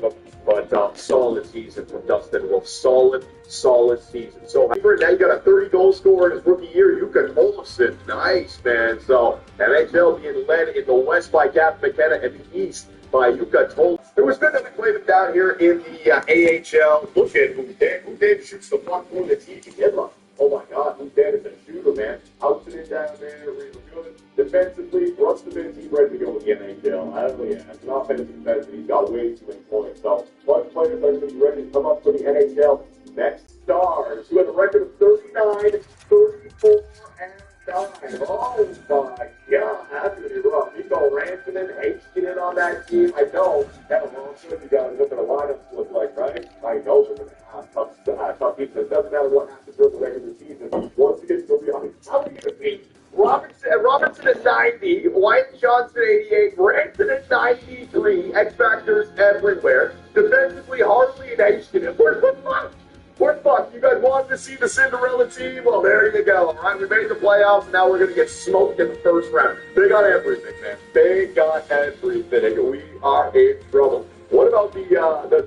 of them. But solid season from Dustin Wolf. Solid season. So now you got a 30-goal scorer in his rookie year. Yuka Olofsson. Nice, man. So NHL being led in the West by Cap McKenna and the East by Yuka Olofsson. It was good that we played him down here in the AHL. Look at who did shoots the puck through the TV headlock. Oh my God, who did is a shooter, man. Outs it in down there, really good. Defensively, runs the bins, he's ready to go with the NHL. It's an offensive defense, he's got way too many points. So, bunch of players are going to be ready to come up for the NHL. Next Stars, who had a record of 39, 34, and 9. Oh my God, that's going to be rough. Nico Rantanen, H-Kin on that team. I know that was all good. You guys look at the lineups look like, right? I know they're going to have tough teams. It doesn't matter what happens during the regular season. Once again, it's going to be on. How are you going to beat Robertson at 90, Wyatt Johnson 88, Ranson at 93, X Factors, Edwin Ware, defensively Harley and H-Kin. We're fucked. You guys wanted to see the Cinderella team? Well, there you go. All right, we made the playoffs, and now we're going to get smoked in the first round. They got everything, man. They got everything. We are in trouble. What about the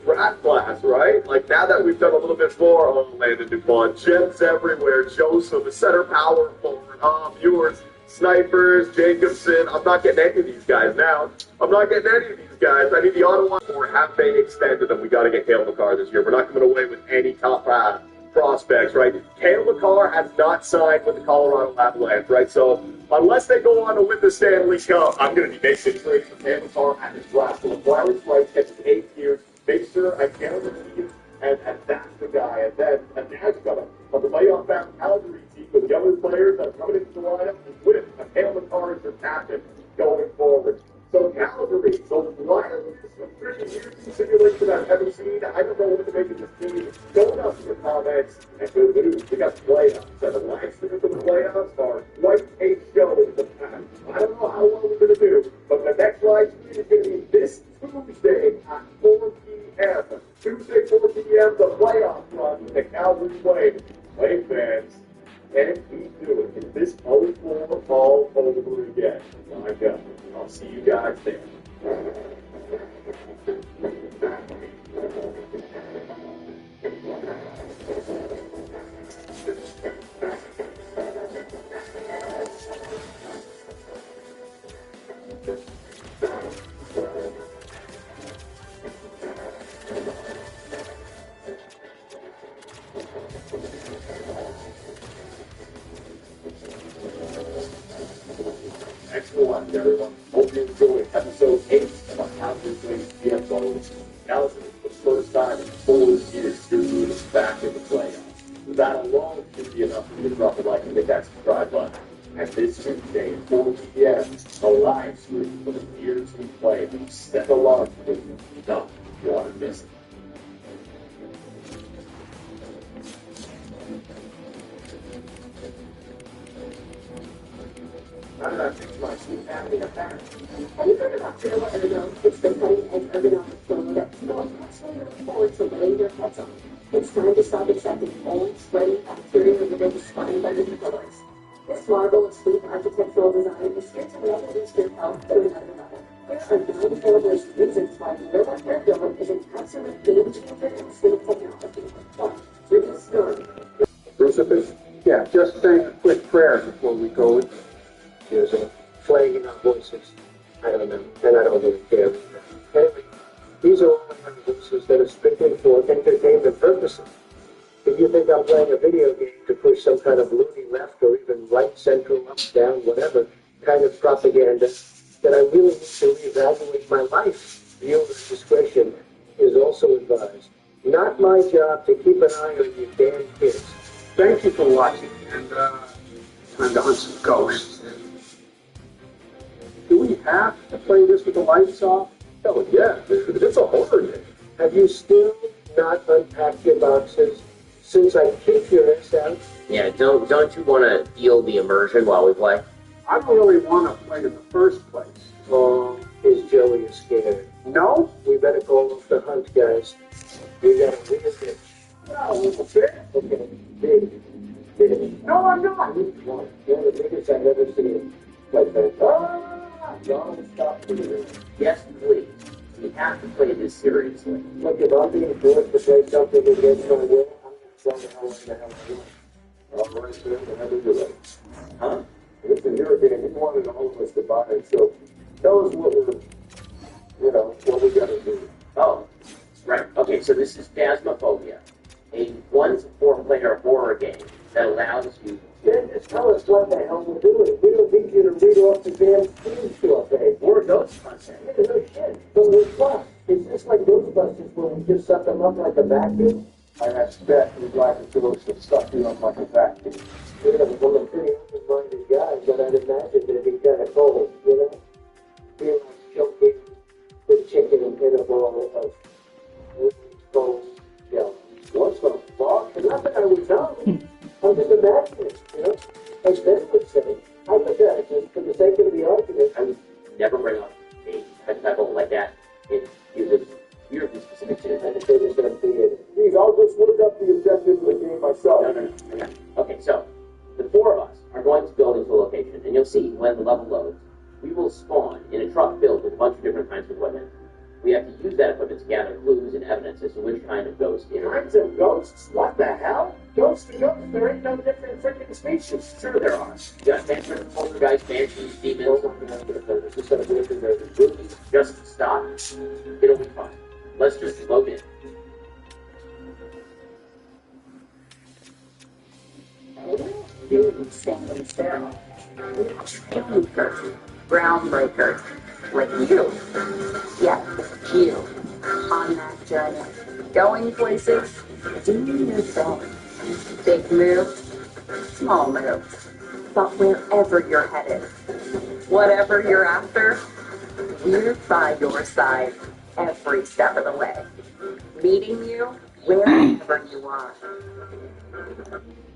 draft class, right? Like, now that we've done a little bit more, Landon DuPont, gems everywhere, Joseph, a center power forward, viewers, snipers, Jacobson. I'm not getting any of these guys now. I'm not getting any of these guys. I need the Ottawa, or have they extended them? We got to get Cale Makar this year. We're not coming away with any top prospects, right? Cale Makar has not signed with the Colorado Avalanche, right? So unless they go on to win the Stanley Cup, I'm going to be making trades for Cale Makar at his draft. So the Flyers right gets his 8 years. Make sure I guarantee it, and that's the guy. And now you got a playoff bound Calgary team with younger players that are coming into the lineup with a Cale Makar as their captain going forward. So Calgary, so Flyers, some pretty years in simulation I've ever seen. I don't know what to make of this team. Go up in the comments and good news. We got playoffs. And the last thing of the playoffs are quite a show in the past. I don't know how well we're going to do, but the next live stream is going to be this Tuesday at 4 p.m. Tuesday, 4 p.m., the playoff run with the Calgary Flames. Flame fans, can we do it? Is this 04 all over again? My God. I'll see you guys there. Excellent, everyone. Hope you enjoyed episode 8 of our Calgary Flames PFOs. Now this is the first time in 4 years Studio is back in the playoffs. That alone should be enough for you to drop a like and hit that subscribe button. And this Tuesday at 4 p.m., a live stream for the Year 2 playoffs. Step along with you. Don't want to miss it. I'm not fixing my sleep having a back. Have you heard about Trailer Ergo? It's the cutting-edge ergonomic pillow that's most actually looking forward to laying your pets on. It's time to stop accepting old, sweaty bacteria within the spine under the pillows. This marvel of sleep architectural design is here to reintroduce your health to another level. There are 9 formulation reasons why Trailer Ergo is an absolute game changer in sleep technology. 1. Reduce snoring. Crucifix? Yeah, just saying a quick prayer before we go. There's a flagging on voices. I don't know, and I don't really care. Anyway, these are all voices that are strictly for entertainment purposes. If you think I'm playing a video game to push some kind of loony left or even right, central, up, down, whatever kind of propaganda, then I really need to reevaluate my life. Viewer discretion is also advised. Not my job to keep an eye on you damn kids. Thank you for watching, and time to hunt some ghosts. Do we have to play this with the lights off? Oh, yeah. It's a horror game. Have you still not unpacked your boxes since I kicked your ass out? Yeah, don't you want to feel the immersion while we play? I don't really want to play in the first place. Oh, is Joey scared? No? We better go off the hunt, guys. We got a weird bitch. Well, a little bit. Okay, big. No, I'm not. One. You're the biggest I've ever seen. Like that. John, stop doing it. Yes, please. We have to play this seriously. Look, if I'm being forced to play something against my will, I'm going to tell the hell I want. All right, sir, whenever you're ready. Huh? Listen, you're a game. You wanted all of us to buy it, so tell us what we're, what we got to do. Oh, right. Okay, so this is Phasmophobia, a 1 to 4 player horror game that allows you. Then just tell us what the hell we're doing. We don't need you to read off the damn Steam store page. Or ghost content. Yeah, no shit. But we're what? Is this like Ghostbusters where we just suck them up like a vacuum? I expect we'd like to do some suck you up like a vacuum. Yeah, well, I'm a pretty open-minded guy, but I'd imagine that'd be kind of cold, Feel like choking the chicken in a bowl of cold jello. What's the fuck? Not that I would know. I'm just imagining, As Ben would say, hypothetically, for the sake of the argument. I would never bring up a hypothetical like that. It was weirdly specific to And they just don't see it. Please, I'll just look up the objectives of the game myself. No. Okay, so the 4 of us are going to go into a location, and you'll see when the level loads, we will spawn in a truck filled with a bunch of different kinds of equipment. We have to use that equipment to gather clues and evidence as to which kind of ghost it is. Kinds of ghosts? What the hell? Ghosts to ghosts? There ain't no different freaking species. Sure there are. You got phantoms, poltergeists, banshees, demons. Just stop. It'll be fine. Let's just load in. You're insanely sterile. Unique, groundbreaker, like you. Yeah, you. On that journey. Going places, doing your thing. Big moves, small moves. But wherever you're headed, whatever you're after, we're by your side every step of the way. Meeting you wherever you are.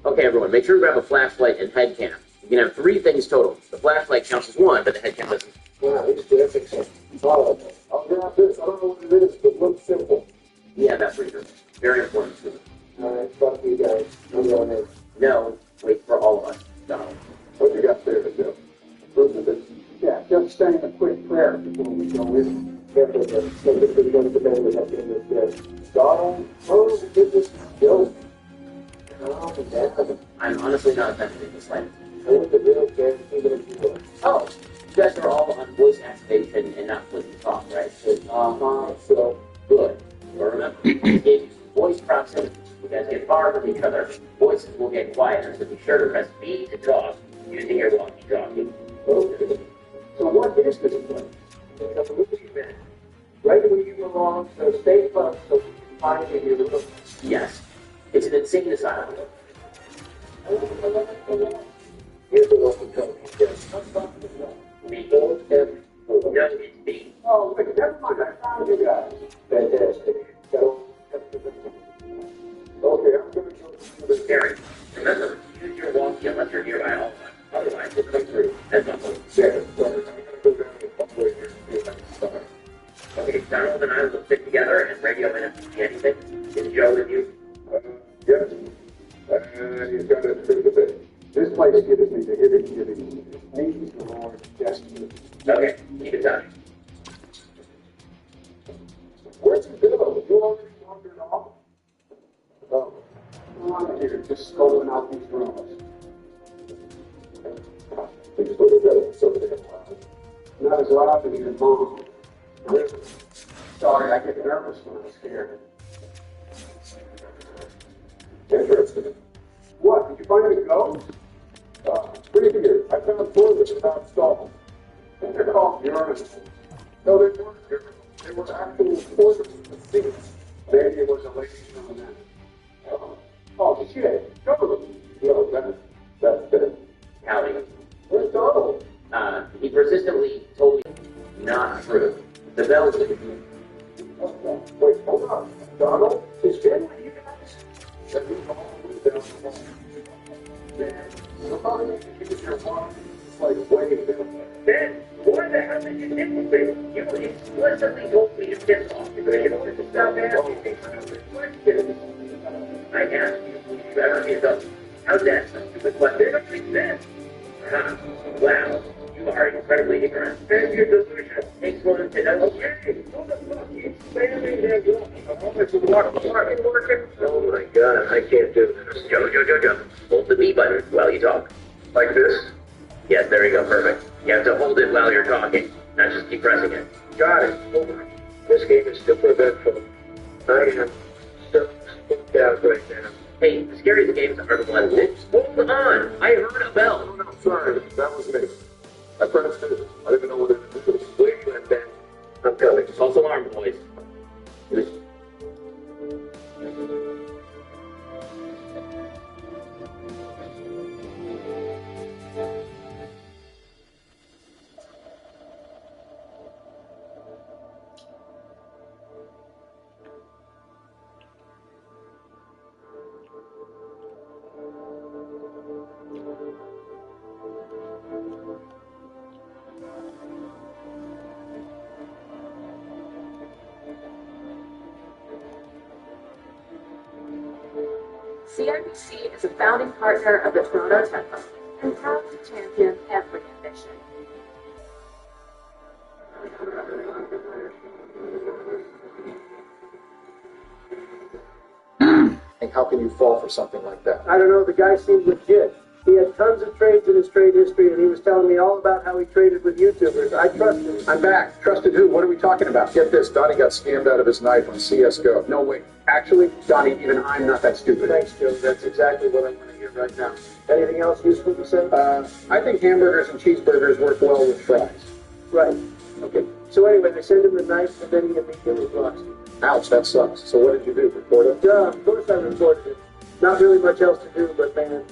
Okay, everyone, make sure to grab a flashlight and head cam. You can have 3 things total. The flashlight counts as 1, but the head cam doesn't. Wow, these graphics are solid. I'll grab this. I don't know what it is, but it looks simple. Yeah, that's for sure. Very important. Alright, fuck you guys. I'm going in. No, wait for all of us. Donald. What you got there to do? Proof of this? Yeah, just saying a quick prayer before we go in. Careful of this. So this is going to bed with that in this bed. Donald, oh, the business is joke. Oh, Dad. I'm honestly not offended in the slightest. I want the real kid, even if you were. Oh, you guys are all on voice activation and not flipping talk, right? So, Good. But remember, we gave you some voice proximity. You guys get far from each other. Voices will get quieter, so be sure to press B to talk using your walkie-talkie. okay. So what is this place? It's a movie event. Right where you belong, so stay close so we can find you in your room. Yes. It's an insane asylum. Here's the local code. Yes. B. No, it's B. Oh, wait, never mind. I found you guys. Fantastic. So, okay, I'm going to go to the Gary, remember, use your walkie unless you're nearby all the time. Otherwise, we'll come through. That's not what. second. So, I'm going to go down the hallway here and see if I can start. Okay, Donald and I will stick together and radio in if you see anything. Is Joe with you? Yes. He's got a bit of a bit. This place gives me the hitty-gitty. Needs the Lord destiny. Okay, keep it down. Where's the bill? You already wandered off? Oh. Come on here, just scrolling out these rooms. They just look at that, so they're loud. Not as loud as your mom. Sorry, I get nervous when I'm scared. Interesting. What? Did you find any ghosts? Pretty good. I found toilets without stalls. And they're called urinals. No, they weren't urinals. They were actual toilets with seats. Maybe it was a lady on that. Oh, shit. Go. No, that's it. Howdy. Where's Donald? He persistently told me not true. The bell's with you. Okay. Wait, hold on. Donald? Is Ben with you guys? That means all the way down the hall. Man, somebody use your walk. It's like way down. Ben, why the hell did you hit me? You explicitly told me to piss off because you wanted to stop asking me questions. I asked you if you ever get up. How's that? Stupid question. That makes sense. Wow, you are incredibly ignorant. And your delusion takes one to know. Okay, who the fuck Oh my god, I can't do this. Joe. Hold the B button while you talk. Like this? Yes, there you go, perfect. You have to hold it while you're talking, not just keep pressing it. Got it. This game is super eventful. I am so spooked out right now. Hey, the scariest games are the ones. Hold on! I heard a bell. No, sorry, that was me. I pressed it. I didn't know what it was. Where you at, Ben? I'm coming. False alarm, boys. CIBC is a founding partner of the Toronto Temple and proud to champion every ambition. And how can you fall for something like that? I don't know, the guy seemed legit. He had tons of trades in his trade history, and he was telling me all about how he traded with YouTubers. I trust him. I'm back. Trusted who? What are we talking about? Get this, Donnie got scammed out of his knife on CSGO. No, wait. Actually, Donnie, even I'm not that stupid. Thanks, Joe. That's exactly what I want to hear right now. Anything else useful to say? I think hamburgers and cheeseburgers work well with fries. Right. Okay. So anyway, I sent him the knife, and then he immediately lost it. Ouch, that sucks. So what did you do? Report it? Yeah, of course I reported it. Not really much else to do, but man,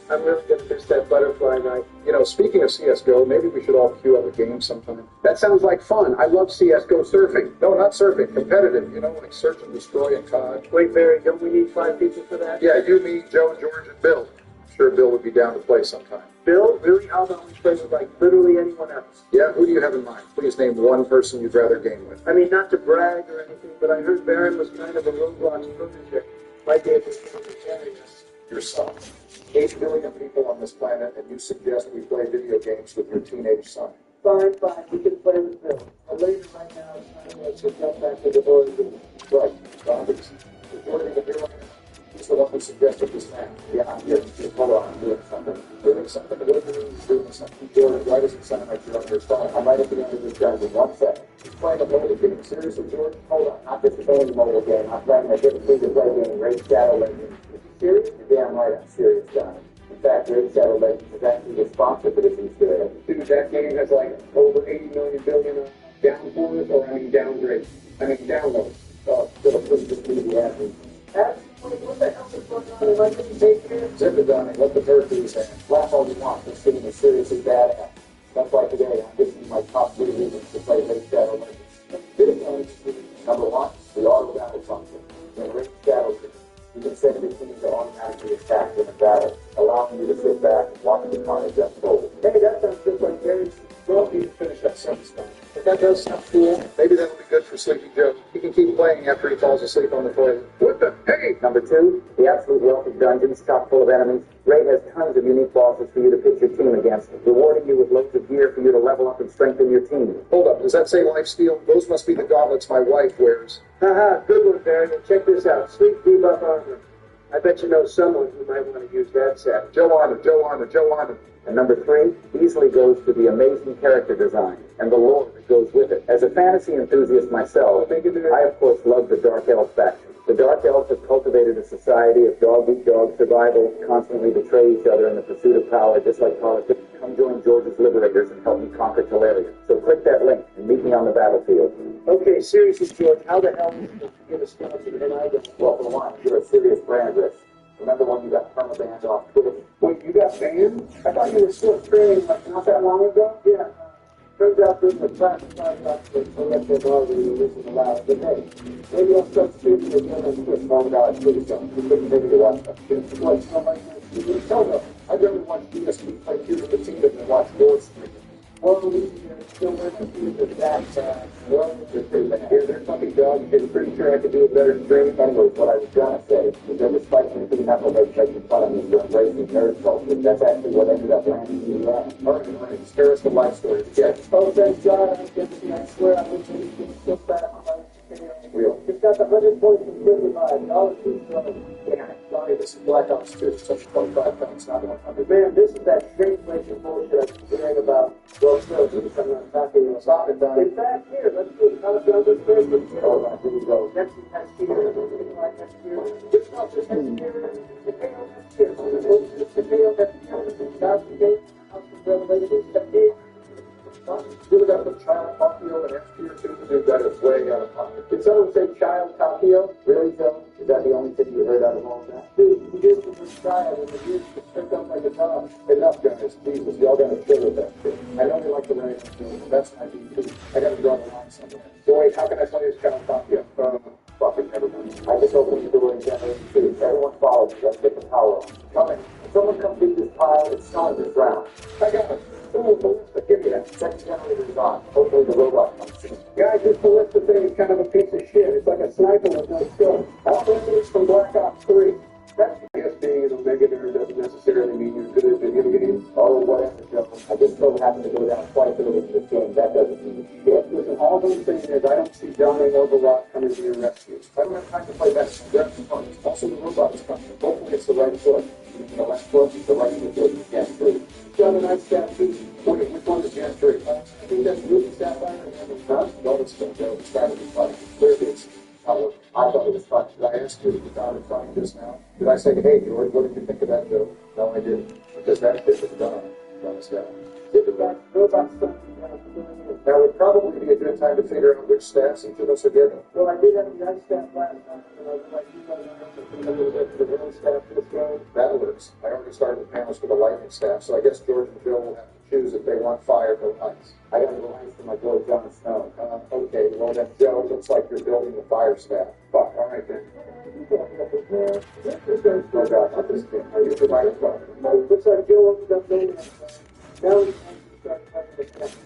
I'm really going to miss that butterfly knife. You know, speaking of CSGO, maybe we should all queue up a game sometime. That sounds like fun. I love CSGO surfing. No, not surfing. Competitive. You know, like search and destroy and COD. Wait, Barry, don't we need 5 people for that? Yeah, you, me, Joe, George, and Bill. I'm sure Bill would be down to play sometime. Bill, really? How about we play with, like, literally anyone else? Yeah, who do you have in mind? Please name one person you'd rather game with. I mean, not to brag or anything, but I heard Baron was kind of a Roblox protege. Might be able to carry us. Yourself. 8 billion people on this planet, and you suggest we play video games with your teenage son. Fine, we can play with Bill. But later right now, it's time to get back to the board. Right, zombies. Reporting the hero. He's the one who suggested this man. Yeah, hold on, I'm doing something. Doing something. What are you doing something? George, why does it sound like you're on your phone? I'm right at the end of this guy in 1 second. He's playing a mobile game. Seriously, George? Hold on, not just playing a mobile game. I'm playing a different free-to-play game, Raid Shadow Legends. Serious? You're damn right, I'm serious, John. In fact, Raid Shadow Legends is actually the sponsor for this Easter egg. Dude, that game has like over 80 million billion downloads, or I mean downgrades. I mean downloads. Philip, listen to me, the athlete. What the hell is going on in my behavior? Zip it, Donnie. Let the bird do his hand. Laugh all you want, this game is seriously badass. That's why today I'm giving you my top 3 reasons to play Raid Shadow Legends. Video games, number 1, the auto battle function. In Raid Shadow Legends, you can set your team to automatically attack in a battle, allowing you to sit back and watch the carnage unfold. Hey, that sounds just like Gary's. Well, you can finish that sentence, Donnie. If that does sound cool, maybe that'll be good for Sleepy Joe. He can keep playing after he falls asleep on the toilet. What the? Hey! Number 2, the absolute wealth of dungeons chock full of enemies. Raid has tons of unique bosses for you to pitch your team against, rewarding you with loads of gear for you to level up and strengthen your team. Hold up, does that say lifesteal? Those must be the gauntlets my wife wears. Haha, good one, Barry. And check this out. Sleep debuff armor. I bet you know someone who might want to use that set. Joe Arnold. And number 3 easily goes to the amazing character design and the lore that goes with it. As a fantasy enthusiast myself, I of course love the Dark Elf faction. The Dark Elves have cultivated a society of dog-eat-dog survival, constantly betray each other in the pursuit of power, just like politics. Come join George's Liberators and help me conquer Teleria. So click that link and meet me on the battlefield. Okay, seriously, George, how the hell did you get a sponsor and I don't? Well, for one, you're a serious brand risk. Remember when you got permabanned off Twitter? Wait, you got banned? I thought you were still training like not that long ago. Yeah. Turns out there's a classified document so that they've already isn't allowed. But hey, maybe I'll start speaking again and quit $1 Twitter something. You couldn't maybe watch that. What? Somebody you tell them. I'd rather watch DSP play Peter Petita than watch Lord Street. Well, still working with that. Well, they're fucking dog shit. Pretty sure I could do a better stream. Anyways, what I was gonna say is that despite me being up with making fun of me for embracing nerd culture, that's actually what ended up landing me at. Alright, spare us the life story. Oh, thank God, I swear I wish I could still back on my real. It's got the 100 points from 55. All the teams are damn it. Sorry, this is Black Ops 2. It's such 25 points, not 100. Man, this is that shrinkwage bullshit I've been hearing about. Well, still, I'm not talking about stop it, Don. In fact, here, let's do it. How to build this first one. Oh, right, here we go. Next year, next year. This not just next year. The tail next year. The tail next year. God's the House of Revelations. The tail. Really got the child Takio and F-tier too, dude, that is way out of pocket. Did someone say child Takio? Really, Phil? Is that the only thing you heard out of all of that? Dude, you did the child and the dude picked up like a dog. Enough, guys. Jesus, y'all gotta chill with that shit. I know you like the radio show, but that's my dude too. I gotta draw the line somewhere. So wait, how can I play as child Takio? Fucking never mind. I just opened the door in Generation 2. Everyone follow me. Let's get the power on. Coming. If someone comes through this pile, it's snowing this ground. I got it. Ooh, ballista, give me that. Second generator is on. Hopefully the robot comes soon. Guys, this ballista thing is kind of a piece of shit. It's like a sniper with no skill. I don't think it's from Black Ops 3. That's just being an Omega nerd doesn't necessarily mean you're good at video games. Oh, whatever, Joe. I just so happen to go down twice early in this game. That doesn't mean shit. Listen, all those things is I don't see Johnny Overrock coming to your rescue. I don't have time to play that. Grab some fun. Also, the robot is coming. Hopefully it's the right foot. The left foot, the right foot, you can't do. John and I staff too. Wait, which one is Gen 3? I think that's Ruby Sapphire and Emerald. Huh? No, it's still there. It's got to be funny. Clearly it's not. I thought it was funny. Did I ask you if you found it funny just now? Did I say, hey, George, what did you think of that joke? No, I didn't. Because that shit was done. Thumbs down. That would probably be a good time to figure out which staffs each of us are getting. Well, I did have the ice staff last time, and I was like, you guys are a little bit for the middle staff for this game. That works. I already started the panels for the lightning staff, so I guess George and Joe will have to choose if they want fire or ice. I got to go ice for my boy Jon Snow. Okay, well then, Joe, looks like you're building the fire staff. Fuck, all right then. No doubt about this thing. I use the microphone. Looks like Joe opened up building it. Now we can start having the connection.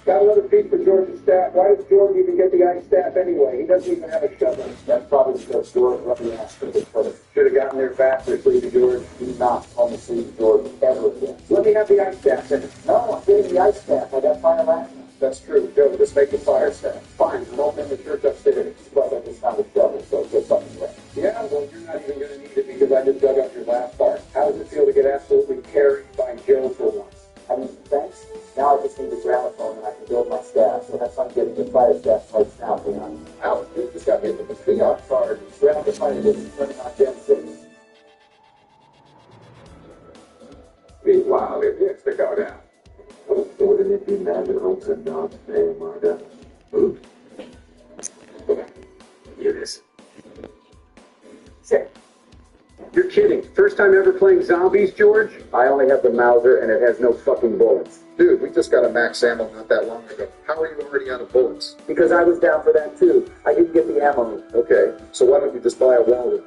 Got another piece for George's staff. Why does George even get the ice staff anyway? He doesn't even have a shovel. That's probably because George running after the first. Should have gotten there faster, Sleepy George. Do not on the sleep George ever again. Let me have the ice staff then. No, I'm getting the ice staff. I got fire last time. That's true. Joe, just make the fire staff. Fine. I'm opening the church upstairs. But I just found a shovel, so get something right. Yeah, well, you're not even going to need it because I just dug up your last part. How does it feel to get absolutely carried by Joe for once? I mean, thanks. Now I just need the gramophone and I can build my staff. So that's why I'm getting the fire staff right now, Leon. Ouch, you just got hit with the Fiat card. Ground the fire is running on Gen 6. Be wild if you stick out now. Wouldn't it be mad that Holmes and Don's name, Marta? Oops. Hear this. Sick. You're kidding. First time ever playing zombies, George? I only have the Mauser and it has no fucking bullets. Dude, we just got a max ammo not that long ago. How are you already out of bullets? Because I was down for that too. I didn't get the ammo. Okay, so why don't you just buy a wallet?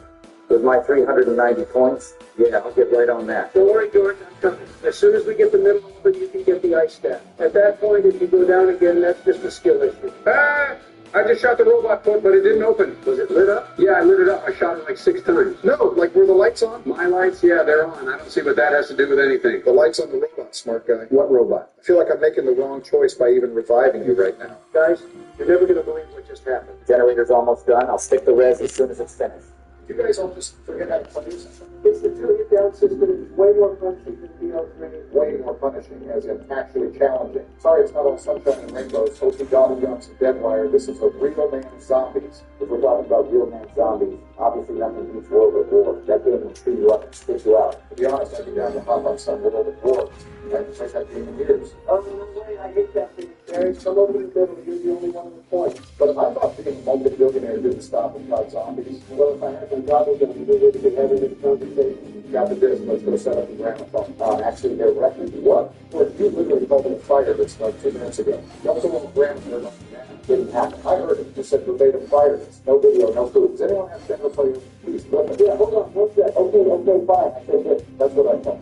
With my 390 points? Yeah, I'll get right on that. Don't worry, George. I'm coming. As soon as we get the middle open, you can get the ice staff. At that point, if you go down again, that's just a skill issue. Ah! I just shot the robot foot, but it didn't open. Was it lit up? Yeah, I lit it up. I shot it like 6 times. No, like were the lights on? My lights, yeah, they're on. I don't see what that has to do with anything. The lights on the robot, smart guy. What robot? I feel like I'm making the wrong choice by even reviving you right now. Guys, you're never going to believe what just happened. Generator's almost done. I'll stick the res as soon as it's finished. You guys all just forget how to play this? It's the 2-hit down system. It's way more punishing than BL3. Way more punishing, as in actually challenging. Sorry, it's not all sunshine and rainbows. Hosted Donald Johnson Deadwire. This is a real man zombies. If we're talking about real man zombies, obviously nothing beats World at War. That game will chew you up and spit you out. To be honest, I'd be down to hop on some World at War. I haven't played that game in years. Oh, no way. I hate that thing. Barry, come over to the middle. You're the only one with the points. But I thought being a multi-billionaire didn't stop and fight zombies. Well, if I had been probably going to be able to get having this conversation. Got the disc, let's go set up the gramophone. Actually, they're record. What? Well, you literally called it a fire this like 2 minutes ago. You also want a gramophone on the man. Didn't happen. I heard it. Just said verbatim fire this. No video, no proof. Does anyone have general player? Please, go ahead. Yeah, hold on. One sec. Okay, fine. I said it. That's what I thought.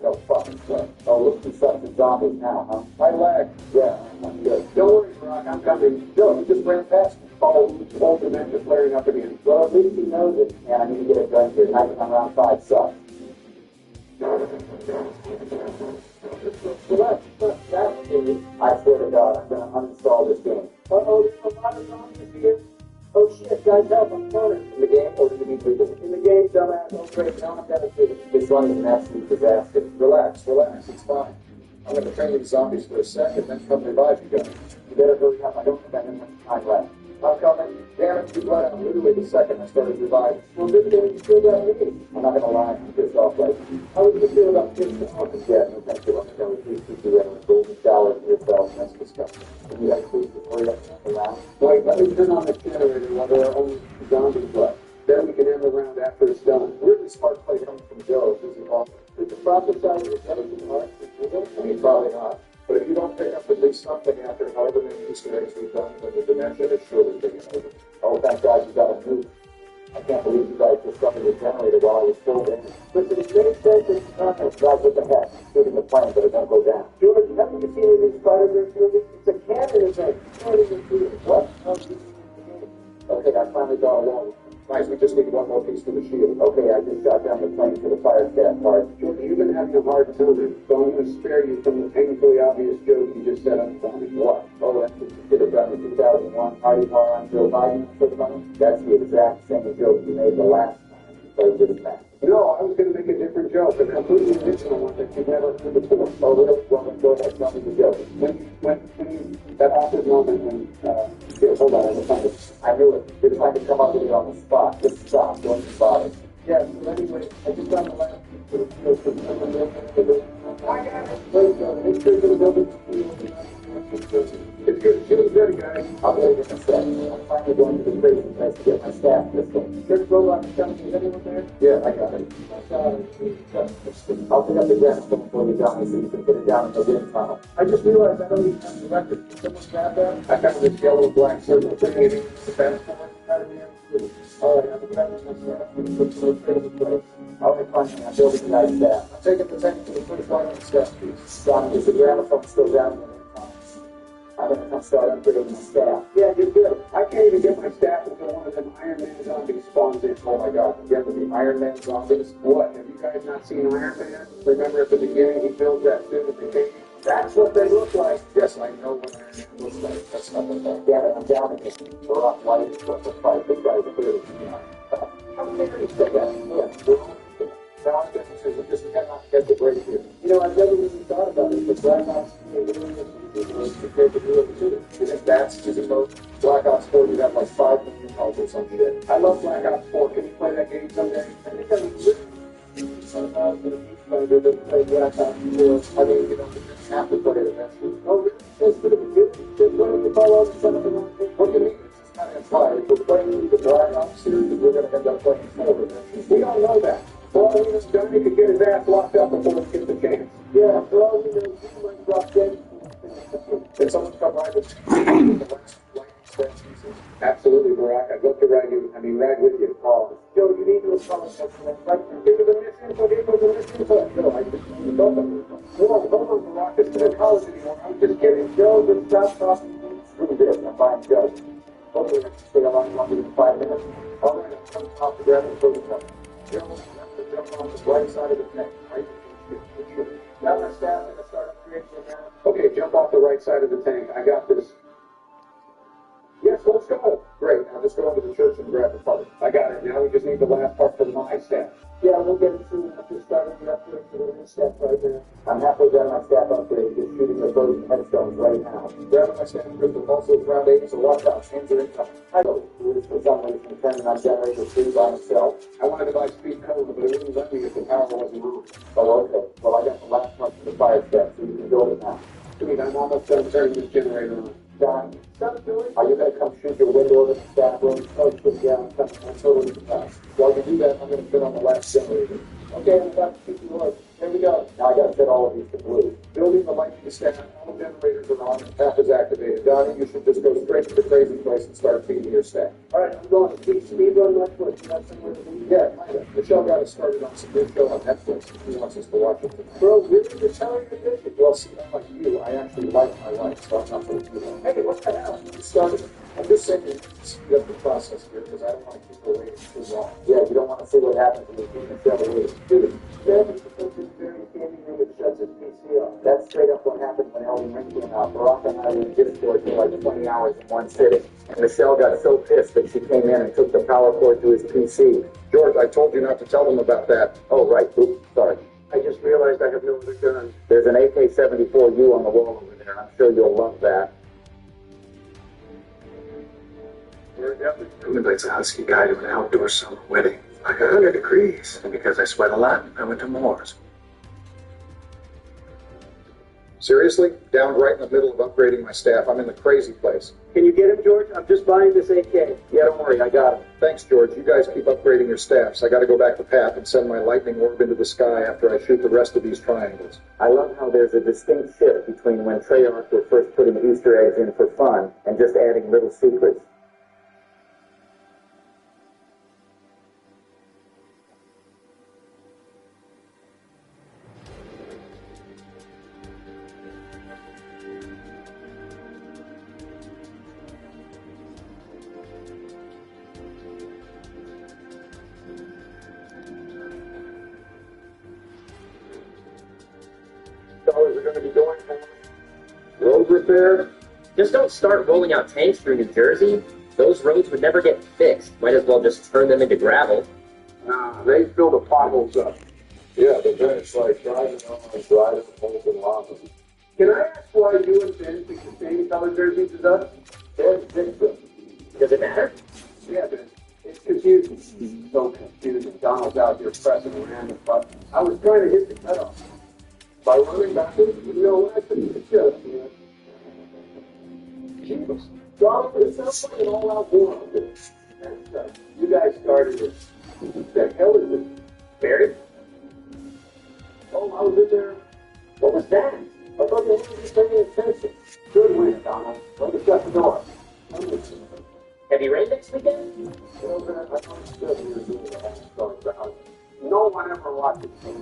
No fucking thing. Oh, look, you suck the zombies now, huh? I lag. Yeah, I'm good. Don't worry, Brock, I'm coming. Joe, you just ran past me. Oh, the men just flaring up again. Well, at least he knows it. Man, I need to get it done here. Night on round 5 sucks. I swear to God, I'm gonna uninstall this game. Uh-oh, there's a lot of zombies here. Oh shit, guys, help, I'm cornered. In the game, or do you need legal? In the game, dumbass. Oh great, now I'm gonna do it. This one is an absolute disaster. Relax, it's fine. I'm gonna train these zombies for a second, then come revive you guys. You better hurry up, I don't think I have much time left. I'm coming. Damn it, you bled out literally the second I started reviving. Well, good thing you still got me. I'm not gonna lie, I'm pissed off right now. How would you feel about pissed off? Yeah, no thank you. I'm gonna please keep you in a golden shower to yourself. That's disgusting. Can you guys please just hurry up and around? Wait, let me turn on the generator while there are only zombies left. Then we can end the round after it's done. Really smart play comes from Joe. This is awesome. Did the prophesy your intelligent heart? I mean, probably not. But if you don't pick up at least something after however many Easter eggs we've done in the dimension, it's surely taking over. Oh, thank God you got a move. I can't believe you guys discovered the generator while I was still there. Listen, it makes sense that guys, what the heck? Shooting the plane, but it don't go down. George, haven't you seen any Spider-Man movies? It's a canon event. You can't even see it. What? Okay, I finally got along. Nice, we just need one more piece for the shield. Okay, I just shot down the plane for the fire staff part. George, you've been having a hard time, so I'm going to spare you from the painfully obvious joke you just set up for me. What? Oh, that's what you should have done in 2001 party bar on Joe Biden for the money? That's the exact same joke you made the last time you played this match. No, I was going to make a different joke, a completely original one that you've never heard before. Oh, really? Well, then go ahead, tell me the joke. That awkward moment when, here, hold on, I'm trying to... I knew it. You're trying to come up with it on the spot. Just stop. Don't you bother. Yeah, so anyway, I just got the last for the field for the I got it. Wait, make sure you're going to it's good. Shield's ready, guys. I'll be in a sec. I'm finally going to the crazy place to get my staff pistol. There's robot coming. Is anyone there? Yeah, I got it. I'll pick up the gramophone for you, Johnny, so you can put it down in the wind tunnel. I just realized I don't even have the record. Can someone grab that? I found this yellow black circle thing in the fence for it. All right, I'm grabbing myself. I'm going to put it in place. All right, fine. I'm building the nice staff. I'm taking the tank to the first line of the steps, please. Johnny, is the gramophone still down in the wind tunnel? I'm going to come start upgrading my staff. Yeah, you're good. I can't even get my staff until one of them Iron Man zombies spawns in. Oh my God, again with the Iron Man zombies? What? Have you guys not seen Iron Man? Remember at the beginning he built that suit at the cave? That's what they look like. Yes, I know what Iron Man looks like. That's not what that. Damn it, I'm down again. We're off white, but the fight. This guy's clearly I'm figuring still got Now I'm going to just cannot get the break here. You know, I've never really thought about it, but Black Ops 4 was compared to Blue Ops 2. You think that's using both? Black Ops 4, you have like 5 million calls or some shit. I love Black Ops 4. Can you play that game someday? I think I was play Black Ops 4. I mean, you know, have to play it eventually. Oh, really? That's pretty good. Just learning to follow up some of the wrong things. What do you mean? It's kind of implied. If we're playing the Black Ops series, we're going to end up playing 4 eventually. We don't know that. For all we know, Johnny could get his ass locked up before he gets the chance. Yeah, for all we know, he might drop dead. Can someone come by with lightning extensions? Absolutely, Barack. I'd love to ride with you. Joe, you need to apologize for that. Like, Give us a misinfo, give us a misinfo. no, I just don't know. Whoa, hold on, Barack. This isn't college anymore. I'm just kidding. Joe, just stop talking to me. Screw this, I'm buying Joe. Hopefully, I can stay along longer than 5 minutes. All right, I'm coming off the ground and closing up. Joe, I'm going to jump on the right side of the tank, right? Now my staff is going to start upgrading the ground. Okay, jump off the right side of the tank. I got this. Yes, let's go. Great. Now just go into the church and grab the part. I got it. Now we just need the last part for my staff. Yeah, we'll get it soon. I'm just starting the upgrade for the new staff right there. I'm halfway done my staff upgrade, just shooting the frozen headstones right now. Grabbing my staff crystal also round 8, so watch out. Hands are incoming. I know, for some reason, turning on generator 3 by myself. I wanted to buy speed cola, but it wouldn't let me if the power wasn't on. Oh, okay. Well, I got the last one for the fire staff, so you can build it now. Sweet, I'm almost done turning this generator on. John, are you going to come shoot your window in the staff room? Oh, shoot, yeah, I'm totally surprised. While you do that, I'm going to turn on the last generator. Okay, I'm about to keep you on. Here we go. Now I got to set all of these to blue. Building the lightning staff, all generators are on, half is activated. Donnie, you should just go straight to the crazy place and start feeding your staff. All right, I'm going to speed run my foot. You got somewhere to be? Yeah, kind of. Michelle got us started on some new show on Netflix. She wants us to watch it tonight. Bro, really? You're telling me this? Well, see, unlike you, I actually like my life, so I'm not going to do that. Hey, what the hell? You started. I'm just saying, speed up the process here, because I don't want to keep her waiting too long. Yeah, you don't want to see what happens when you keep Michelle waiting. Then he puts his very standing room and shuts his PC off. That's straight up what happened when Elden Ring came out. Barack and I were in Discord for like 20 hours in one sitting. And Michelle got so pissed that she came in and took the power cord to his PC. George, I told you not to tell them about that. Oh, right. Oops, sorry. I just realized I have no other gun. There's an AK-74U on the wall over there. I'm sure you'll love that. Who invites a husky guy to an outdoor summer wedding? Like 100 degrees. And because I sweat a lot, I went to Moore's. Seriously? Down right in the middle of upgrading my staff. I'm in the crazy place. Can you get him, George? I'm just buying this AK. Yeah, don't worry. I got him. Thanks, George. You guys keep upgrading your staffs. I gotta go back to Pat and send my lightning orb into the sky after I shoot the rest of these triangles. I love how there's a distinct shift between when Treyarch were first putting Easter eggs in for fun and just adding little secrets. Dollars are going to be going for road repair. Just don't start rolling out tanks through New Jersey. Those roads would never get fixed. Might as well just turn them into gravel. Nah, they fill the potholes up. Yeah, but then it's like driving on molten lava. Can I ask why you and Ben picked the same color jerseys as us? Ben picked them. Does it matter? Yeah, Ben. It's confusing. So confusing. Donald's out here pressing random buttons. I was trying to hit the cutoff. By running backwards, You know what? I couldn't get just, man. Jesus. Donald, it sounds like an all-out war out there. You guys started it. The hell is it? Barry? Oh, I was in there. What was that? I thought you weren't even paying attention. Good win, Donald. Let me shut the door. Heavy rain next weekend? You know, man, I understood you were doing the Hamstrung about. No one ever watches me.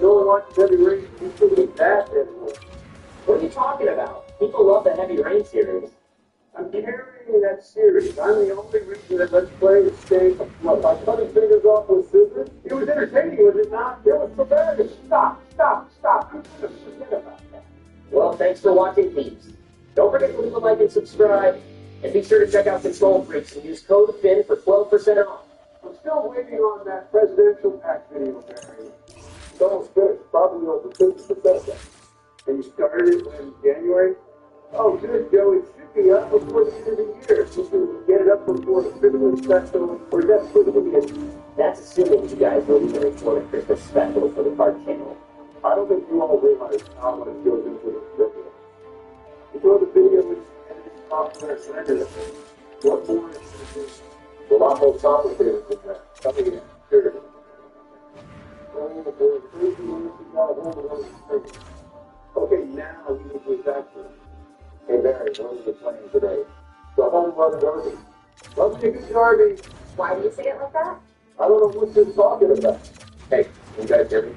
No one watches Heavy Rain. You should be that anymore. What are you talking about? People love the Heavy Rain series. I'm carrying that series. I'm the only reason that Let's Play is staying. What, by cutting fingers off with scissors? It was entertaining, was it not? It was tremendous. Stop. You should forget about that. Well, thanks for watching, peeps. Don't forget to leave a like and subscribe. And be sure to check out Control Freaks and use code FIN for 12% off. I'm still waiting on that presidential pack video, Barry. Donald's finished, probably over 50% of that. And you started it in January? Oh, good, Joe. It should be up before the end of the year. So we can get it up before the Christmas special, or is that supposed to be it? That's assuming you guys will even record a Christmas special for the card channel. I don't think you all realize how much goes into this video. Before the video is edited, software, rendered. What more is this? A lot more complicated than that. Coming in. Sure. Okay, now we will go back to it. Hey, Barry, what are you playing today? The home run derby. Love me a good derby. Why do you say it like that? I don't know what you're talking about. Hey, you guys hear me?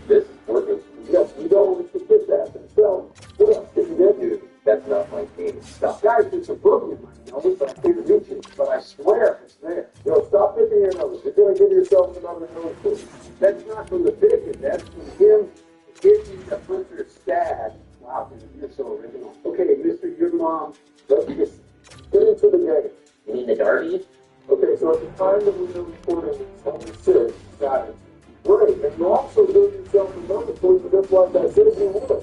This is working. Yes, you know it's the kid's ass himself. What else did you get? Dude, that's not my game. Stop. Guys, it's a book in my nose, but I can't reach it. But I swear it's there. Yo, stop picking your nose. You're going to give yourself another nose push. That's not from the picking. That's from him getting the printer stab. Wow, dude, you're so original. Okay, Mr. Your Mom. Let's just get into the game. You mean the Derby? Okay, so at the time that we were recording, it's only 6. Got it. Great, and you also gave yourself another push just like I said you would.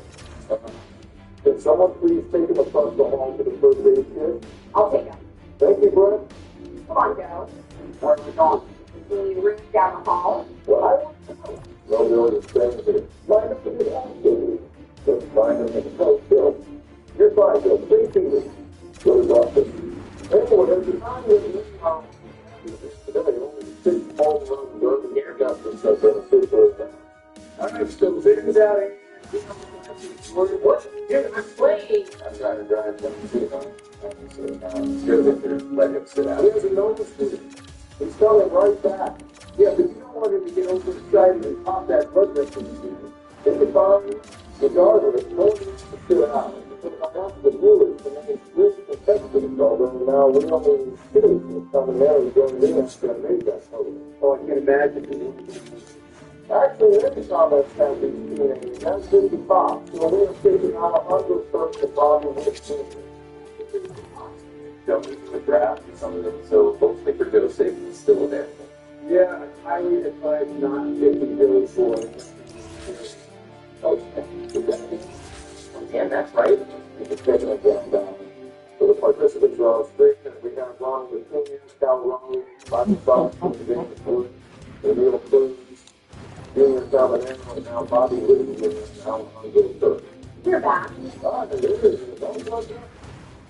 Can someone please take him across the hall to the first aid kit? I'll take him. Thank you, Brett. Come on, Joe. Where are we going? Will you root down the hall? Well, I want to know. No, no, the thing here. Line up to the hospital. Just find him in the hotel. You're fine, Bill. Please see me. Go to the office. Anyway, at the time that we today, only 6 home run derby captains have been officially announced. All right, so figures out here. What? You're playing. I'm trying to drive them to sit down. Let him sit down. He hasn't noticed it. He's coming right back. Yeah, but you don't want him to get overexcited and pop that blood pressure machine. In the body, regardless, no one needs to sit out. Because I have the village, and then it's risk Texas, although now we only see coming there and going in after I made that photo. Oh, I can imagine. Actually, every comments have these teenagers. That's 55. So they're figuring out 100% the problem with me. Jumping to the draft or something, so hopefully for Joe's sake, it's still there. Yeah, I highly advise not taking Billy for it. Damn, that's right. We just taking it down. So the participants are on screen, and we have Ronald Retool, Cal Ronald, Bobby Fox, James Wood, Emil Cruz, Junior Sabanero, and now Bobby Whitney, and now Andre Burke. You're back. Ah, there it is. Don't look up.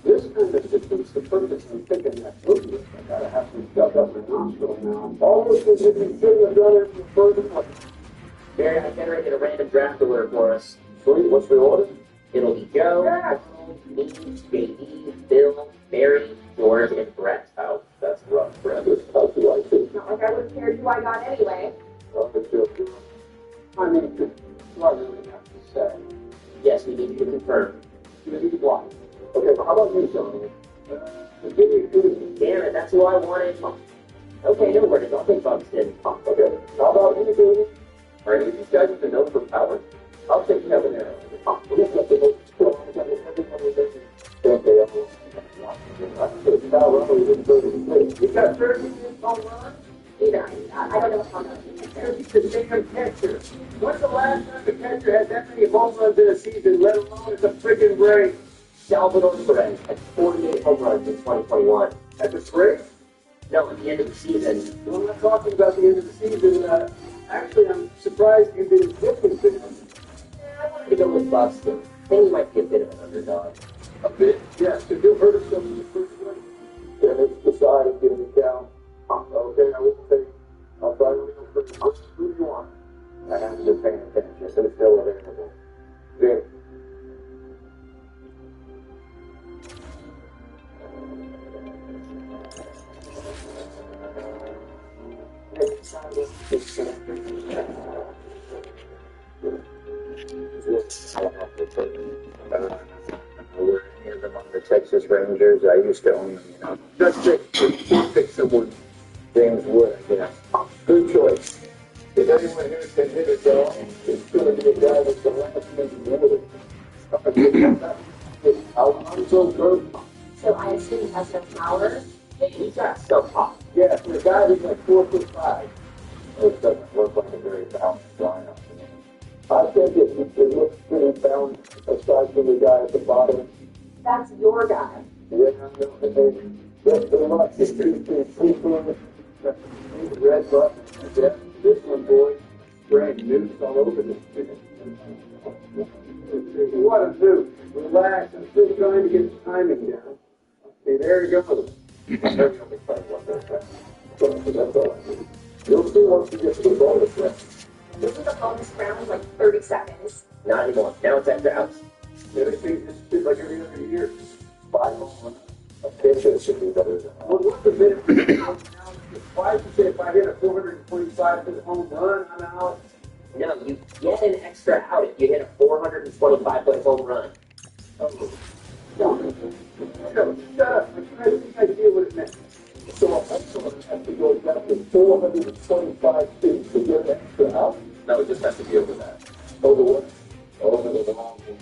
This kind of defeats the purpose of picking that movie. I gotta have some stuff up in Nashville now. Almost as if he shouldn't have done it in the first place. Barry, I generated a random draft alert for us. Sweet, what's the order? It'll be Joe, me, JD, Bill, Mary, George, and Brett. Ouch, that's rough, Brett. How do I do? Not like I would have cared who I got anyway. I mean, do I really have to say? Yes, we need you to confirm. Maybe why? Okay, but how about you, Tony? Give me two. Damn it, that's who I wanted. Okay, no worries. I'll take Buxton. Okay, how about you, David? Are any of these guys with the note for power? I'll take Kevin Arrow. We'll get the most You got 30 home runs? Either. I don't know what I'm doing. He's the damn catcher. When's the last time the catcher had that many home runs in a season, let alone it's a freaking break? Salvador Perez had 48 home runs in 2021. At the break? No, at the end of the season. Well, I'm not talking about the end of the season. Actually, I'm surprised you didn't get him there. I wanted to go with Buxton. I think he might be a bit of an underdog. A bit? Yes, because you hurt himself in the first place. Then it's decided, give it down. Okay, I will take. I'll try to real quick. Who do you want? I haven't been paying attention. Who's still available? Jim. The Texas Rangers, I used to own them, you know. Just pick someone. James Wood, I guess. Good choice. If anyone here can hit it, though, it's going to be a guy with the last name Wood. Alonzo Gurman. So I assume he has no power. He's got some pop. Yeah, for a guy who's like 4'5". It doesn't look like a very balanced lineup to me. I think it looks pretty balanced aside from the guy at the bottom. That's your guy. Yeah, I know. I mean, that's the lot. It's pretty red button. Yeah, this one, boy, brand new all over the chicken. What a do? Relax. I'm still trying to get the timing down. Okay, there he goes. That's all I need. You'll see once you get to the bonus round. This is a bonus round, like 30 seconds. Not anymore. Now it's extra outs. Everything just did like every other year. 5 on a pitch, it should be better than Well, what's the benefit? Why did you say if I hit a 425-foot home run, I'm out? No, you get an extra out if you hit a 425-foot home run. Oh, no, shut up. I'm trying to think idea what it meant. So a hustler has to go down to 425 feet to get an extra out. No, it just has to be over that. Over what? Over the long one.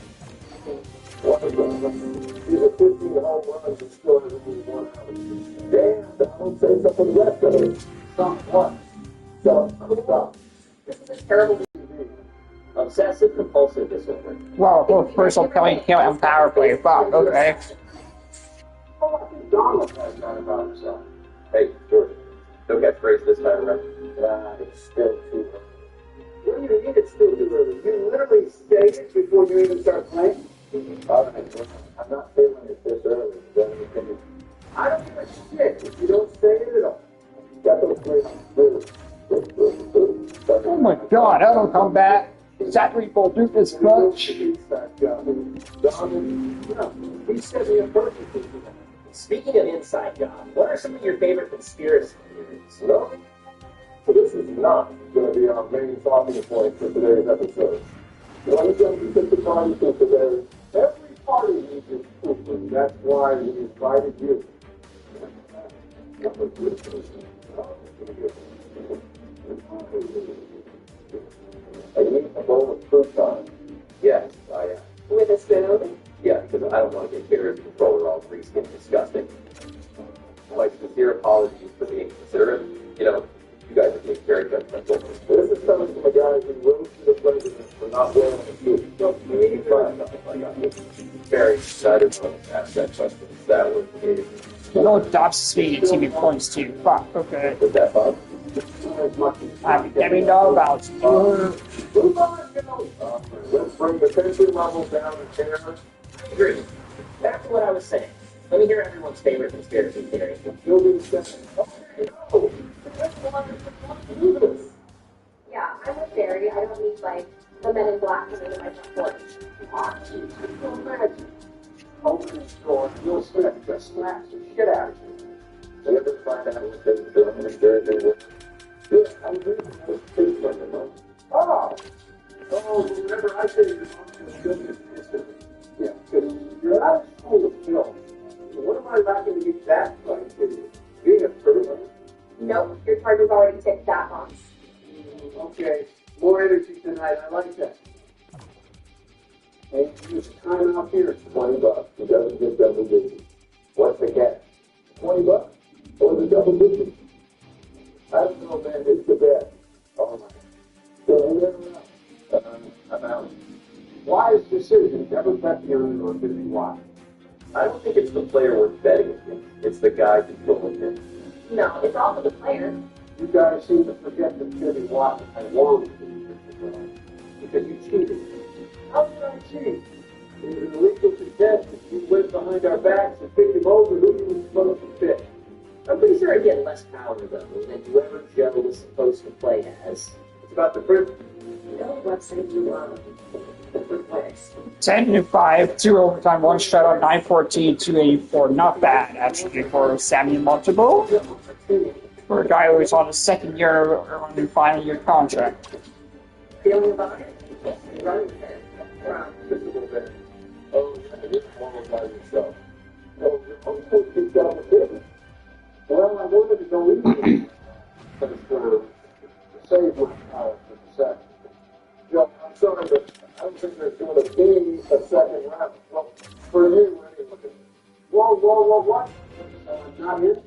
He's a 15 home runs and still has only 1 out. Damn, don't say something less of it. Stop what? Stop. This is a terrible obsessive compulsive disorder. Well, first I'll tell you can't have power play. Fuck, okay. Oh, I think Donald has that about himself. Hey, George, no catchphrase this time around. It's still too early. What do you mean it's still too early? You literally say it before you even start playing? All right, I'm not feeling it this early. I don't give a shit if you don't say it at all. Got those great. Oh my god, that'll come back. Is that people do this much? He said me a perfect. Speaking of inside job, what are some of your favorite conspiracy theories? No, but this is not going to be our main talking point for today's episode. The only thing we took the time to today, every party needs That's why we invited you. I need a bowl of fruit on. Yes, I am. With a spoon? Yeah, because I don't want to get bitter and controller all greasy and disgusting. My sincere apologies for being considerate. You know, you guys are being very judgmental. This is coming from a guy who rose to the president for not wearing a suit. So, you need to try something like that. Very excited to ask that question. That was it. You know what Dobbs is being at TV points too. Fuck, okay. Was that fun? Let me know about it. Move on, let's bring the tension level down to 10. I agree. Back to what I was saying. Let me hear everyone's favorite conspiracy theory. You'll be second. Okay, no. That's why I want to do this. Yeah, I'm a fairy. I don't need, like, the men in black coming into my front porch. Ah, geez, you can imagine. Open the door, Will Smith just smacks the shit out of you. You ever find out what the German and Jersey were? Yeah, I agree. Oh! Oh, remember I said your mom was good at this. Yeah, because you're out of school to film. What am I lacking to get that right? Being a criminal? Nope, your charger's already ticked that box. Okay, more energy tonight. I like that. Hey, just time out here. $20. He doesn't get double digits. What's the catch? $20? Or the double digits? I don't know, man. It's the bet. Oh, my. So, I'm out. Wise decision. Never bet the under or 50 watts. I don't think it's the player we're betting against. It's the guy controlling him. No, it's all for the player. You guys seem to forget that 50 watts I won because you cheated. How did I cheat? It was an illegal contestant. You went behind our backs and picked him over who he was supposed to fit. I'm pretty sure I get less power, though, than whoever Joe was supposed to play as. It's about the print. No website you love. Different ways. 10-5, 2 overtime, 1 shutout, 9-14, 284. Not bad, actually, for Sammy Multiple. For a guy who is on his second year or on the final year contract. Feeling about it? Run with it. From Just a little bit. Oh, yeah, you're normal by yourself. Oh, you're also kicked out of business. Well, I wanted to go easy. But it's to save my power for the second. Joe, I'm sorry, but I don't think there's going to be a second round. Well, for you, anyway. Whoa, what? Not in?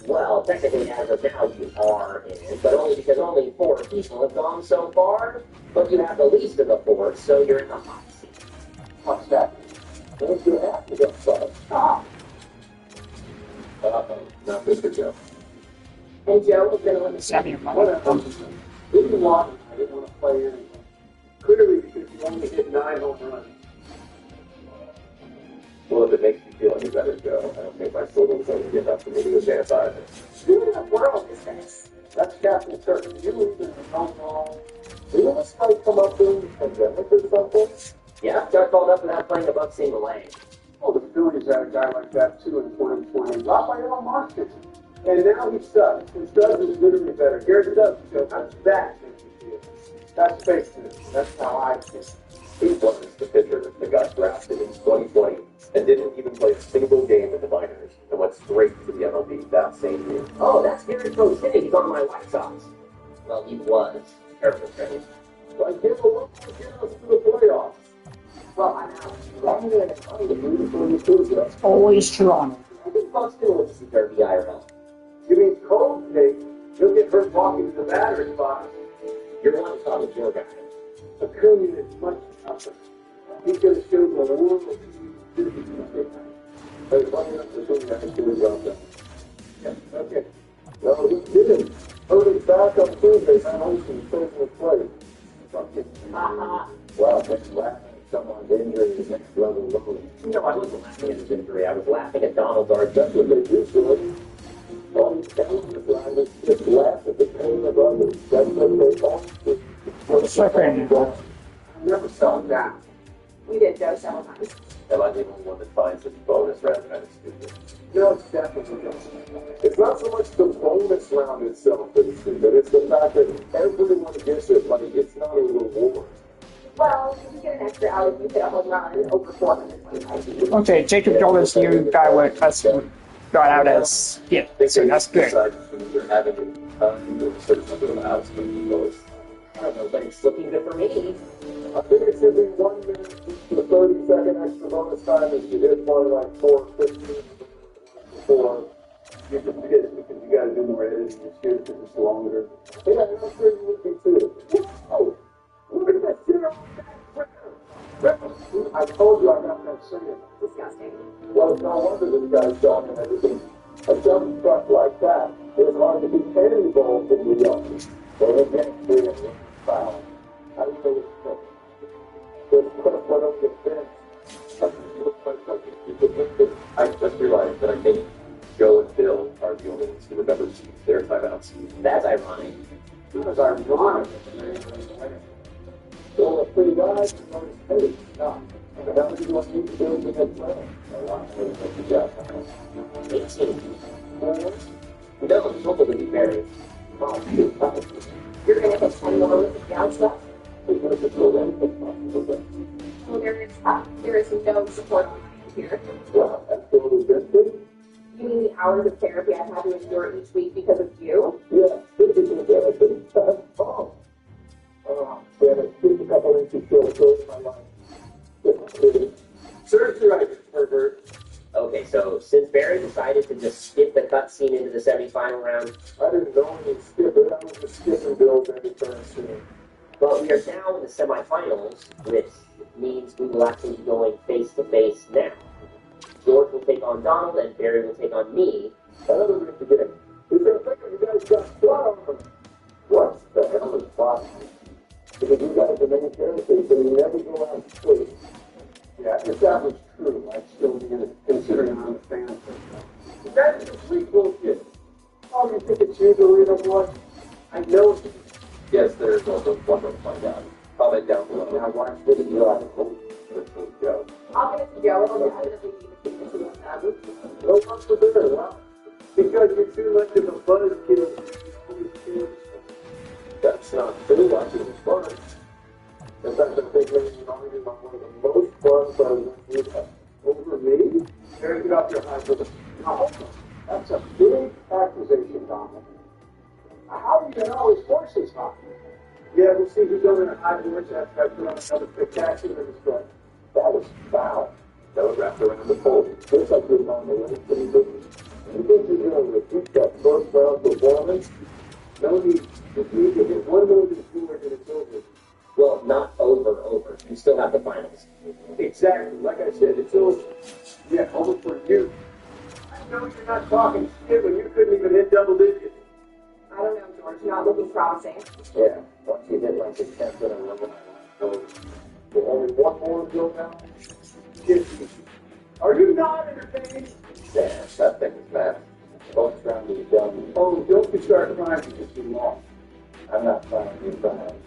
Well, technically, as of now, you are in, but only because only 4 people have gone so far. But you have the least of the 4, so you're in the hot seat. What's that? Don't you have to get started? Stop! Uh-oh. Not good for Joe. And Joe was going to win the Sammy Whatever. Multiple. Didn't want it. I didn't want to play anyway. Clearly because you only hit 9 home runs. Well, if it makes you feel any better, Joe, I don't think my total is going to be enough for me to advance either. Who in the world is this? That's Captain Turk. You even don't know. Didn't this fight come up during the pandemic or something? Yeah, got called up without playing above single A. Oh, the Phillies had a guy like that too in 2020. Rafael Marquez. And now he sucks. His Stubbs is literally better. Garrett Stubbs, Joe, that's that. That's fake news. That's how I feel. He was the pitcher that got drafted in 2020 and didn't even play a single game in the minors and went straight to the MLB that same year. Oh, that's Garrett Coach City. He's on my White Sox. Well, he was. Terrible trade. Like, give a look to get us to the playoffs. Well, I'm out. I'm going to find a beautiful enthusiast. Always Toronto. I think Buxton will just their IRL. You mean cold, Jake? You'll get hurt walking to the battery box. You're one top of your guy. Acuna is much tougher. He's going to show the world that he's Hey, funny enough, this one actually dropped that. Yeah, okay. Well, he didn't. Hurt his back on Tuesday, and Olsen saved the play. Wow, that's laughing at someone's injury is next level low. No, I wasn't laughing at his injury. I was laughing at Donald's argument. That's what they do to it. All these talented drivers just laugh at the pain of others. That's what they all do. Second. Never saw that. We did Joe several times. Am I the only one that finds this bonus round kind of stupid? No, it's definitely not. It's not so much the bonus round itself that is stupid. It's the fact that everyone gets it like it's not a reward. Well, you get an extra out if you hit a home run over 425 feet. Okay, Jacob Jonas, you got what us got out as hit, so that's good. You're having a certain number of outs, but you know, I don't know, but it's looking good for me. I think it should be 1 minute to 30-second extra bonus time if you hit one like 4:15 before you can get it because you got to do more editing this year because it's longer. Yeah, I'm sure you would be too. Oh, look at that shit on that printer. I told you I got that saying. Disgusting. Well, it's no wonder this guy's done and everything. A dump truck like that is hard to beat any ball from the young. They don't get free and foul. I don't know what's this crap went up the fence. I just realized that I think Joe and Bill are the only ones who remember to use their timeouts. That's ironic. That was ironic. So a free ride, hey, no. How many do you want to use Bill to get playing? 18. No, totally be married. You're going to hit 10 more with the down stuff? Well, there is no support here. Well, that's totally good. You mean the hours of therapy I had to endure each week because of you? Yeah, damn it, just a couple inches short of my life. Serves you right, pervert. Okay, so since Barry decided to just skip the cutscene into the semifinal round, I didn't know he'd skip it. I was just skipping Bills anytime soon. but we are now in the semifinals, which means we will actually be going face-to-face now. George will take on Donald, and Barry will take on me. Another week to get him. He's going to think you guys got blood on him. What the hell is possible? Because you guys are many characters, but you never go out to sleep. Yeah, if that was true, I'd still be in it, considering I'm a fan of it. That's complete bullshit. Oh, you think it's you, Dorito boy? I know you. Yes, there is also one to find out. Comment down below. Now watch this Joe. Joe. I'll give it to Joe. It'll definitely be between the two of them. No one for better, huh? Because you're too much of a buzzkill. That's not true. Watching is fun. In fact, I think maybe you're one of the most fun presidents you've had. Over me? Very get off your high for the. No, that's a big accusation, Donald. How do you know his horse is hot? Yeah, we'll see who's over a high horse after I put on another spectacular display. That was foul. That was wrapped around the pole. Looks like you're on the way pretty good. You think you're going to repeat that first round performance? No need. You need to hit one more than two and it's over. Well, not over. You still have the finals. Exactly. Like I said, it's over. Yeah, over for you. I know you're not talking shit when you couldn't even hit double digits. I don't know, George. Not looking promising. Yeah, once you hit like the 10th in a row, only one more to go now? Are you not entertained? Yeah, that thing is bad. Both trying to be done. Oh, don't you start crying because you lost. I'm not trying to be crying.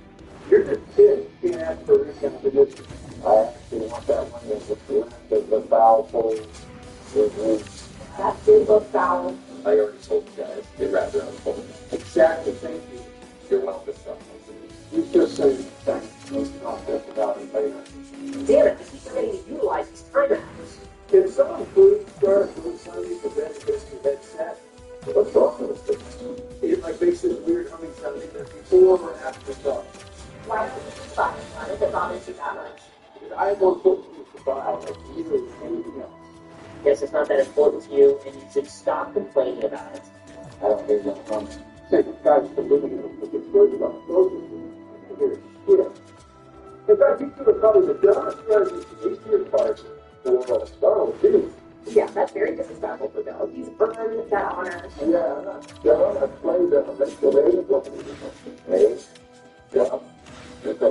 You're just kid. You can't ask for this kind of position. I actually want that one with the foul pole. That did look foul. I already told you guys. It wrapped around the pole. Exactly. Thank you. You're welcome. You just say thanks. It's not just about it later. Damn it, I keep forgetting to utilize these timeouts. Can someone please start doing something to then get your headset? What's wrong with this thing? It like makes this weird humming sound either before or after stuff. Why don't you just buy one if it bothers you that much? Because I have more important things to buy, like you and anything else. Guess it's not that important to you, and you should stop complaining about it. I don't hear that from say guys for living in a good about those I hear shit. In fact, you could have probably the dumbest president in your parts for Donald Trump. Yeah, that's very disrespectful for Bill. He's earned that honor. Yeah, I'm not playing the eventual lady. Hey, yeah. If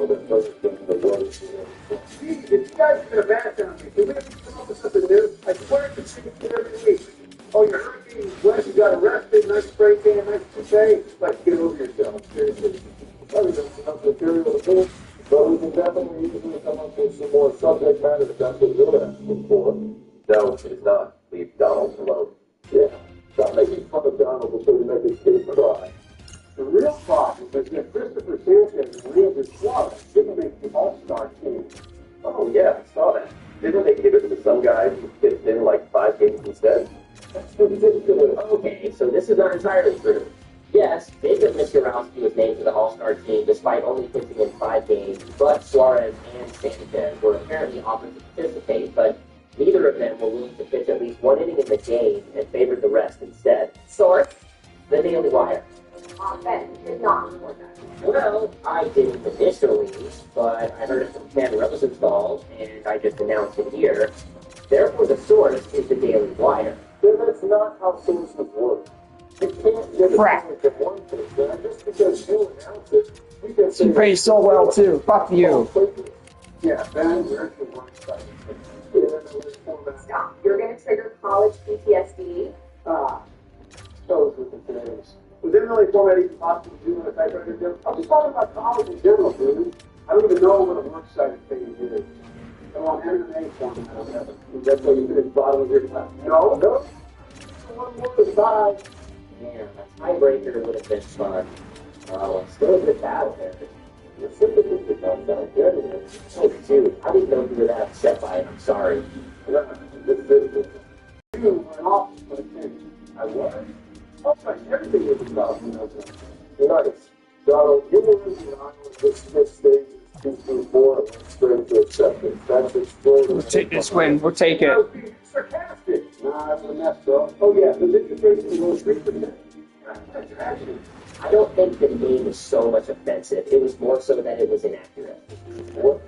you guys are going to back on me, can we come up with something new? I swear to see it every week. Oh, you're hurting West, you got arrested, nice spray can, nice toupee. Like, get over yourself, seriously. Probably don't enough material to pull, but we can definitely usually come up with some more subject matter that that's what you're asking for. No, it is not. Leave Donald alone. Yeah, stop making fun of Donald before you make his kid cry. The real problem is that Christopher Sanchez and Randy Suarez didn't make the All-Star entirely true. Yes, Jacob Misiorowski was named to the All-Star team despite only pitching in 5 games, but Suarez and Sanchez were apparently offered to participate, but neither of them were willing to pitch at least 1 inning in the game and favored the rest instead. Source? The Daily Wire. Ben did not report that. Well, I didn't initially, but I heard it from Ken Rosenthal, and I just announced it here. Therefore, the source is the Daily Wire. Then that's not how sources work. You can't get Crap. it from one person, and just because you announce it, we can say She plays so well too. Fuck you. Yeah, Ben, you're actually one side. Stop. You're going to trigger college PTSD. Those were the days. Was MMA format even possible to do on a typewriter, Jim? I'm just talking about college in general, dude. I don't even know what a works-cited page is. I want MMA format or whatever. That's why you finish bottom of your class. No. One more aside. Man, a tiebreaker would have been fun. Well, still a good battle there. You're simply just become down there. Oh, dude, I didn't know you were that upset by it. I'm sorry. You were an office for the king. I was. Oh, my, everything was about you know. Nice. Donald, you were in the Iowa this stage 2 through 4 and went straight to acceptance. That's extraordinary. We'll take this win. We'll take I it. was being sarcastic. Nah, that's a mess, bro. Oh, yeah, the distribution is only 3%. That's tragic. I don't think the name was so much offensive. It was more so that it was inaccurate. What?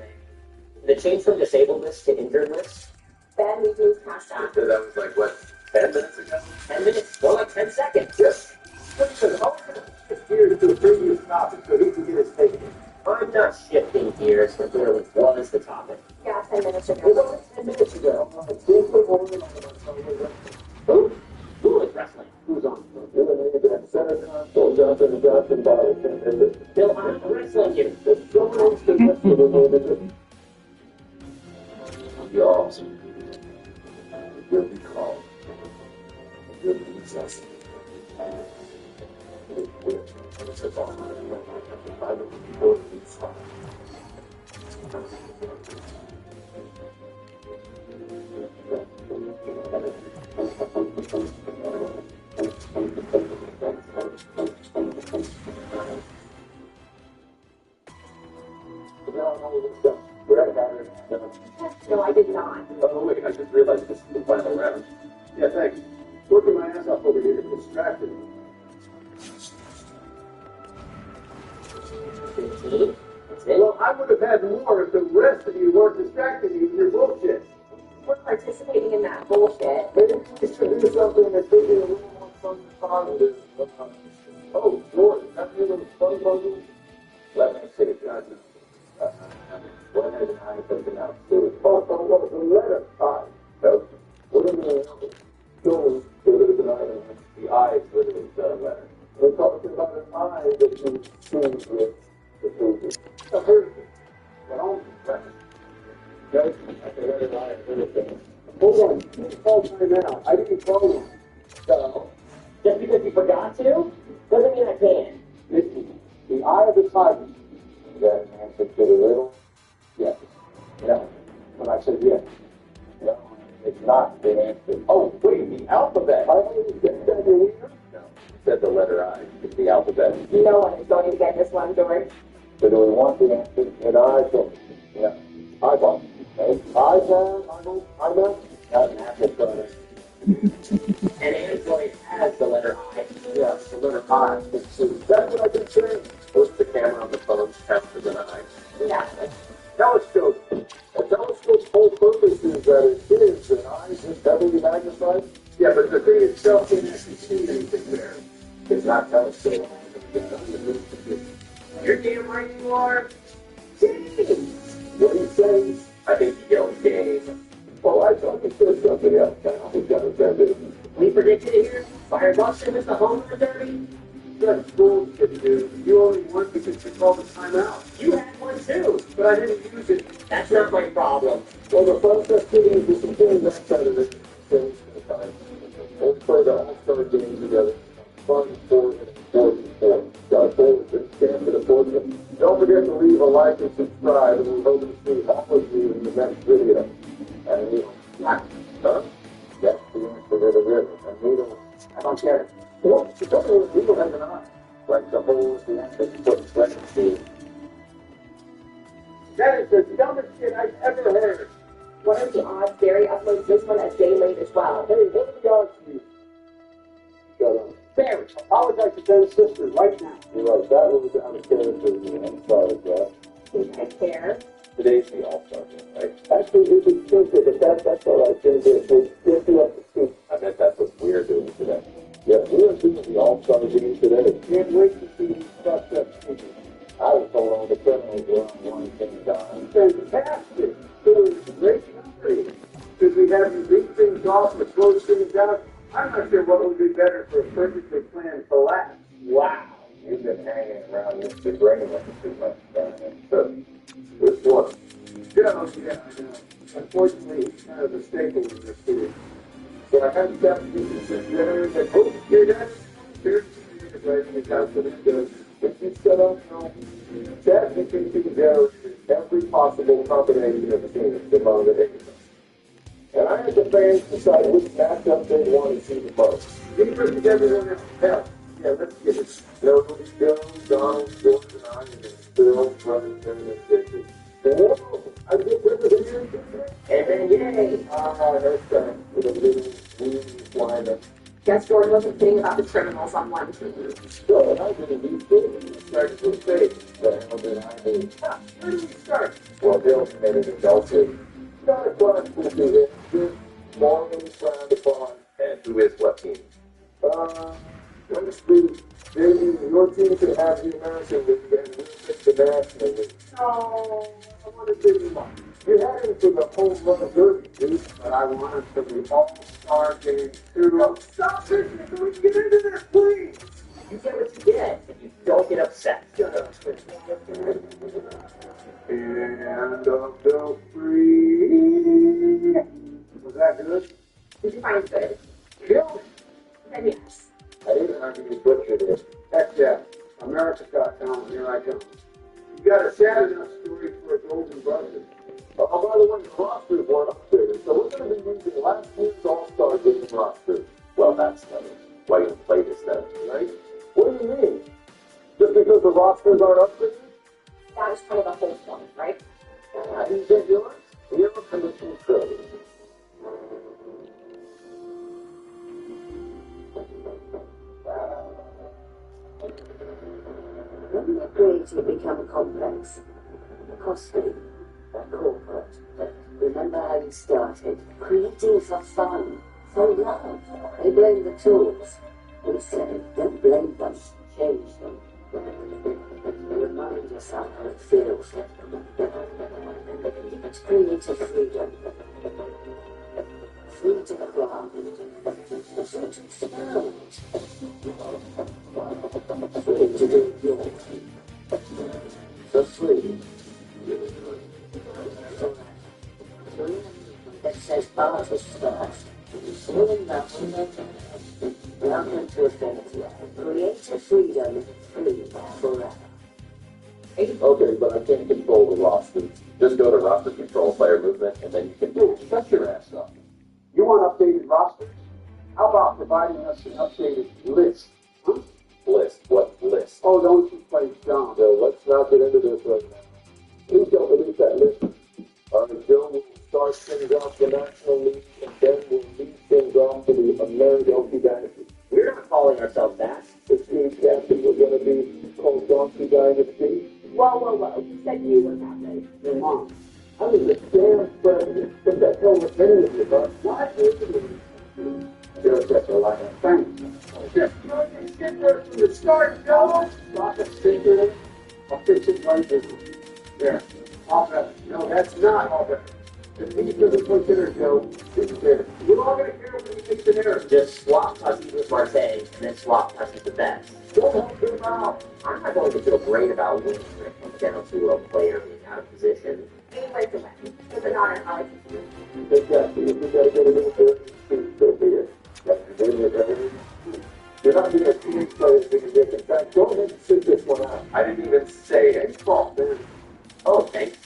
The change from disabled list to injured list, Ben, we do cash out. That was like, what, 10 minutes ago? 10 minutes, more like 10 seconds. Yes. Listen, I want to shift gears to a previous topic so he can get his take. I'm not shifting gears, but clearly was the topic. Yeah, 10 minutes It was ago. only 10 minutes ago. Who's the woman on Who? Who is wrestling? Who's on? Eliminated that center console, Johnson and Johnson bottle. Bill, I'm wrestling you. There's so many things that eliminated. You're awesome. You'll be called. You'll be possessed. No, I did not. Oh, wait, I just realized this is the final round. Yeah, thanks. Working my ass off over here, distracted. 15? That's it? Well, I would have had more if the rest of you weren't distracting me with your bullshit. We're participating in that bullshit. Maybe we should do something that could be a little more fun and positive. Oh, George, have you little fun puzzles? Let me see it, Johnson. One has an eye poking out through it. Oh, the letter I. No, What are the shows that there's an eye? the eye is literally the letter. We're talking about an eye that you see with the movie. I heard it. But only Guys, I can read an eye and everything. hold on. You called time out. I didn't call you. So, just because you forgot to, doesn't mean I can. Listen, the eye of the tiger. That answer to the riddle? Yes. No. When I said yes. No, it's not the answer. Oh, wait, the alphabet. I only get that in here. No, it said the letter I. It's the alphabet. No one is going to get this one, George. So do we want the answer? And I don't. Yeah. I don't. Okay. I can. I know. Not an apple product. And Android has the letter I. Yes, the letter I. That's what I can say. What's the camera on the phone faster than I? Exactly. Telescope. A telescope's whole purpose is that it is an eye just heavily magnified. Yeah, but the thing itself can't actually see anything there. It's not telescope. You're damn right you are. What he says. I think you yelled game. Well, I thought he said something else. I was gonna send it. We predicted it here. Fire Buster was the home run derby. That's bullshit, dude. You only won because you called the timeout. You had one too. But I didn't use it. That's not my problem. Well, the fun festivities is some things that side of it. Things to the time. Let's play the all-star game together. Fun, sport, and sport. Got forward to stand for the podium. Don't forget to leave a like and subscribe, and we hope to see all of you in the next video. And you know, huh? That's the answer to the riddle. And we don't. I don't care. What? Oh, people have an eye. Like the holes the athletes put in sweat and steam. That is the dumbest shit I've ever heard. What are the odds Barry uploads this one a day late as well? Hey, what are the odds for you? Shut up. Barry, apologize to Ben's sister right now. You're right, that was out of character. I'm sorry, Jack. I care. Today's the All-Star game, right? Actually, you can change it, but that's all right. We'll get you up to speed. I bet that's what we're doing today. Yeah, we're doing the All-Star game today. Can't wait to see these fucked up speakers. I was told all the criminals were on one thing down. Fantastic. So it's great country. Because we have you beat things off and close things out. I'm not sure what would be better for a perfectly planned collapse. Wow. You've been hanging around with the brain like too much, Brian. So, which one? Yeah. Unfortunately, it's kind of a staple in this city. So I had to sit there and say, oh, Here, that's here's the house for this. if you set up, ChatGPT generated every possible combination of teams among the Higgins. And I had the fans decide which matchup they want to see the most. These versus everyone else. Hell, yeah, let's get it. Bill, Donald, George, and I, and then Bill, Remington, and Dixie. Whoa! I get rid of the year. And then, yay! That's right. With a little weedy lineup. Guess George wasn't kidding about the criminals on one team. So, and I didn't do good. Started to say, but how did I do? Where do we start? Well, Bill committed adultery. Not a question to him. Just morally frowned upon. And who is what team? Honestly, maybe your team can have the American League and we'll pick the National League. No, I want to give you one. You had him for the home run derby, dude. But I want it for the All-Star game too. No, stop pitching so we can get into this, please. You get what you get, and you don't get upset. Shut up. And of the free. Was that good? Did you find it good? Killed it. Then yes. I didn't have to butcher this. Heck yeah. America's Got Talent. Here I come. You got a sad enough story for a golden buzzer. Oh, by the way, the rosters weren't updated, so we're going to be using last year's All-Star game roster. Well, that's funny. Why you play this then, right? What do you mean? Just because the rosters aren't updated? That was kind of the whole point, right? How do you get yours? You're a commission code. When you're creative, become complex, costly, and corporate. Remember how you started? Creating for fun, for love. They blame the tools. We say, don't blame them, change them. Remind yourself how it feels. It's creative freedom. Free to craft. Free to experiment. Free to do your thing. For free. That says artists first. Welcome to Affinity. Creative freedom, free forever. Okay, but I can't control the roster. Just go to roster control, player movement, and then you can do it. Shut your ass up. You want updated rosters? How about providing us an updated list? Huh? List? What list? Oh, don't you play dumb. So let's not get into this right now. Please don't release that list. All right, Joe will start things off the National League, and then we'll lead things off to the American Donkey Dynasty. We're not calling ourselves that. The team captain was going to be called Donkey Dynasty. Whoa. You said you were captain. Your mom. I was the damn president. What the hell was any of you, huh? What is it? Joe, that's your lineup. Thanks. Just throwing this shit there from the start, Joe. Stop it, thinking. I'll fix it right this way. There. All better. No, that's not all better. The piece doesn't put dinner, Joe. It's there. We're all going to hear when you fix an error. Just swap Tussy with Marseille, and then swap Tussy with Betts. Don't help him out. I'm not going to feel great about winning when it comes down to a player being out of position. Anyway, to win. With an honor, Alex. Exactly. If you got to get a little bit, so be it. You're not being a team player because they can back. Go ahead and sit this one out. I didn't even say any fault there. Oh, thanks.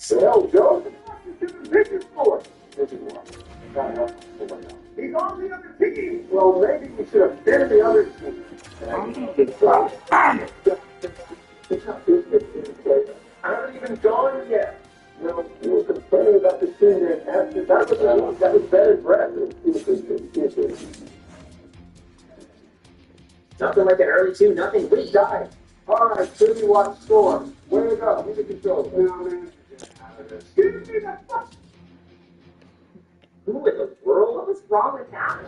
The hell, Joe? What are you giving pictures for? This is one. Try to help. He's on the other team. Well, maybe we should have been the other team. I haven't even gone yet. No, you were complaining about the senior after that was better breath. Nothing like an early 2-0 lead. Die. All right, Jimmy, watch score. Way to go. Give the control. Give me the fuck. Who in the world? What was wrong with that?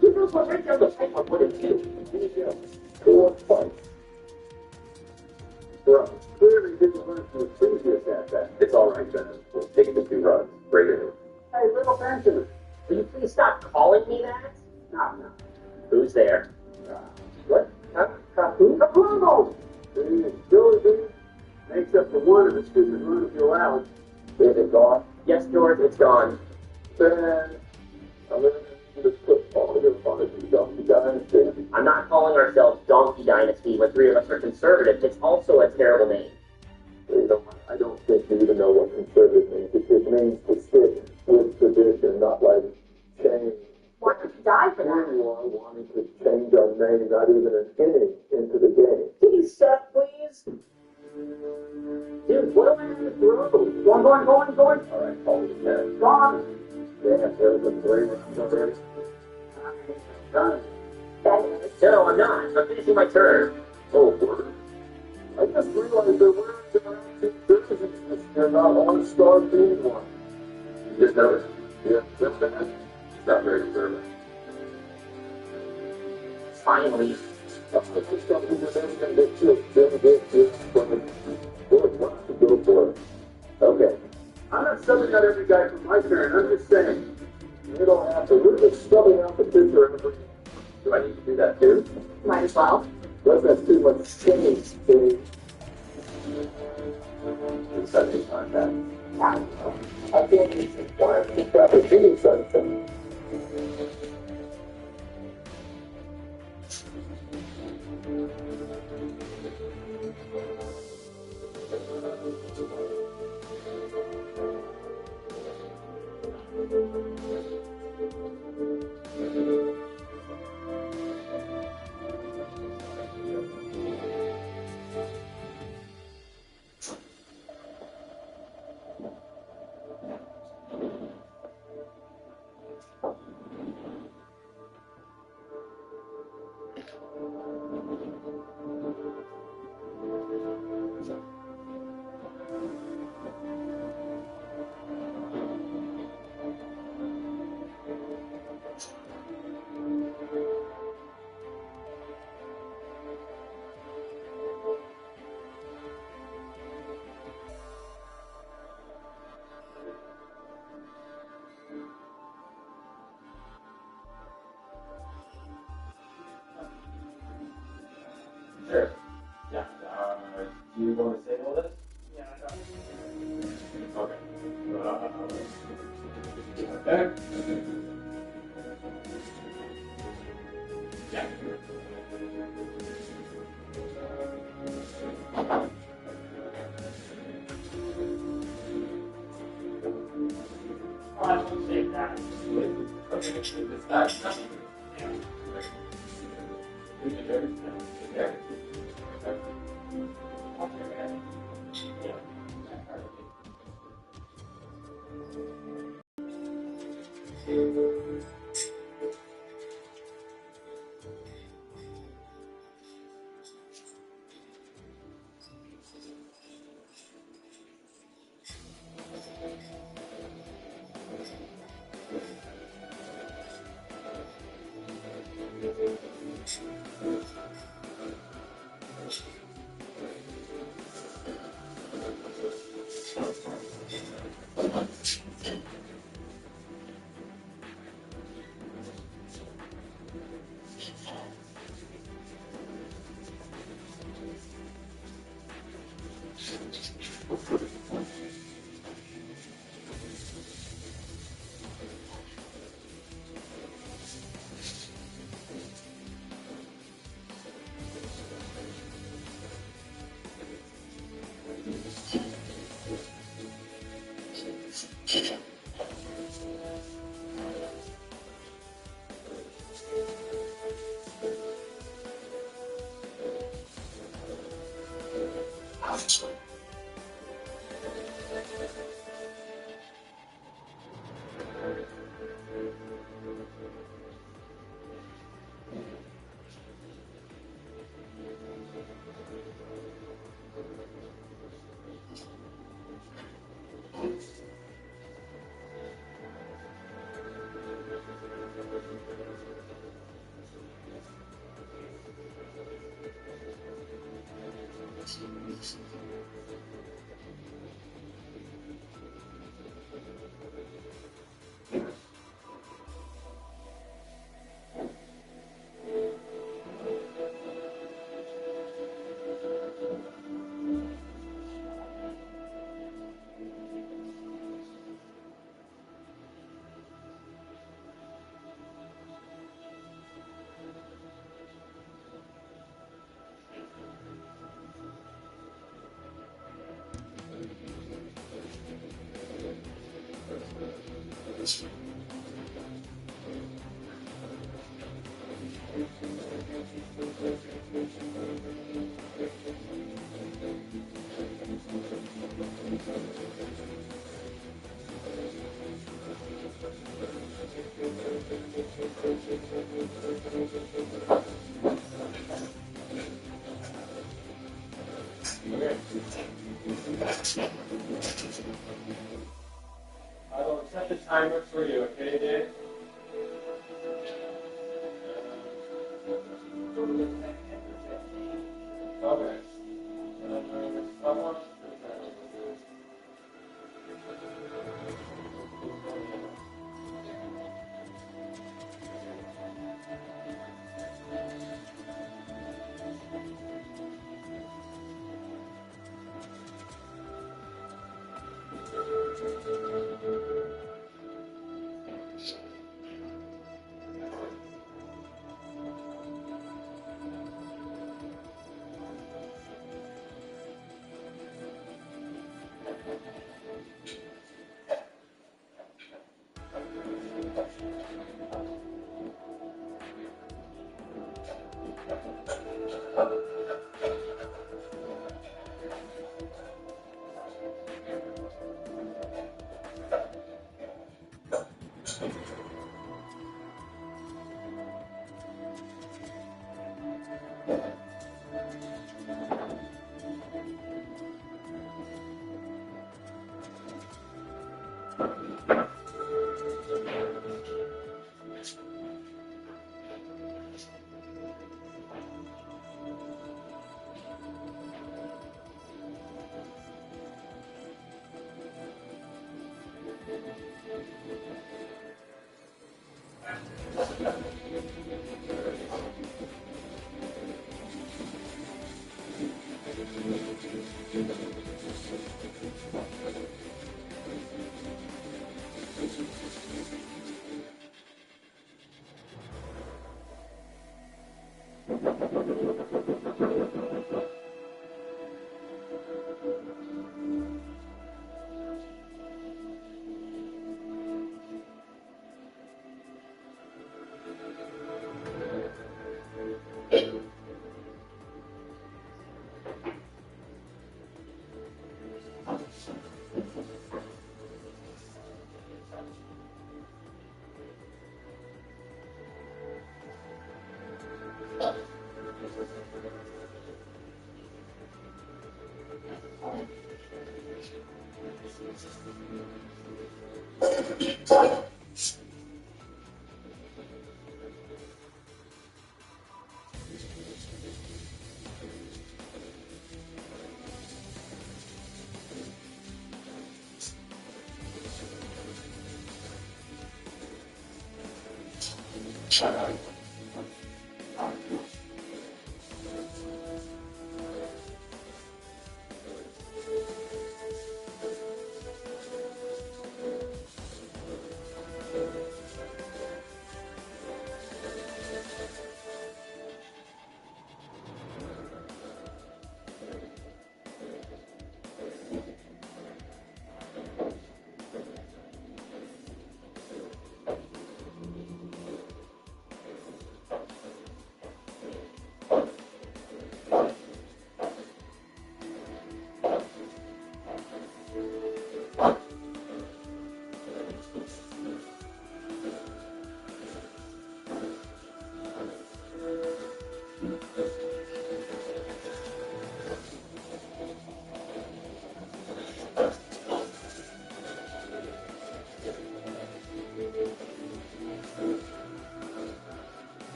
He knows what right down the pipe on 1-2. Four fights. Bro, clearly didn't learn from the previous at that. It's all right, Ben. We'll take the 2 runs. Bring it in. Hey, little Benjamin. Will you please stop calling me that? No. Who's there? What? Who? Capuno! Joey B makes up for one of the stupid runs you allowed. Is it gone? Yes, George, it's gone. Ben, I'm going to need to put all your fun into Donkey Dynasty. I'm not calling ourselves Donkey Dynasty when 3 of us are conservative. It's also a terrible name. You know, I don't think you even know what conservative means. It means to stick with tradition, not like change. Why don't you die for Here that? you are wanting to change our name, not even an inning into the game. Can you stop, please? Dude, what do I have to throw? Going. All right, call it 10. Gone. Damn, there's a 3 rounds already. Done. No, I'm not. I'm finishing my turn. Oh, word. I just realized they're wearing their own team jerseys this year, not all-star team one. You just noticed? Yeah, just that. It's not very conservative. Finally. That's something that they're going to get you. They'll get you. Boy, wants to go for it. Okay. I'm not subbing out every guy for my turn. I'm just saying. You don't have to. We're just stubbing out the pitcher every. Do I need to do that too? Might as well. Plus, that's too much change, Steve. It's Sunday contact. I can't use it. Why is it proper team something? Sure. Yeah. Do you want to say all this? Yeah, I got Okay. Okay. Yeah. I will save that. Okay. It's that. Yeah. We can do it. Yeah. I will set the timer for you, okay, Dave? Okay. Someone?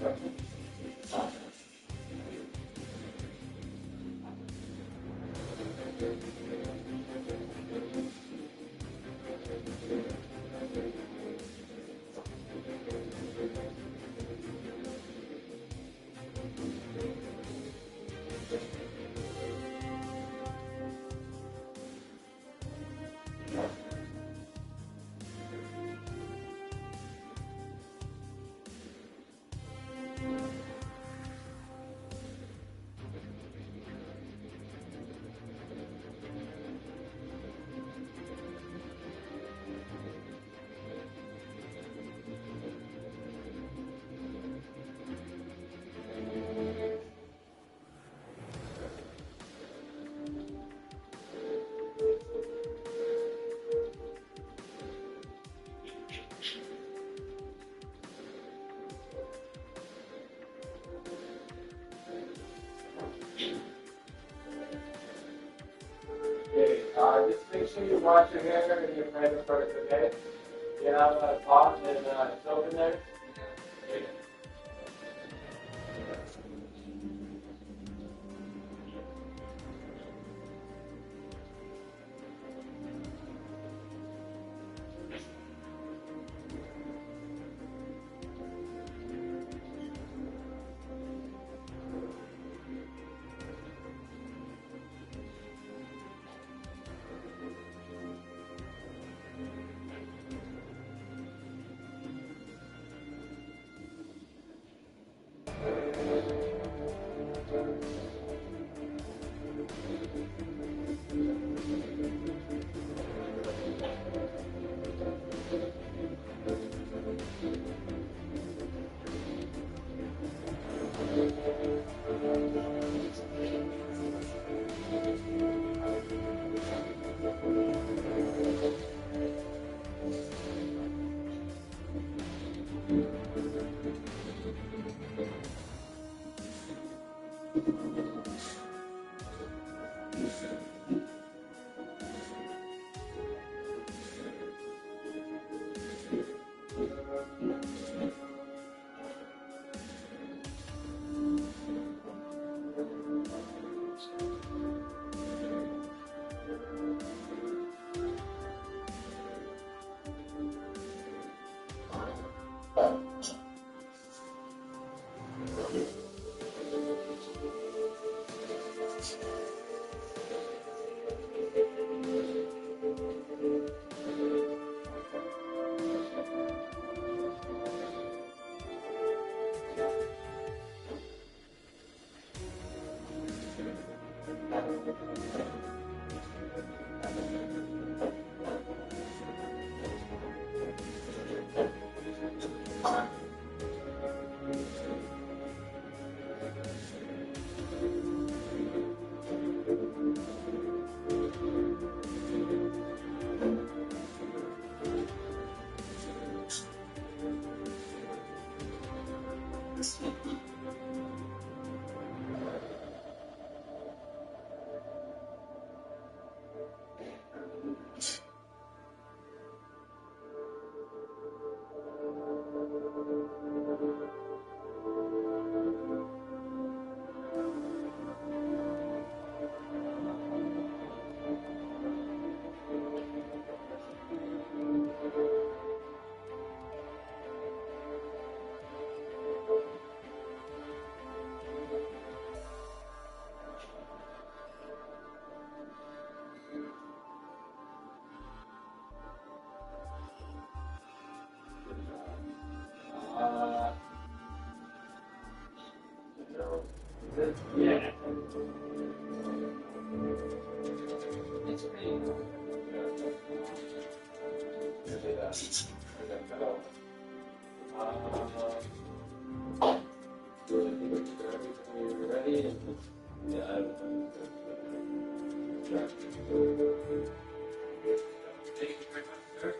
Okay, just make sure you wash your hair and your private parts, okay? You have a pot and soap in there? Okay. Yeah. It's pretty You're ready? Yeah. Thank you very much, sir.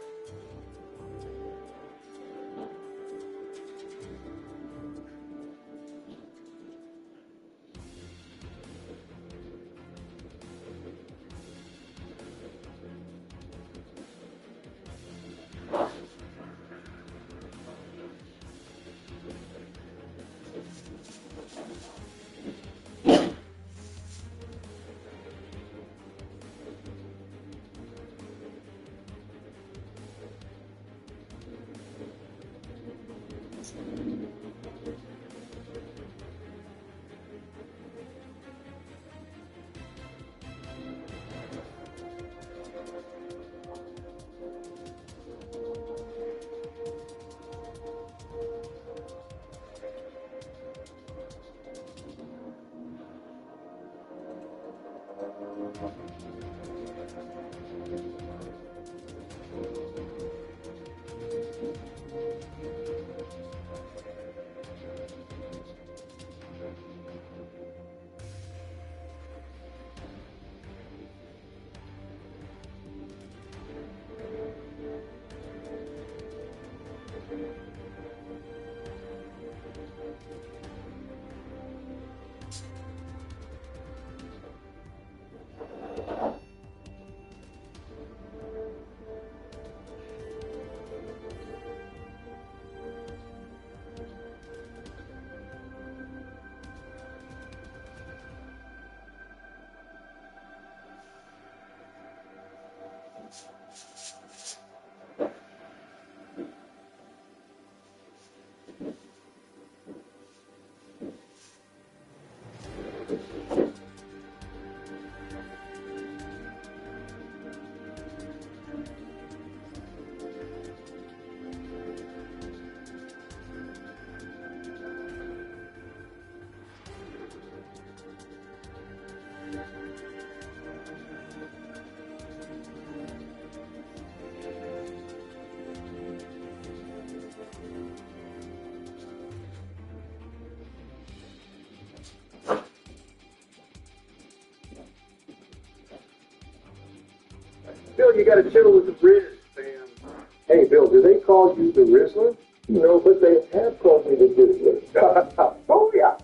Bill, you got to chill with the Riz, fam. Hey, Bill, do they call you the Rizzler? No, but they have called me the Dizzler. Oh, yeah.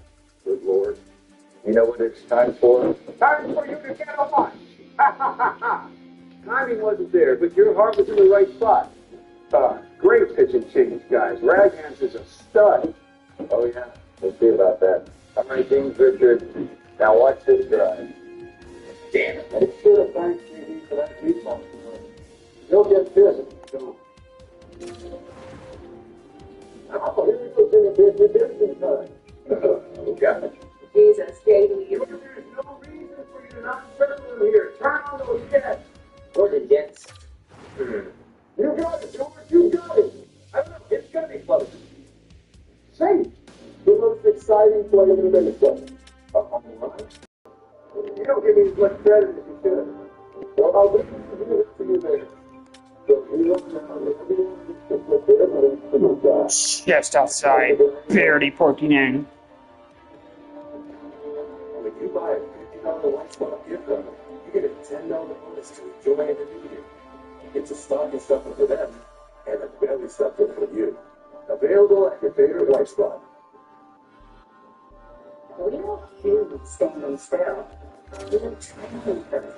Good Lord. You know what it's time for? Time for you to get a lunch. Ha, ha, ha, ha. Timing wasn't there, but your heart was in the right spot. Great pitching change, guys. Raghan's is a stud. Oh, yeah. We'll see about that. All right, James Richard. Now watch this drive. Damn it. And it's sure thanks TV for that defense. You'll get this. Go. Oh, here we go. It's a redemption time. Oh, got it. Jesus, JD. There's no reason for you to not circle him here. Turn on those jets. Or the Jets. You got it, George. You got it. I don't know. It's going to be close. Safe. The most exciting play in the Minnesota. All right. You don't give me as much credit as you should. Well, I'll leave it for you there. So you don't know everyone just look at everything to the guy. Just outside, barely poking in. When you buy a $50 Lifestyle gift card, you get a $10 bonus to enjoy in the new year. It's a stocking stuffer for them and a belly stuffer for you. Available at your favorite Lifestyle. We don't do standing still. We do training person,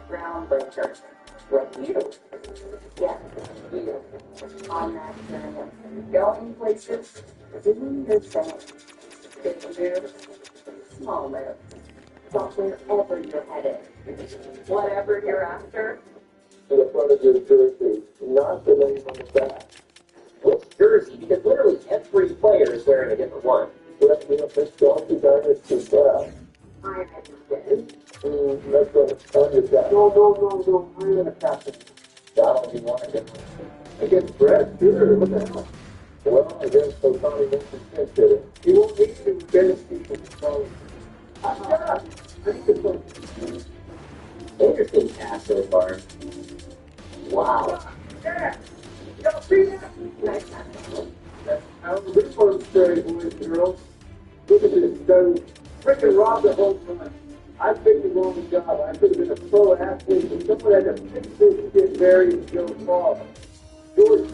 groundbreakers, like you. Yeah, you. On that journey, going places, doing your thing. Big moves, small moves. But wherever you're headed, whatever you're after, To the front of your jersey, not the name on the back. Which jersey? Because literally every player is wearing a different one. Let me up this Donkey Dynasty style. I understand. That's what it's on your back. No. I'm in a captain. That'll be one of them. Against Brad? Sure, what the hell? Well, I guess Otani Winston did it. He won't need to bench people to phone. Uh-huh. Interesting pass so far. Wow. Yeah. Y'all see that? Nice time. This one's straight, boys and girls. Look at this. Done freaking robbed the whole time. I picked the wrong job. I could have been a pro athlete, but someone had to fix this kid Barry and Joe Paul. George,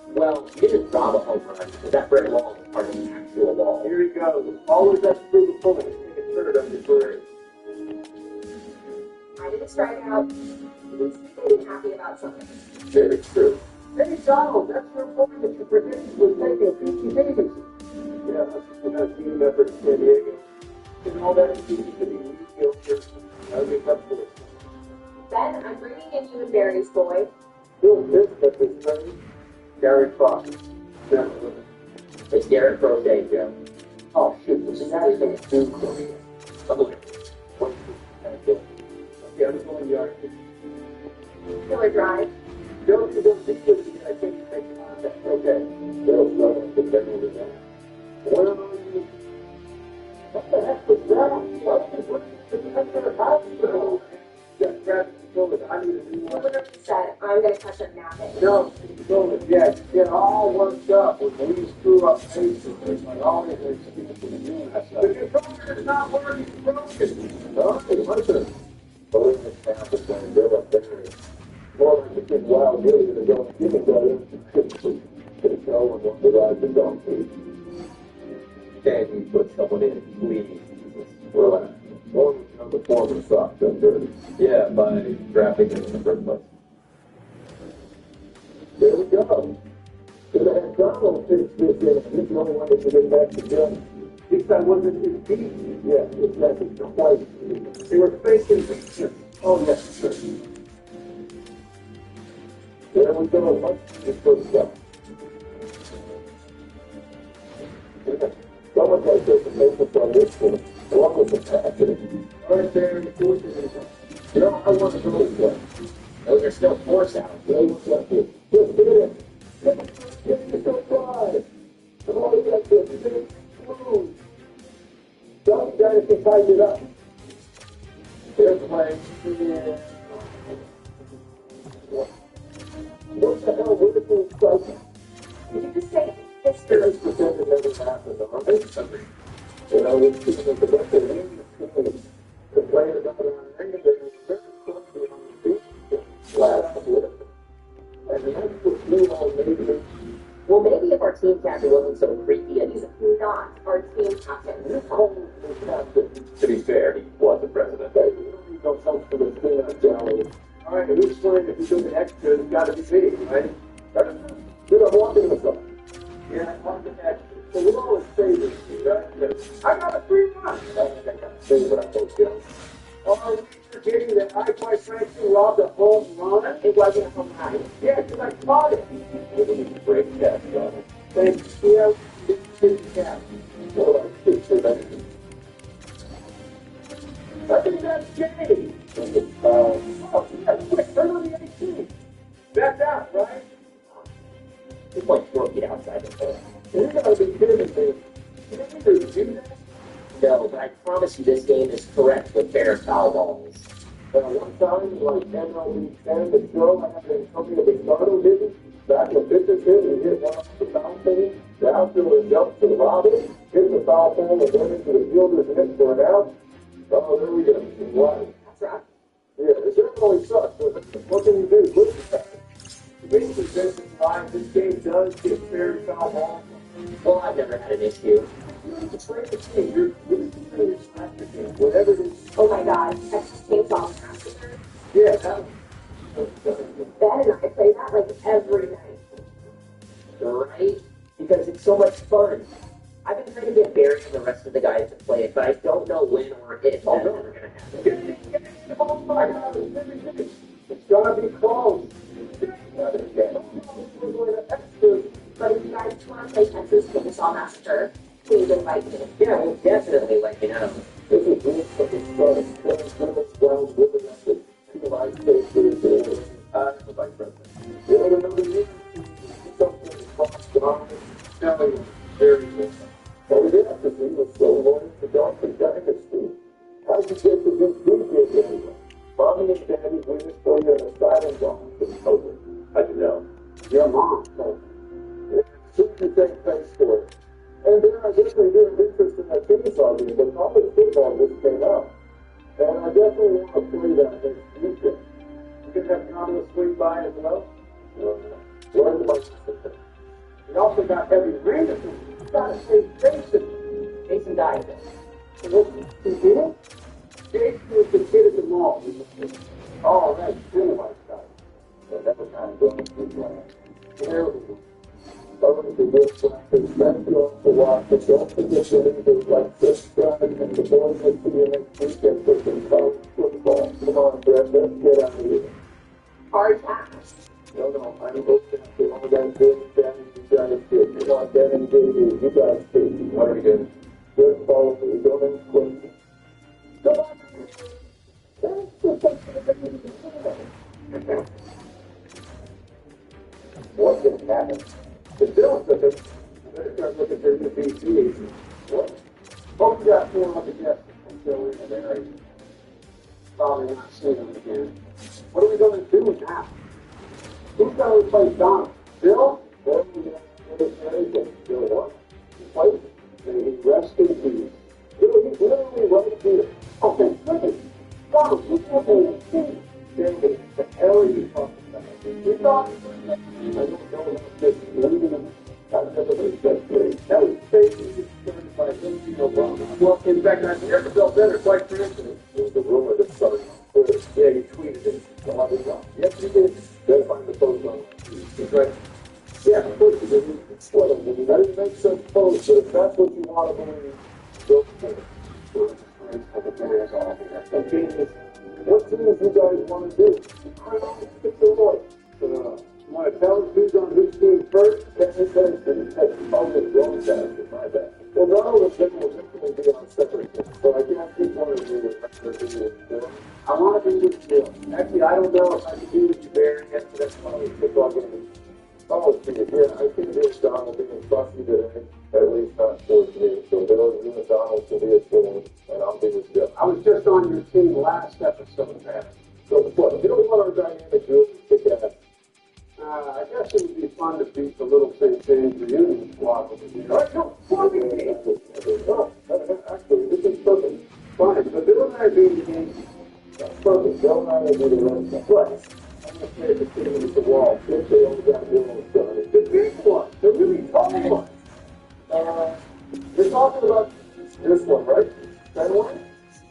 Well, you didn't rob a home run because that brick wall was part of the actual wall. here he goes. Always has to prove a point. Take a third on your parade. I didn't strike out. He's really happy about something. Very true. Hey, Donald, that's your point that you predicted was taking 50 days. Yeah, that's just a team effort in San Diego. And all that is easy to be mediocre. I'll get up to it. Ben, I'm bringing in you and Barry's boy. Bill Biscuit is name. Gary Fox. It's Garrett Crochet, Joe. Oh, shoot. This is actually too close. Okay. Okay, I'm going yard. Killer Drive. Don't think of it. I think you make contact. Okay. Bill's not the better than that. Well, what the heck was that? What is the hospital? grab the controllers. I need a new one. Whatever you said, I'm gonna catch up napping. No, controllers, yeah, get all worked up when we screw up faces. Like all these the controller is not working, it's broken. No, it's listen. Believe me, half the time, they're up there. More like the kid wild deals that are going to give it to you. Could tell when one divides the donkey. Can you put someone in, please? Relax. Or the former sock done dirty. Yeah, by drafting him in the first place. There we go. Should have had Donald finish this in. He's the only one that can get back to John. At least I wasn't his beat. Yeah, it's message twice. They were facing weakness. Oh, yes, sir. There we go. Let's just put it up. Someone has to make us on this one, along with the packaging. Right there in the fourth division. You know, I want to go this way. Those are still force out. They look like it. Just get it. Get it so fly. Come on, you got this. Big smooth. Some guys can tighten it up. They're playing. What the hell? Where the full Did you just say this? There's pretending never happened, all right? You know, we're speaking of the rest of the complain about it on anger, they were very clumsy on the beach, flat out with it. And that's what we all maybe. Well, maybe if our team captain wasn't so creepy and he's Not our team captain. You call the captain. To be fair, he was the president. Hey, you don't need no help for the thing on Johnny. All right, who's playing if you're doing extra? It's got to be me, right? Dude, I'm walking the side. Yeah, I want the extra. So we're all in favor, right? I got a free run. See what I told you. Are we forgetting that I, quite frankly, robbed a home run? It wasn't a home run. Yeah, because I caught it. Great catch, Johnny. Thanks. Yeah, it's cap. Well, it's so bad. I think that's Jay. Oh, that's quick. Turn on the 18. That's out, right? 2.4 feet outside the field. You gotta be kidding me. You don't need to do that. No, but I promise you this game is correct with fair foul balls. One time, like MLB 10, the show, I had a company of Ricardo did it. Back in the business hit, we hit one off the foul thing. The outfielder jumped to the Robin, hit the foul pole, and went into the fielder's net for an out. Oh, there we go. Why? That's right. Yeah, it certainly sucks, but what can you do? Look at that. Basically, this is why this game does get fair foul balls. Well, I've never had an issue. It's like the team. You're really slapped your game. Whatever it is. Oh my God, Texas Chainsaw Massacre. Yeah, that Ben and I play that like every night. Right? Because it's so much fun. I've been trying to get Barry and the rest of the guys to play it, but I don't know when or if that's ever going to happen. oh my God, it's gotta be close. But if you guys want to play Texas Chainsaw Massacre, please invite me. Yeah, we'll definitely let you know. This is really fucking fun. 20 minutes down, really up to 2 live stations. The vice president. You know, another year, something crossed on. Telling you, very good. What we did have to see was so loyal to Johnson Dynasty. How'd you get to this weekend anyway? Mommy and Daddy waited for you in a silent bomb for COVID. How'd you know? Your mom told me. Soon you take place for it. And then I definitely did an interest in that chainsaw game, but college football just came out. And I definitely want to play that next weekend. You can have Thomas swing by as well. Learn my system. We also got Heavy Randerson. You gotta say Jason. Jason died. Who did it? Jason was the kid at the mall. Oh, that's Cinemark guy. So that was kind of going through plan. Terrible. Government to this practice, thank you all for watching. Don't forget to leave a like, subscribe, and the boys will see you next weekend for some college football. Come on, Brett, let's get out of here. Hard pass. No, I'm hoping to all that good, Dan, you guys did. You know, Dan and JD, you guys did. What are we doing? Just follow me, don't end quick. Come on! That's just something that you can do. What just happened? The Bills took it. I better start looking for the BCs. What? Hope you got 4 on the guests until we're in there. probably not see him again. What are we going to do now? Who's going to replace Donald? Bill? Bill what? Replace? May he rest in peace. He's literally right here. Okay, listen. Donald, you can't believe David, the hell are you talking about? You thought I don't know about this leaving him. I've never heard that phrase. That was basically started by Lindsay Obama. Well, in fact, I've never felt better, quite frankly. It was the rumor that started on Twitter. Yeah, he tweeted it. So I didn't know. Yes, he did. Gotta find the post on. He's right. Yeah, of course he did. What, I didn't make such posts, but if that's what you want to believe, go for it. Okay, what teams you guys want to do? Pick the Lord. You want to tell us who's on whose team first? Then he says that he has always wrong side to my back. Well, Donald and Ben will definitely be on separate teams, so I can't think one of you with Bill. I want to be with Bill. Actually, I don't know if I can be with you, Barry, yet, but that's probably a football game. Oh, yeah, I think there's Donald being fussy today, at least not towards me. So Bill, you and Donald can be a team, and I'll be with Bill. I was just on your team last episode, man. So what? You don't want our dynamic duo to kick ass? I guess it would be fun to beat the Little St. James reunion squad with the All right, no, actually, this is perfect. Fine, but Bill and I beat the game. Perfect. Bill and I will be the rest. What? I'm going to play the team with the wall. If they only got one started. The big one. The really tall one. You're talking about this one, right? That one?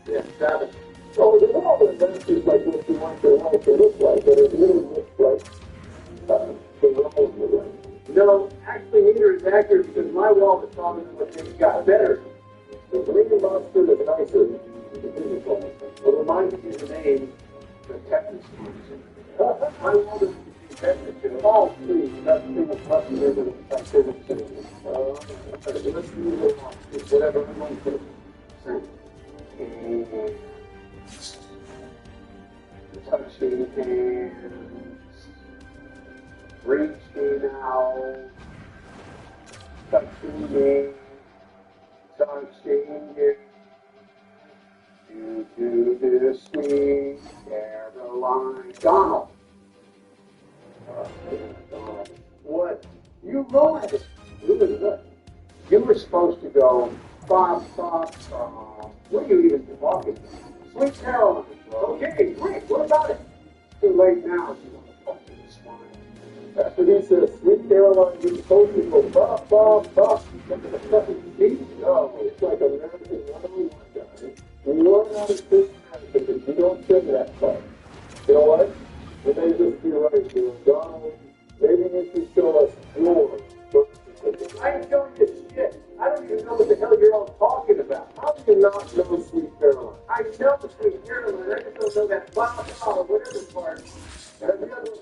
Yeah, that one. So the wall advances like what you want your life to look like, but it really looks like the wall is right. No, actually neither is accurate because my wall is probably what they got better. The green monster is nicer. It reminds me of the name, the Texas monster. My wall doesn't see Texas. Oh, please, that's the thing that's much bigger than activity. Let's move along. Whatever I want to say. Touching hands, reaching out, touching me, touching you. You do this sweet Caroline. Donald. What? You ruined it. Ruined it. You were supposed to go, Bob. What are you even talking about? Sweet Caroline. Okay, great. What about it? Too late now. That's what he says. Sweet Caroline, you're supposed to go, Bob. Look at the fucking beat. No, it's like American 101, guys. You learn how to speak American, but you don't say that part. You know what? You may just be right, dude. Donald, maybe you should show us yours. I ain't showing you shit. I don't even know what the hell you're all talking about. How do you not know Sweet Caroline? I know the Sweet Caroline. I just don't know that blah or whatever part. Every other.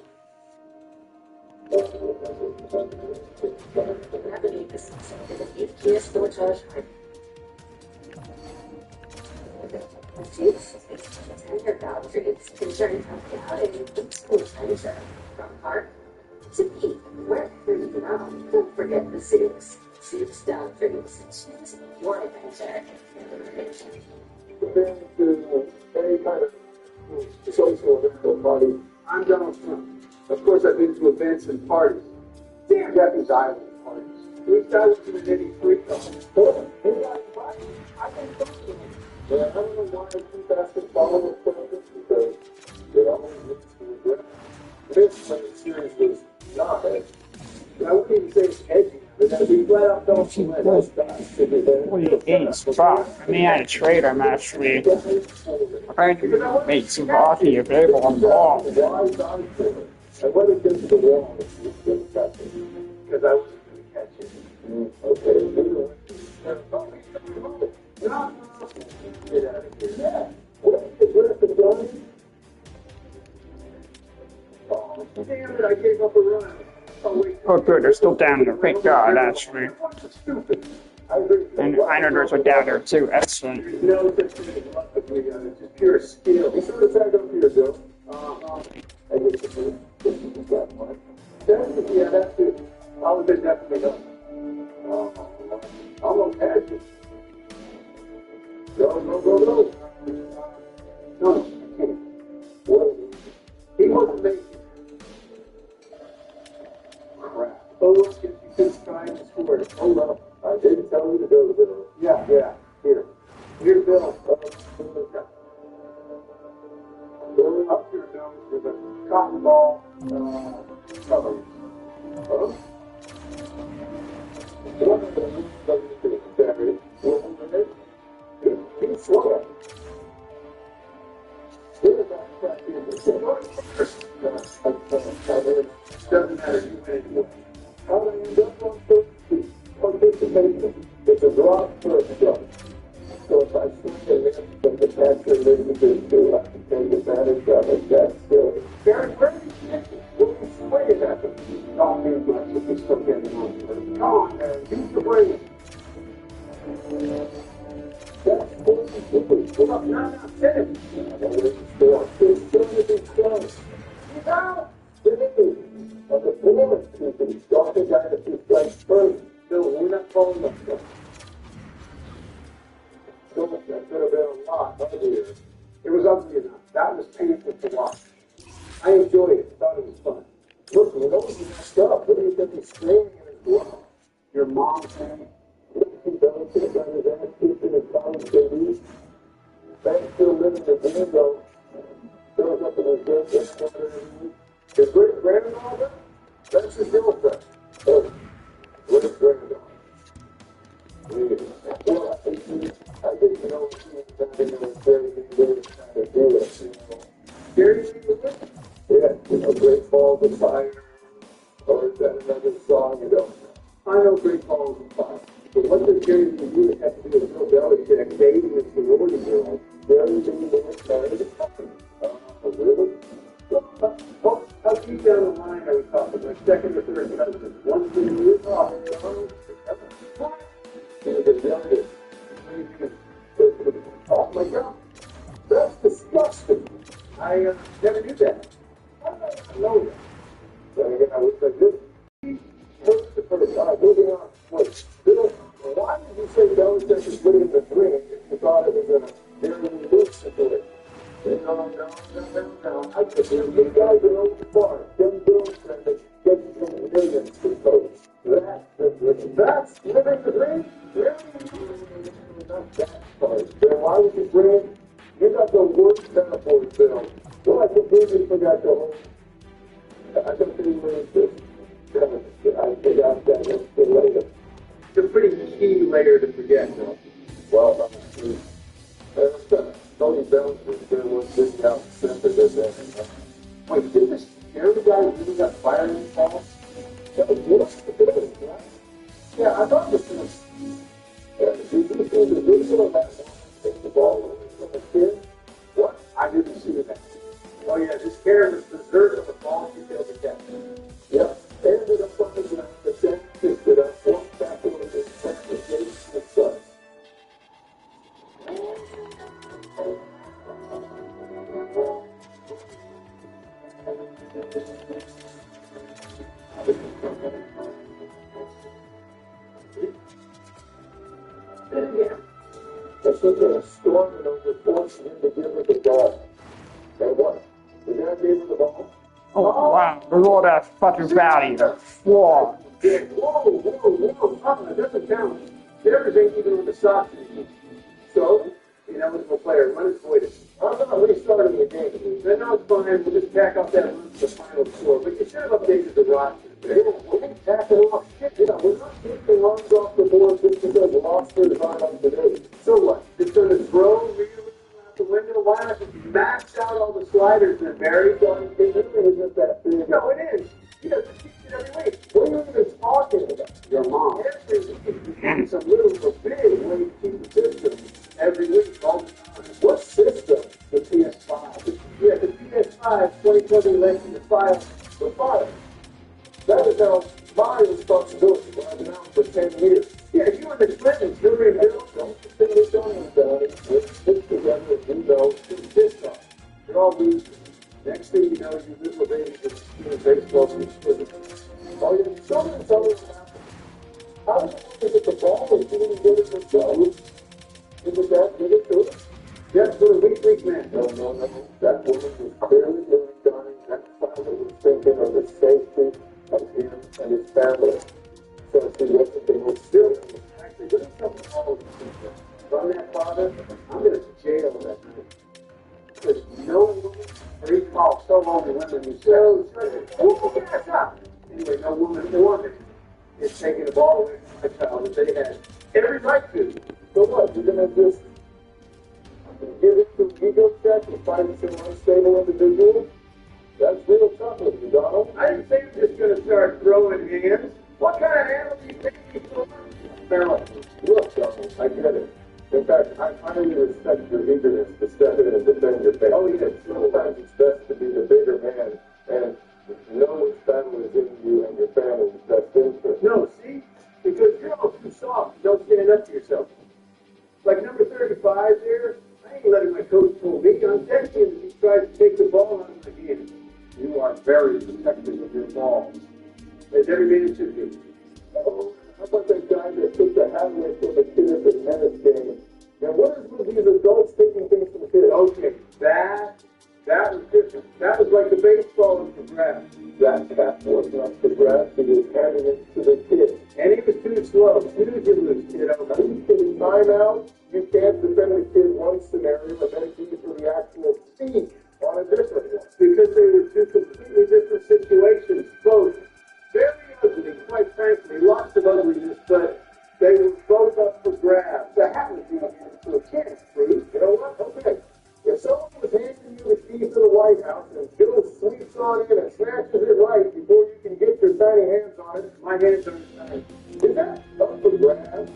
To me, wherever you go, don't forget the soups. Soups, dog drinks, and shoes. Your adventure. Any kind of social event party. I'm Donald Trump. Of course, I've been to events and parties. Damn Japanese island parties. At least I wasn't in any freak show. I've been talking. But I don't know why I keep asking following questions because it always leads to regret. This series was not edgy. I wouldn't even say it's edgy. But that'd be flat out don't you let us die. What are you getting? Stop. I mean, I trade. I'm actually trying to make some coffee available on the wall. I went against the wall because I wasn't going to catch it. Okay. Get out of here. Yeah. Where's the gun? Oh, damn it, I gave up a run. Oh, good. They're still down there. Thank God, actually. And I know there's one down there, too. Excellent. No, it's just pure skill. Be sure to tag up here, Joe. I get the that one. Yeah, that's it. I was definitely done. Almost had it. Go. No, first shot. So if I swing and miss from the catcher misses too, I can take advantage of it. That's silly. Barry, where are you pitching? What are you swinging at them? Don't mean much if you still getting on first. Come on, man. Use the brain. That's 40 Come up, not 10. It's still to be close. He's out. On the board, you can start the guy that two strikes first. No, we're not calling them. So that could have been a lot uglier. It was ugly enough. That was painful to watch. I enjoyed it. Thought it was fun. Look, you know you messed up. What do you think he's screaming in his glove? Your mom saying, He doesn't sit on his ass, keeping his college babies. Ben's still living the dream, though. Shows up in his dress this quarter every week. His great granddaughter? That's his girlfriend. Oh, what a granddaughter. Well, I didn't know he was trying to very good trying to do it, you know. seriously? Yeah, you know, Great Balls of Fire, or is that another song you don't know? I know Great Balls of Fire. But what does Jerry do to have to do with Bill Belichick dating a sorority girl? Jerry being the one married a company. Really? Well, how deep down the line are we talking? Like second or third cousin? Once a year? Oh my God, that's disgusting. I never knew that. How did I know that? Then again, I wish I did. Moving on. Wait, Bill, why did you say Belichick is living the dream if you thought it was a very loose situation? No. I could hear you guys are over the bar. Them bills and they get you some millions to vote. That's living the dream? Really? Not that part. Then why would you bring? You got the worst metaphors, Bill. Well, I completely forgot the whole. I completely just. I forgot that was later. It's a pretty key layer to forget, though. Well, Tony Bell was there was this out center that. Wait, did this Jerry guy really got fired in the fall? Yeah, I thought this was. Did you see the video of that one take the ball from the kid? What? I didn't see that. Oh yeah, this Karen was berserk on the ball she failed to catch. Yep. Ended up on the ground, the center stood up, walked back over the center, gave the sun. It's such a storm and over forcing him to give her the ball. And what? The guy gave her the ball? Oh, wow. Look at all that fucking body. Whoa. That doesn't count. Theirs ain't even with the Sox anymore. So, ineligible player, run is voided. I'm not restarting the game. Then no, it's fine. We'll just tack off that run to the final score. But you should have updated the roster. We ain't tacking off shit. Yeah, we're not taking runs off the board just because rosters aren't up to date. So what? It's going to throw really out the window? Why not just max out all the sliders and Barry? It really isn't that big. No, it is. He does this shit every week. What are you even talking about? Your mom. It's a little big way to keep the system every week, all the time. What system? The PS5. Yeah, the PS5 2020 election is filed. The fire. That is now my responsibility. I've been out for 10 years. Yeah, you and the Clintons, Hillary and Bill, Don't you think we're done with that? Let's stick together and you know. it's this off. You're all losers. Next thing you know, you little baby just stealing baseball from the Clintons. Oh, you're something tell me about how did you get the ball and didn't get it yourself? Did that give it to us? Just for the weak man. No. That woman was clearly doing darn. That father was thinking of the safety of him and his family. So she wasn't the most still. Actually, there's something wrong with this. Run that father, I'm going to jail that night. Because no woman, or he calls so long to women who say, that's up. Anyway, no woman or man is taking the ball away from my child that they had every right to. So what? You're going to just give it to ego check and find some unstable individual? That's real tough of you, Donald. I didn't say you're just going to start throwing hands. What kind of animal do you think you are? Marilyn, look, Donald, I get it. In fact, I highly respect your eagerness to step in and defend your faith. Oh, yes. Sometimes it's best to be the bigger man and know which battle is in you and your family's best interest. No, see? Because you're all too soft. You don't stand up to yourself. Like number 35 there, I ain't letting my coach pull me. I'm texting him if he tries to take the ball out of my hand. You are very protective of your ball. As every man should be. Oh, how about that guy that took the hat away from the kid at the tennis game? Now, what is with these adults taking things from kids? Okay, that was different. That was like the baseball in the grass. That cat was not the grass. He was handing it to the kid. And he was too slow. Snooze you lose, kiddo. Are you kidding? Time out. You can't defend the kid one scenario and then give it to the actual speech on a different one. Because they were two completely different situations, both very ugly, quite frankly, lots of ugliness, but they were both up for grabs. The hat was being handed to a kid, Bruce. You know what? Okay. If someone was handing you the keys to the White House and Joe sweeps on in and snatches it right before you can get your tiny hands on it, My hands aren't tied. is that up for grabs?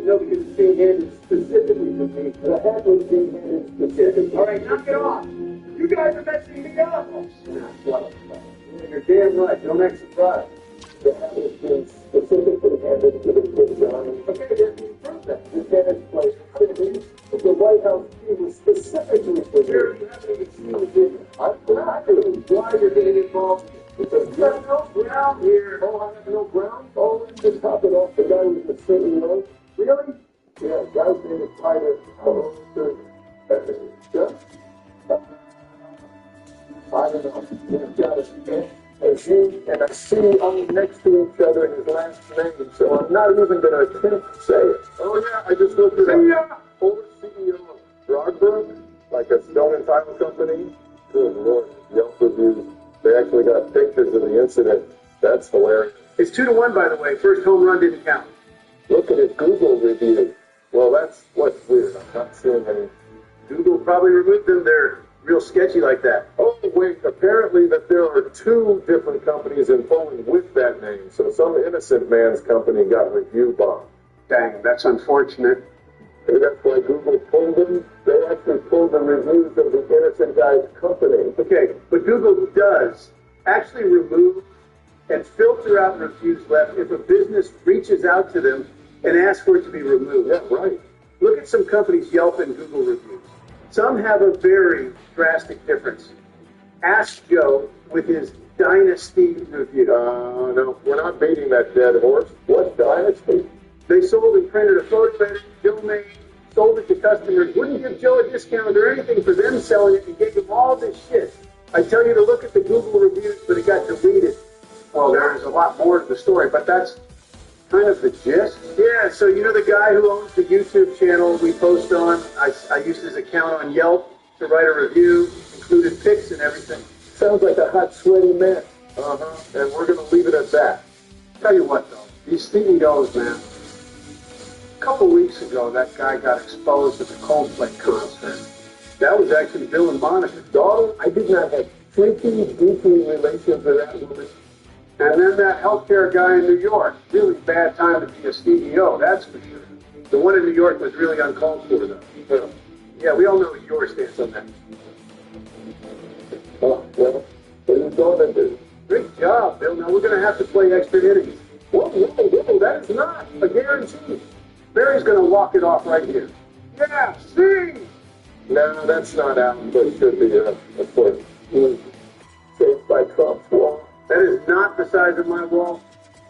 No, because it's being handed specifically to me. The hat was being handed specifically. All right, knock it off. You guys are messing me up. What? You're damn right. Don't act surprised. The hat was being specifically handed to the kid, Johnny. Okay, then you prove that. The tennis player couldn't. The White House key was specifically for Here, you. you haven't even seen the video. I'm not doing why you're getting involved. Because You got no ground here. oh, I have no ground. Oh, let's just top it off. The guy was the CEO. Really? Yeah, guy's name is Titus. I don't know. We've got a G and a C on next to each other in his last name, so I'm not even going to attempt to say it. Oh, yeah, I just looked it up. Former CEO of Broadbrook, like a stone and tile company. Good Lord, Yelp reviews. They actually got pictures of the incident. That's hilarious. It's 2-1, by the way. First home run didn't count. Look at his Google review. Well, that's what's weird. I'm not seeing any. Google probably removed them. They're real sketchy like that. Oh, wait, apparently that there are two different companies in Poland with that name. So some innocent man's company got review bombed. Dang, that's unfortunate. Maybe that's why Google pulled them. They actually pulled the reviews of the innocent guy's company. Okay, but Google does actually remove and filter out reviews left if a business reaches out to them and asks for it to be removed. Yeah, right. Look at some companies, Yelp and Google reviews. Some have a very drastic difference. Ask Joe with his Dynasty review. No, we're not beating that dead horse. What Dynasty? They sold and printed a photo edit, Joe made, sold it to customers, wouldn't give Joe a discount or anything for them selling it, and gave him all this shit. I tell you to look at the Google reviews, but it got deleted. Well, there's a lot more to the story, but that's kind of the gist. Yeah, so you know the guy who owns the YouTube channel we post on? I used his account on Yelp to write a review, included pics and everything. Sounds like a hot, sweaty mess. Uh-huh. And we're going to leave it at that. Tell you what, though, these CEOs, man. A couple weeks ago, that guy got exposed at the Coldplay concert. That was actually Bill and Monica. Daughter, I did not have freaky, deeply relations with that woman. And then that healthcare guy in New York. Really bad time to be a CEO, that's for sure. The one in New York was really uncalled for, though. Yeah, we all know what your stance on that. Oh, well, what are you going to do? Great job, Bill. Now we're going to have to play extra innings. Whoa, that is not a guarantee. Barry's going to walk it off right here. Yeah, see? No, that's not out, but it should be, of course. Saved by Trump's wall. That is not the size of my wall.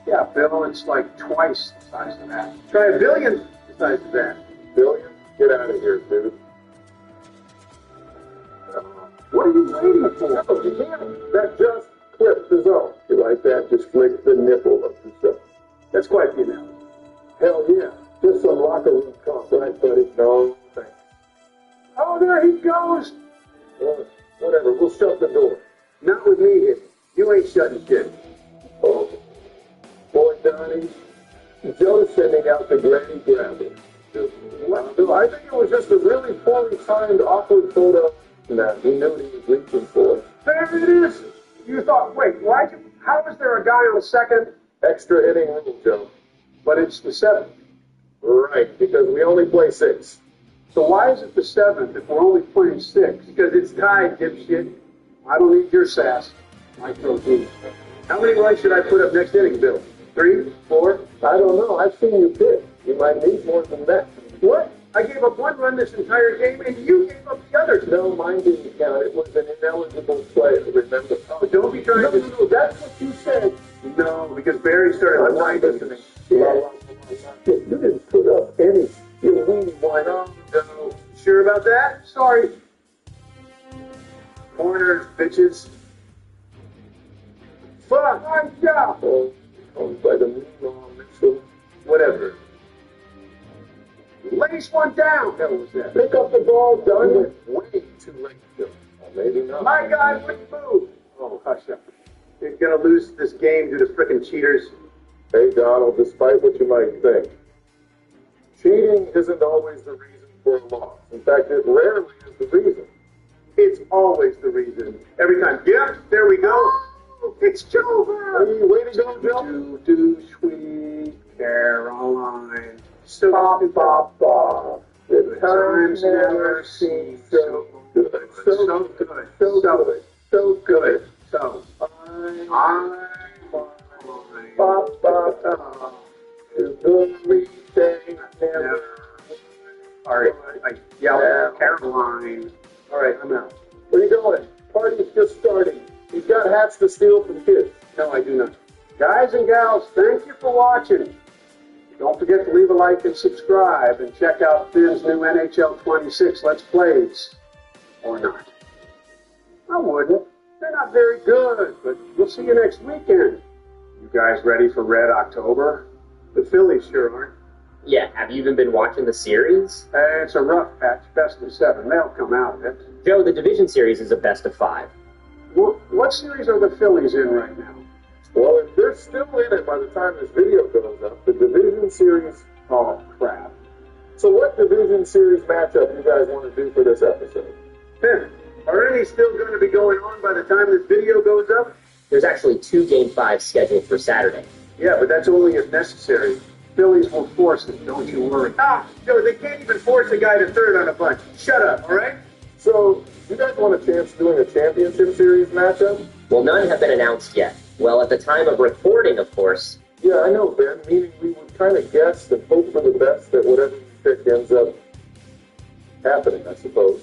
Yeah, Bill, it's like twice the size of that. Try a billion the size of that. Billion? Get out of here, dude. What are you waiting for? No, you can't. That just clips the zone. You like that? Just flick the nipple of the zone. That's quite the analogy. Hell yeah. Just some locker room talk, right, buddy? No, thanks. Oh, there he goes. Whatever, we'll shut the door. Not with me here. You ain't shutting shit. Oh, boy, Donnie, Joe's sending out the granny grabber. Well, I think it was just a really poorly timed, awkward photo that he knew what he was reaching for. There it is. You thought, wait, why'd you, how is there a guy on second? Extra inning rule, Joe. But it's the seventh. Right, because we only play 6. So why is it the 7th if we're only playing 6? Because it's tied, dipshit. I don't need your sass. I throw deep. How many runs should I put up next inning, Bill? 3? 4? I don't know. I've seen you pitch. You might need more than that. What? I gave up 1 run this entire game, and you gave up the other 2. No, mine didn't count. It was an ineligible play, remember? Oh, don't be trying to... No, that's what you said. No, because Barry started whining. You didn't put up any. You really whine on. No. Sure about that? Sorry. Corners, bitches. Fuck! My job! Oh, by the moon, Mitchell. Whatever. Lace one down. Hell was that? Pick up the ball, done. Way too late, Bill. Or maybe not. My guy wouldn't move. Oh, hush up. You're gonna lose this game due to frickin' cheaters. Hey, Donald, despite what you might think, cheating isn't always the reason for a loss. In fact, it rarely is the reason. It's always the reason. Every time. Yep, there we go. Oh, it's Joe. Hey, way to go, Bill. Do sweet Caroline. So the times never seem so good. So good. So good. So good. So, I is the reason never. all right, I yell Caroline. All right, I'm out. Where you going? Party's just starting. He's got hats to steal from kids. No, I do not. Guys and gals, thank you for watching. Don't forget to leave a like and subscribe, and check out Finn's new NHL 26 Let's Plays. Or not. I wouldn't. They're not very good, but we'll see you next weekend. You guys ready for Red October? The Phillies sure aren't. Yeah, have you even been watching the series? It's a rough patch, best of 7. They'll come out of it. Joe, the division series is a best of 5. What series are the Phillies in right now? Well, if they're still in it by the time this video goes up, the division series. Oh, crap. So what division series matchup you guys want to do for this episode? Are any still going to be going on by the time this video goes up? There's actually 2 Game 5s scheduled for Saturday. Yeah, but that's only if necessary. Phillies will force it, don't you worry. Ah, Joe, they can't even force a guy to third on a bunch. Shut up, all right? So, you guys want a chance doing a championship series matchup? Well, none have been announced yet. Well, at the time of recording, of course. Yeah, I know, Ben. Meaning we would kind of guess and hope for the best that whatever we pick ends up happening, I suppose.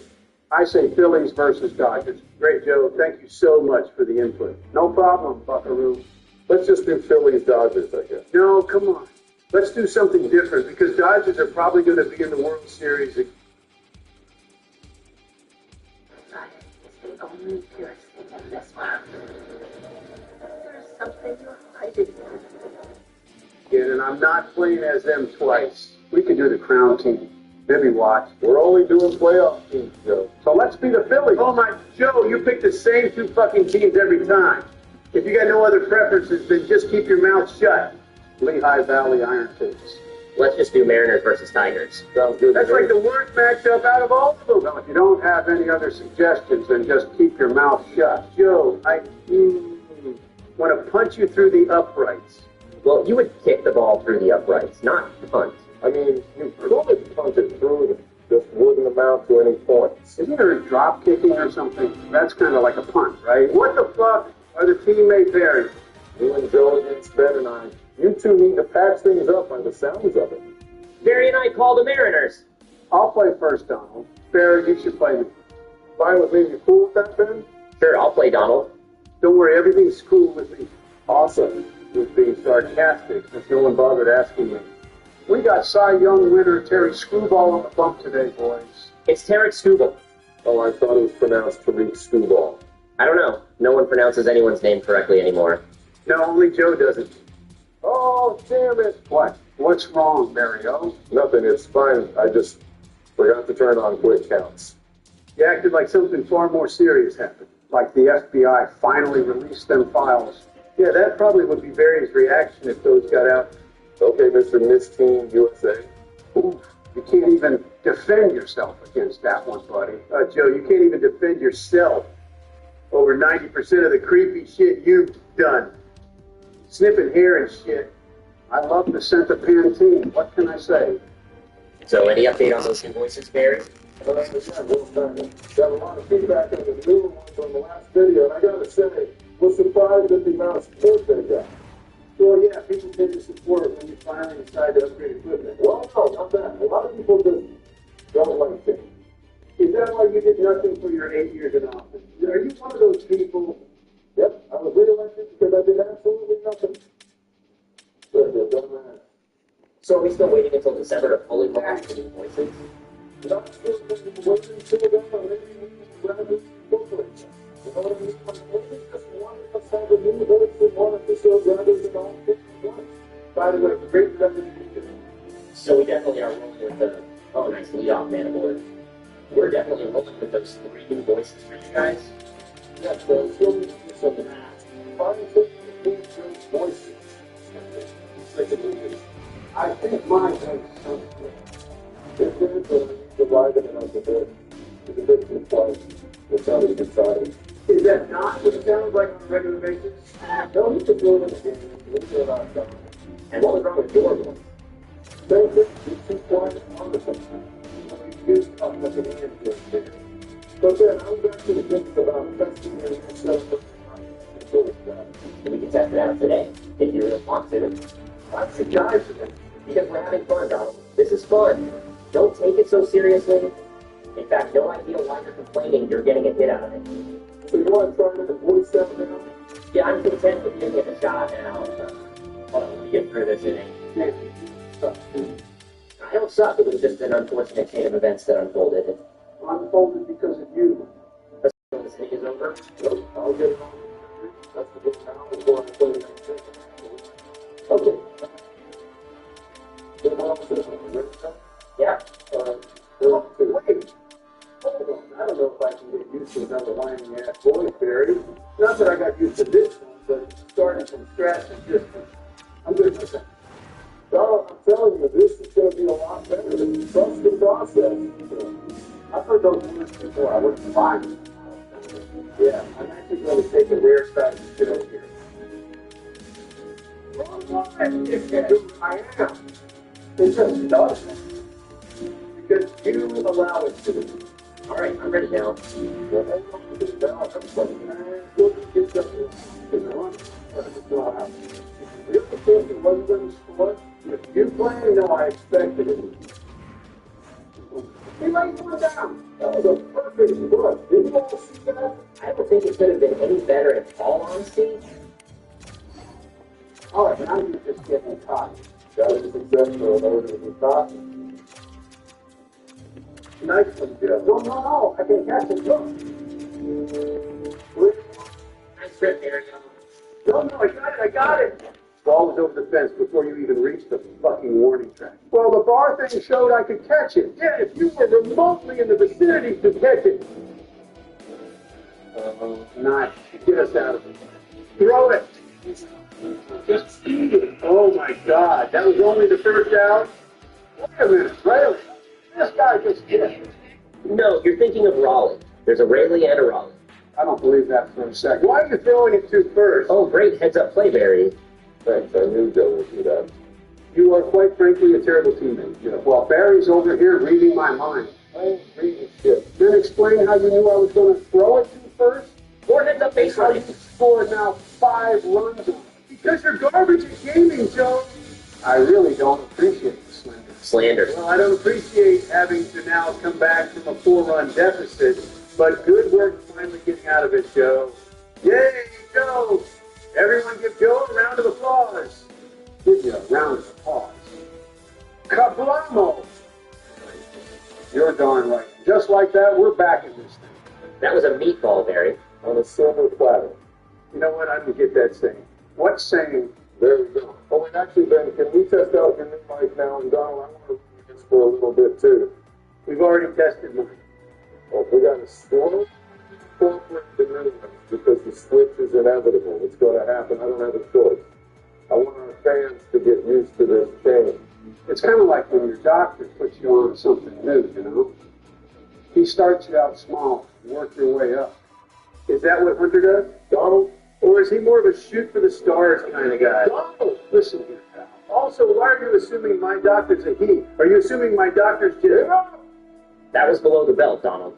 I say Phillies versus Dodgers. Great, Joe. Thank you so much for the input. No problem, Buckaroo. Let's just do Phillies Dodgers, I guess. No, come on. Let's do something different because Dodgers are probably going to be in the World Series. Friday is the only purest thing in this world. There's something you're hiding. Yeah, and I'm not playing as them twice. We could do the crown team. Maybe watch. We're only doing playoff teams, Joe. So let's be the Phillies. Oh my, Joe, you pick the same 2 fucking teams every time. If you got no other preferences, then just keep your mouth shut. Lehigh Valley Iron Pigs. Let's just do Mariners versus Tigers. Sounds good. That's like the worst matchup out of all of them. Well, if you don't have any other suggestions, then just keep your mouth shut. Joe, I want to punch you through the uprights. Well, you would kick the ball through the uprights, not punt. I mean, you could punt it through and just wouldn't amount to any points. Isn't there a drop kicking or something? That's kind of like a punt, right? What the fuck are the teammate pairs? You and Joe against Ben and I. You two need to patch things up by the sounds of it. Barry and I call the Mariners. I'll play first, Donald. Barry, you should play me. Fine with me? You cool with that, Ben? Sure, I'll play Donald. Don't worry, everything's cool with me. Awesome. Was being sarcastic since no one bothered asking me. We got Cy Young winner Terry Screwball on the bump today, boys. It's Tarek Skubal. Oh, I thought it was pronounced Tariq Skubal. I don't know. No one pronounces anyone's name correctly anymore. No, only Joe doesn't. Oh, damn it. What? What's wrong, Mario? Nothing, it's fine. I just forgot to turn on quick counts. You acted like something far more serious happened. Like the FBI finally released them files. Yeah, that probably would be Barry's reaction if those got out. Okay, Mr. Miss Team USA. Oof, you can't even defend yourself against that one, buddy. Joe, you can't even defend yourself over 90% of the creepy shit you've done. Sniffing hair and shit. I love the scent of Pantene. What can I say? So, any update on those new voices, Barry? Got a lot of feedback on the newer ones on the last video, and I gotta say, was surprised at the amount of support they got. Well, yeah, people tend to support it when you finally decide to upgrade equipment. Well, no, not that. A lot of people just don't like it. Is that why you did nothing for your 8 years in office? Are you one of those people? Yep, I was reelected because I did absolutely nothing. But they've done that. So, are we still waiting until December to fully launch the new voices? Not still waiting until then, or maybe we can rather incorporate them. You know what I mean? Maybe just one of us have a new voice and one episode rather than all 51. By the way, great presentation. So, we definitely are rolling with the, oh, nice lead-off man award. We're definitely rolling with those 3 new voices for you guys. Yeah, so still need to do something. Find some voices. I think mine has something. It did, but I need to widen it up a bit. It's a bit too quiet. It sounded exciting. Is that not what it sounds like on a regular basis? No, you can do it in the game. Leave it out there. And what was wrong with your voice? Same thing. It's too quiet on the something. You talk like an Android there. But then I was actually thinking about testing it yourself. We can test it out today, if you really want to. What's the guys for that? Because we're having fun, Donald. This is fun. Don't take it so seriously. In fact, no idea why you're complaining. You're getting a hit out of it. So you want to try to voice that now? Yeah, I'm content with giving it a shot now. Hold on, let me get through this inning. I don't suck. It was just an unfortunate chain of events that unfolded. Unfolded because of you. When this inning is over, Nope, I'll get it on. That's the good now before I play the next thing. Okay. Good one, ready? yeah. Wait. Hold on. I don't know if I can get used to another whining ass voice, Barry. Not that I got used to this one, but starting from scratch is just. I'm good with that. No, I'm telling you, this is going to be a lot better. Trust the process. I've heard those words before. I wouldn't mind them. Yeah, I'm actually going to take a rare side of the show here. I am. It just does. Because you allow it to. All right, I'm ready now. You playing? No, I expected it. He laid one down. That was a perfect push. Did you all see that? I don't think it could have been any better in all honesty. All right, now you're just getting caught. That was success for an order to be caught. Nice one, Joe. No, I can catch it. Look. Nice trip, Barry. No, I got it. Ball was over the fence before you even reached the fucking warning track. Well, the bar thing showed I could catch it. Yeah, if you were remotely in the vicinity to catch it. Nice. Get us out of it. Throw it. Just eat it. Oh my God, that was only the first out? Wait a minute, really? This guy just hit it. No, you're thinking of Raleigh. There's a Rayleigh and a Raleigh. I don't believe that for a second. Why are you throwing it to first? Oh, great heads-up play, Barry. Thanks, I knew Joe would do that. You are quite frankly a terrible teammate. Yeah. While Barry's over here reading my mind. I ain't reading shit. Then explain how you knew I was going to throw it to first. 4 heads-up base How you running. scored now 5 runs. Because you're garbage at gaming, Joe. I really don't appreciate the slander. Slander. Well, I don't appreciate having to now come back from a 4-run deficit, but good work finally getting out of it, Joe. Yay, Joe! Everyone give Joe a round of applause. Give you a round of applause. Kablamo! You're darn right. Just like that, we're back in this thing. That was a meatball, Barry. On a silver platter. You know what? I don't get that saying. What saying? There we go. Oh, and actually, Ben, can we test out your new mic now? And Donald, I want to run this for a little bit, too. We've already tested mine. Oh, we got to storm incorporate the new ones because the switch is inevitable. It's going to happen. I don't have a choice. I want our fans to get used to this change. It's kind of like when your doctor puts you on something new, you know? He starts you out small, work your way up. Is that what Hunter does? Donald? Or is he more of a shoot for the stars kind of guy? Donald! Listen here, pal. Also, why are you assuming my doctor's a he? Are you assuming my doctor's just... That was below the belt, Donald.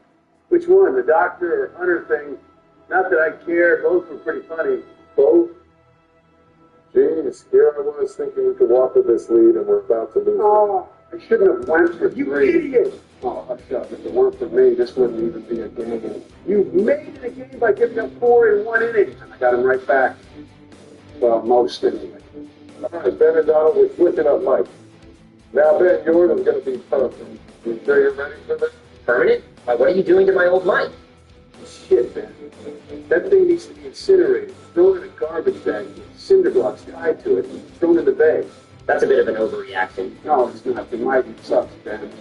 Which one, the doctor or Hunter thing? Not that I care. Both were pretty funny. Both? Jeez, here I was thinking we could walk with this lead, and we're about to lose it. Oh, I shouldn't have went for You three. idiot! Oh, hush up. If it weren't for me, this wouldn't even be a game. You made it a game by giving up 4 in 1 inning. I got him right back. Well, most anyway. All right, Ben and Donald, we're switching up Mike. Now, Ben, yours is going to be permanent. You sure you're ready for this? Permanent? Why, what are you doing to my old mic? Shit, man. That thing needs to be incinerated. Thrown in a garbage bag. Cinder blocks tied to it. Thrown in the bay. That's a bit of an overreaction. No, it's not. The mighty sucks, Ben.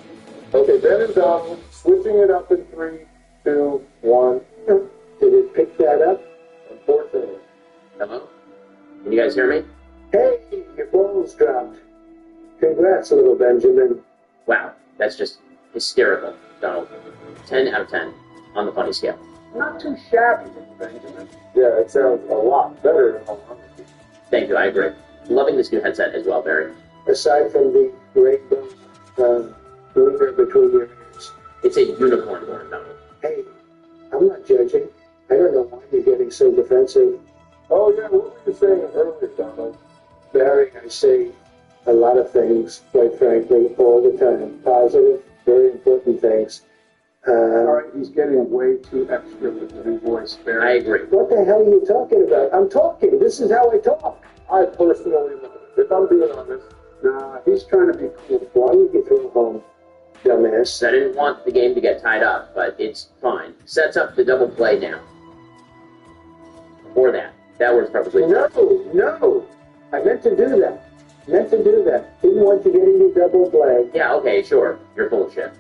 Okay, Ben and Donald, switching it up in 3, 2, 1. Did it pick that up? Unfortunately. Hello? Can you guys hear me? Hey, your ball's dropped. Congrats, little Benjamin. Wow, that's just hysterical, Donald. 10 out of 10 on the funny scale. Not too shabby, Benjamin. Yeah, it sounds a lot better in all honesty. Thank you, I agree. Loving this new headset as well, Barry. Aside from the rainbow glimmer between your ears. It's a unicorn horn, Donald. Hey, I'm not judging. I don't know why you're getting so defensive. Oh, yeah, what were you saying earlier, Donald? Barry, I say a lot of things, quite frankly, all the time. Positive, very important things. All right, he's getting way too extra with the new voice, I Barry. agree. What the hell are you talking about? I'm talking. This is how I talk. I personally love it. If I'm being honest, Nah, he's trying to be cool. Why did you throw home, dumbass? I didn't want the game to get tied up, but it's fine. Sets up the double play now. Or that. That works perfectly. No. I meant to do that. Didn't want you getting your double play. Yeah, okay, sure. You're full of shit.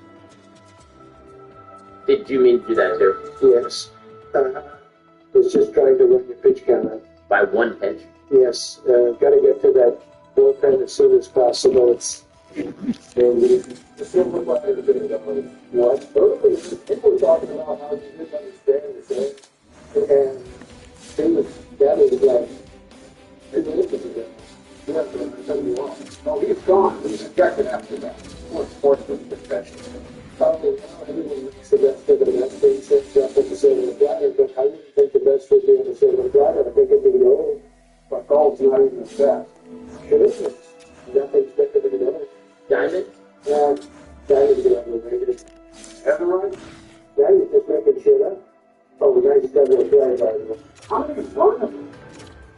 Did you mean to do that too? Yes. Was just trying to run your pitch count up. By one pitch? Yes. Got to get to that bullpen as soon as possible. It's the silver play is a bit of what? Earlier, people were talking about how you didn't understand the game. and that was like Didn't listen to them. You have to understand you all. No, he's gone. He's ejected after that. Sports was professional. probably everyone makes the best of the best thing sets up at the silver platter, but I wouldn't think the best would be on the silver platter. I think it'd be gold. But gold's not even the best. It is. Nothing's better than gold. Diamond? Diamonds are overrated. Everyone? Yeah, you're just making shit up. Oh, nice double play, by the way. How many run of them?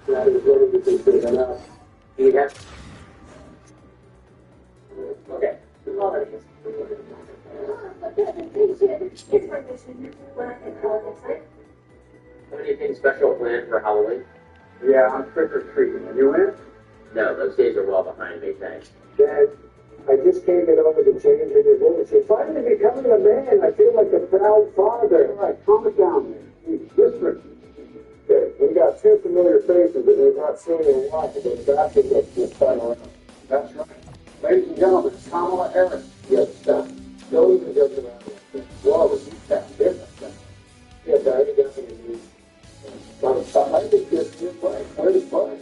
That is what it is good enough. You have... Okay. Have anything special planned for Halloween? Yeah, I'm trick-or-treating. And you in? No, those days are well behind me, thanks. Dad, I just can't get over the change in your voice. You're finally becoming a man. I feel like a proud father. All right, calm it down, man. He's whispering. Okay, we got two familiar faces that we've not seen in a while, but back in this time around. That's right. Ladies and gentlemen, Kamala Harris. Yes, sir. Those are just around. Well, the UTAP business. Yeah, Barry, that's what it is. But I think this new play, where's play?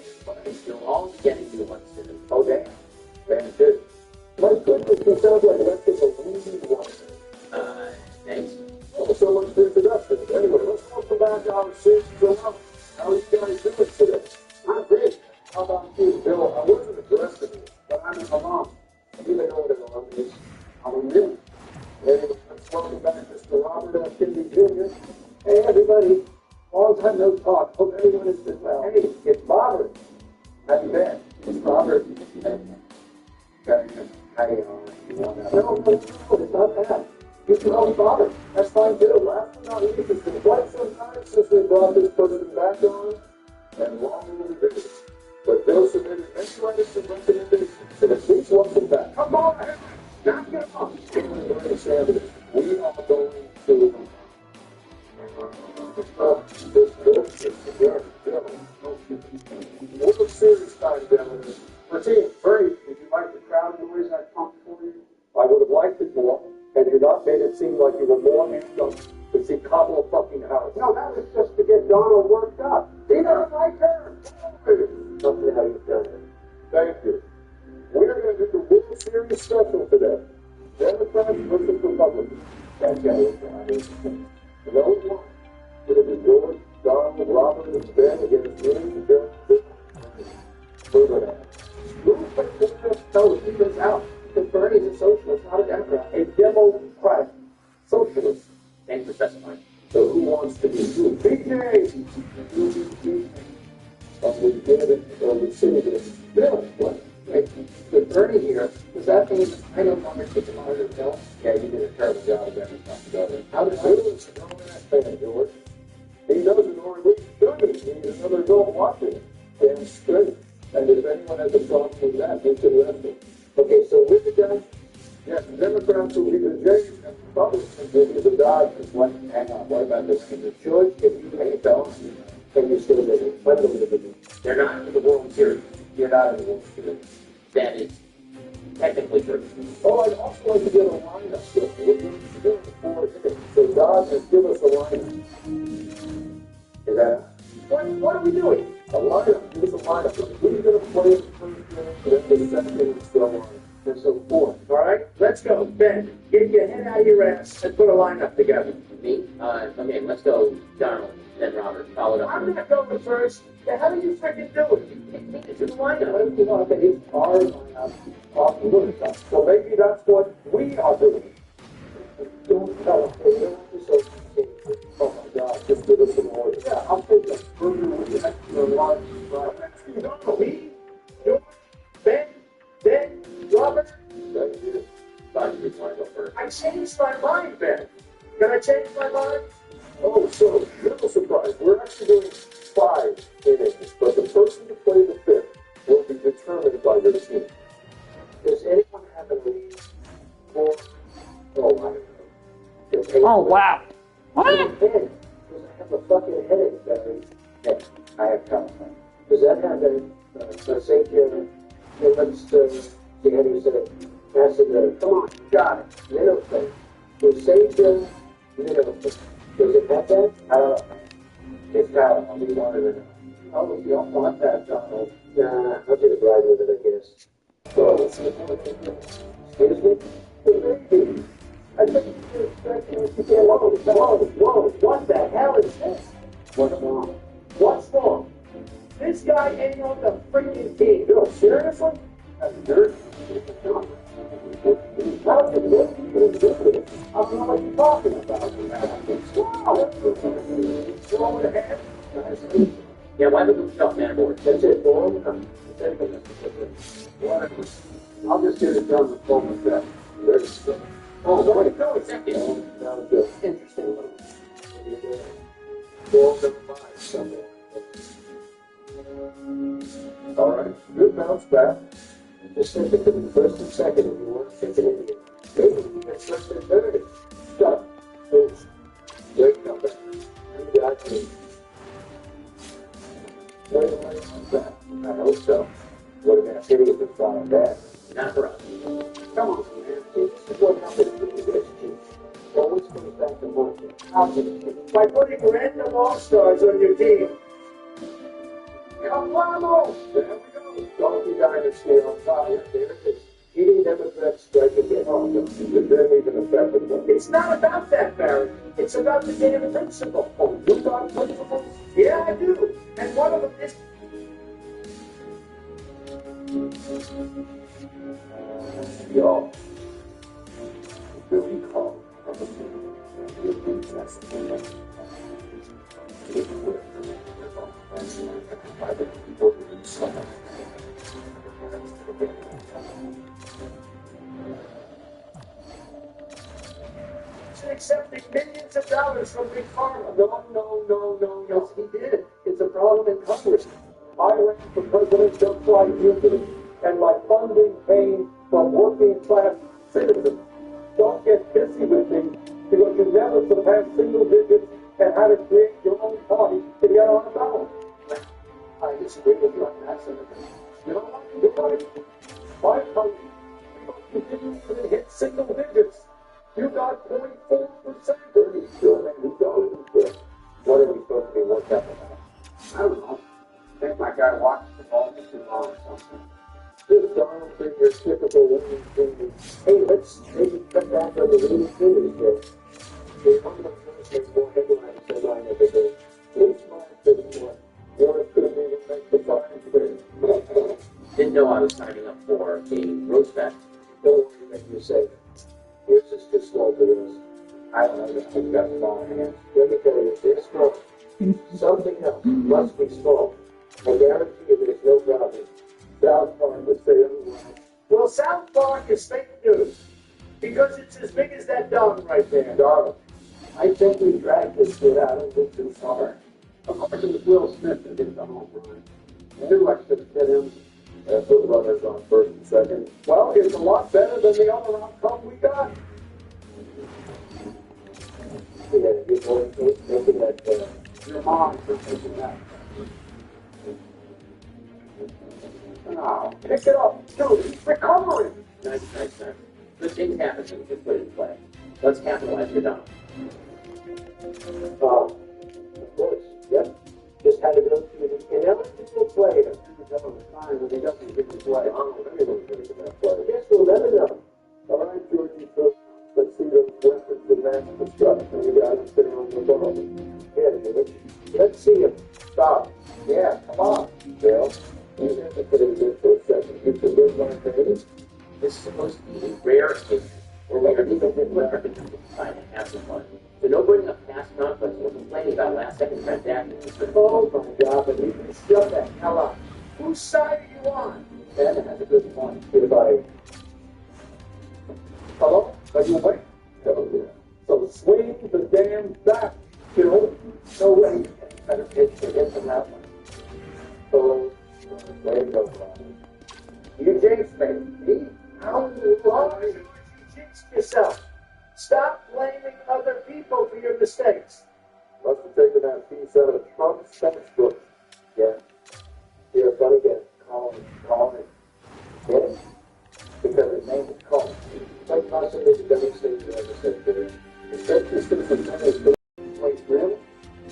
You'll all be getting new ones soon. Oh, damn. That's it. My goodness, he sounds like that's just a leading one. Thanks. Oh, so much for introduction. Anyway, let's welcome back our season 11. How are you guys doing today? I'm great. How about you, Bill? I wasn't addressing you, But I'm an alum. you may know what an alum is. I'm a new. Anyway, let's welcome back Mr. Robert F. Kennedy Jr. Hey, everybody. Long time no talk. Hope everyone is doing well. Hey, it's Robert. How you been? It's Robert. How you want to? No, it's not that. You can call me Robert. That's fine too. Last but not least, it's been quite some time since we brought this person back on, and long will be busy. But Bill submitted many letters and recommendations, so please welcome back. Come on, knock it off. We are going to this bullshit. World Series time, gentlemen. For team, Bernie, did you like the crowd noise I pumped for you? I would have liked it more, had you not made it seem like you were more amped up to see Cobble fucking House. No, that was just to get Donald worked up. He doesn't like her. Tell me how you've done it. Thank you. serious special today. Democrats versus Republicans. That's how it's done. No one. It'll be George, Donald, Robert, and Ben against me, Joe. Prove it out. No, he goes out. Because Bernie's a socialist, not a Democrat. A Democrat. Socialist. Thank you for specifying. So who wants to be who? BJ! We did it, we seen it. Bill, what? Wait, with Bernie here, does that mean I no longer take the monitor bill? Yeah, you did a terrible job of getting stuff together. How did I Bill is a grown-ass man, George. He doesn't know what he's doing. He needs another adult watching him. Damn straight. And if anyone has a problem with that, they can arrest him. Okay, so with the judge, yes, the Democrats will be the Jays and Republicans will be the Dodgers. Hang on, what about this? The judge, if you pay a balance, can you still get it? When will it be? They're not in the World Series. You're not in the World Series. That is technically true. Oh, I'd also like to get a lineup. So we're going to do it before it. So Dodgers, give us a lineup. Is that What are we doing? a lineup? Give us a lineup. Who's going to play the first game, then the second, and so on, and so forth. All right, let's go. Ben, get your head out of your ass and put a lineup together. Me? Okay, let's go Donald, then Robert. Followed up. I'm not going first. The hell are you freaking doing? You picked me to do the lineup. What if you want to hit our lineup off the good stuff? So maybe that's what we are doing. Don't tell us. Oh my God, just give us some more. Yeah, I'll take a burger with the extra large fries. No, me, you, Ben, Robert. Thank you. Dodgers want to go first. I changed my mind, Ben. Can I change my mind? Oh, so, little surprise. We're actually doing 5 innings, but the person to play the 5th will be determined by your team. Does anyone have a lead for? Oh, I don't know. Oh, wow. What? Because I have a fucking headache, Barry. Hey, I have company. Does that have a St. John? Let's see how do you say it? Acid, come on, you got it. Minnow thing. The St. John minnow thing. Does it have that? I don't know. It's got it. We wanted to know. Oh, you don't want that, Donald. Nah, I'll just ride with it, I guess. Oh, excuse me? The baby. I think you're expecting us to get whoa, what the hell is this? What's wrong? What's wrong? This guy ain't on the freaking team. Bill, seriously? That's dirt. How can you do this? I don't know what you're talking about. Throw it ahead. Yeah, why would we stop man aboard? That's it, boy. I'll just get it done with phone with that. There's the Oh, where to go exactly? sounds good. Interesting little. Ball number 5 somewhere. All right, good bounce back. Just think it could be first and second if you want to take it in. Maybe you get first and third. Stop. Oops. Great comeback. You got me. Wait a minute on that. I hope so. What a nice idiot to find that. Not for us. Come on, man. This is what happens when you get cheap. Always comes back to money. How can it? By putting random all-stars on your team. Come on, there we go. Donkey Dynasty on fire. There it is. Eating Democrats strike again. Oh, no. It didn't even affect them. It's not about that, Barry. It's about the game principle. Oh, you got principles? Yeah, I do. And one of them is Y'all. Really calm. accepting millions of dollars from Big Pharma. No. Yes, he did. It's a problem in Congress. I ran for president just like you did, and my funding came from working class citizens. Don't get pissy with me, because you never surpassed single digits and had to create your own party to get on the ballot. I disagree with you on that, Senator. You know what? You're right. My party, you didn't even hit single digits. You got 0.4%. Pretty sure, man. You don't even What are we supposed to be worked up about? I don't know. I think my guy watched the ball for too long or something. Just Donald being your typical winning team. Hey, let's maybe cut back on the winning team this year. One of those make more headlines than I ever did. Please mind this one. Yours could even make the fine print. Didn't know I was signing up for a roast fest. Don't worry that you say. Yours is too slow for this. I don't know that I've got small hands. Let me tell you, they're small. Something else must be small. I guarantee you there's no problem. South Park would say otherwise. Well, South Park is fake news because it's as big as that dog right there. Darling, I think we dragged this kid out a little too far. Of course, it was Will Smith that did the home run. Who likes to fit him? Put runners on first and second. Well, it's a lot better than the other outcome we got. Yeah, you're going to thinking that Your mom for thinking that. Now, pick it up. Dude, he's recovering. Nice. Good things happen when you just put it in play. Let's capitalize your down. Of course, yep. Just had to go through the ineligible player. All the time when he doesn't get to play. Oh, everyone's going to get that play. I guess we'll never know. All right, Georgie, so let's see those weapons of mass destruction you got sitting on the ball. Yeah, George. Let's see him. Stop. Yeah, come on, Bill. You have to put it in for a second. You can live my baby. This is supposed to be a rare occasion where we are even American time and have some fun. So no bringing up past conflicts or complaining about last-second transactions. Oh my God, but you can shut that hell up. Whose side are you on? Ben has a good point. Goodbye. Hello? Are you awake? Oh, yeah. So swing the damn bat, Bill. No way. Better pitch to hit from that one. So, there you go, Brian. You jinxed me. Me? How long You jinxed yourself. Stop blaming other people for your mistakes. must have taken that piece out of Trump's textbook. Yeah. You're a funny guy. Colin. Get it? Because his name is Colin. Quite possibly the dumbest thing you ever said to me. He said this to the place, really?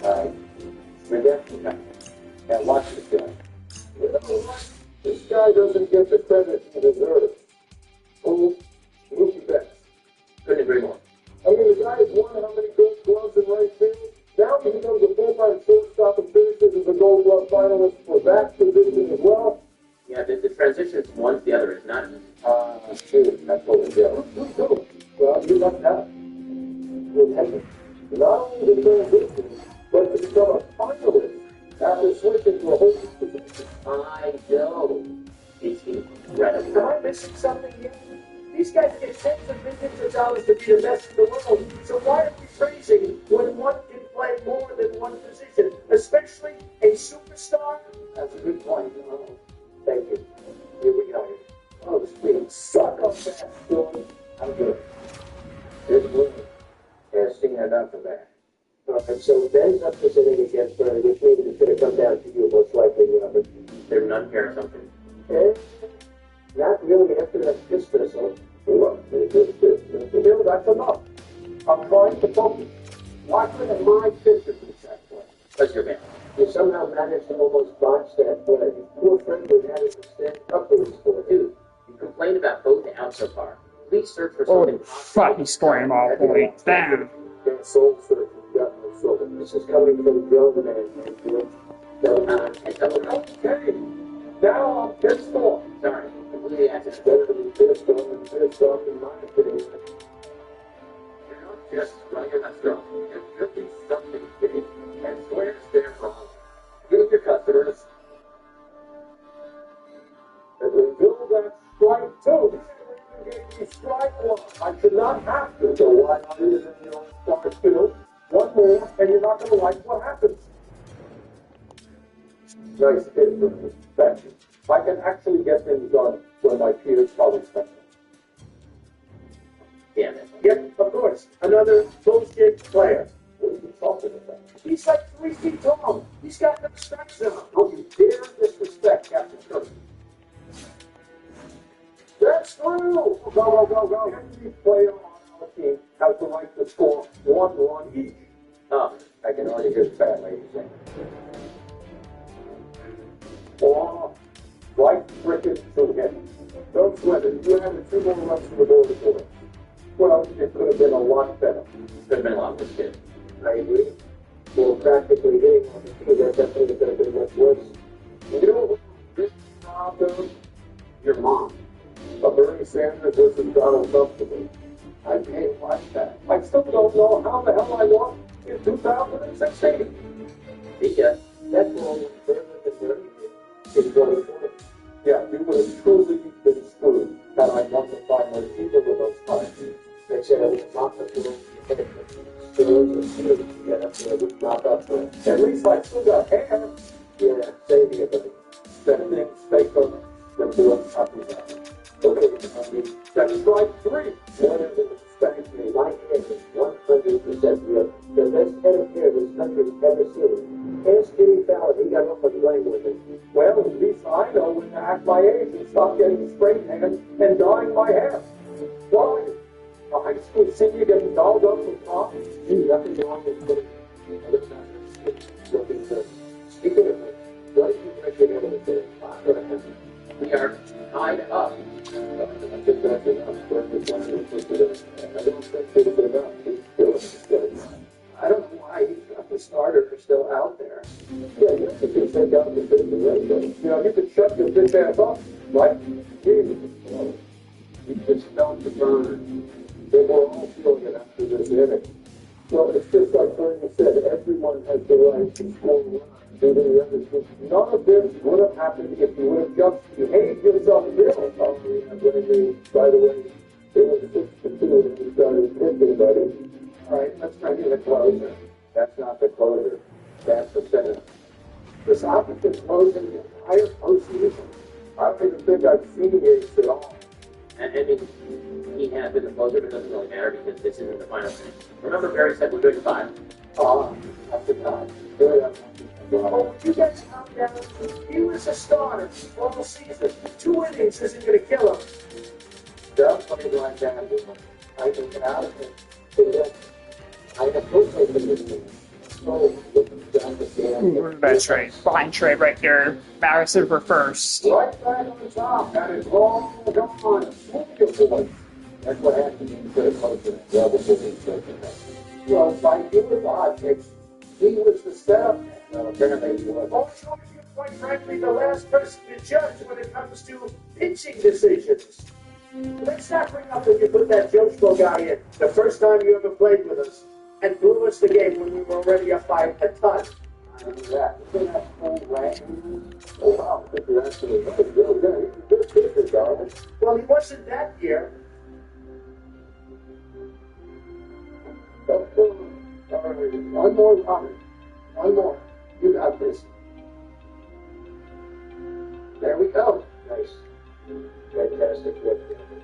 Alright. Redemption time. Now watch this guy. You know what? This guy doesn't get the credit he deserves. Oh, Mookie Betts. Couldn't agree more. I mean, the guy's won how many gold gloves in right field? Now he becomes a full-time shortstop and finishes as a gold glove finalist for that position as well. Yeah, the transition from one to the other is not easy. Shoot, that's what we do. Well, you lucked out. You'll take it. Not only the transition, but to become a finalist after switching to a whole new position. I know. It's incredible. Am I missing something here? These guys get tens of millions of dollars to be the best in the world. So why are we praising when one can play more than one position, especially a superstar? That's a good point. Thank you. Here we go. Oh, sweet. Suck on that, George. I'm good. This woman has seen enough of that. And so Ben's up to sitting against her, which means it's going to come down to you most likely, Robert. There's none here or something. Eh? Not really after that dismissal. What? Bill, that's enough. I'm trying to focus. Watching at my picture for exactly. That's your man. You somehow managed to almost botch that play. Your poor friend would have to stand up for his sport. Dude, you complained about both out so far. Please search for Oh, something fuck, he's scoring them all points. Damn. That soul search has got no soul. This is coming from Joe the man. Okay. Now I'm pissed off. Sorry, completely accident. Better to be pissed off in my opinion. You're not just running a restaurant. You're cooking something big and swears they're wrong. Give your customers. And then Bill got strike two. He gave me strike one. I should not have to. So why not use it in your start two? One more, and you're not going to like what happens. Nice hit from me. Thank you. I can actually get things done when my peers are respectful. Damn it. Yep, of course. Another bullshit player. What are you talking about? He's like 3 feet tall. He's got no strikes on him. Don't you dare disrespect Captain Kirk. That's true! Go. Every player on our team has the right to score 1 each. Oh, I can already hear the fat lady saying. Oh, Right frickin' to him. Don't sweat it. You had 2 more runs to the border for it. Well, it could have been a lot better. Could have been a lot worse, too. I agree. Well, practically hitting on the field, that definitely could have been much worse. You know what this is out there? Your mom. A Bernie Sanders versus Donald Trump debate. I can't watch that. I still don't know how the hell I won in 2016. Because That's all further than Bernie did in 2020. Yeah, you would have truly been screwed had I not find either of those times. They said it was not the field. Yeah, that's what it was not that way. At least I still got hair. Yeah, same here, buddy. Spending fake on them doing something about it. Okay, I mean, That's strike 3. one of them thanks me. My hair is 100% real. The best head of hair this country's ever seen. Ask Jimmy Fallon, he got off on playing with it. Well, at least I know when to act my age and stop getting spray tan and dyeing my hair. Why? A high school senior getting dolled up with prom? Nothing wrong with putting other factors. Nothing to. Speaking of which, why did you break your head with it? we are tied up. I think that's enough. Perfect. I don't think it's enough. It's still good. I don't know why the starter are still out there. Yeah, you can take out the bit of the red, though. You know, you could shut your bitch ass up, right? Jesus. You just felt the burn. They were all feeling it after this inning. Well, it's just like Bernie said, everyone has the right to score runs. Even the others who None of this would have happened if you would have just behaved yourself, Bill. by the way, it was 6-2 when we started pitching, buddy. All right, let's try to get a closer. That's not the closer. That's the center. This opposite closing the entire postseason. I don't even think I've seen Yates at all. And I mean, he has been the closer, but it doesn't really matter because this isn't the final finish. Remember, Barry said we're doing 5. I forgot. Oh, would you guys calm down? He was a starter all season. 2 innings isn't going to kill him. Doug played like that. I can get out of it. I have no faith in this team. So, looking down the field. That's right. Blind trade right there. Madison for first. Right back on top. That is all gone. Beautiful boy. That's what happens when you put a closer in level for these Well, by your logic, he was the setup man. Well, apparently he was. Oh, sure, you're quite frankly the last person to judge when it comes to pitching decisions. Let's not bring up when you put that Joe guy in the first time you ever played with us and blew us the game when we were already up by a ton. I mean, that. Isn't that cool, right? Oh, wow. This is actually really good. He's a good pitcher, darling. Well, he wasn't that year. All right, one more, Robert. One more. You got this. There we go. Nice. Fantastic work.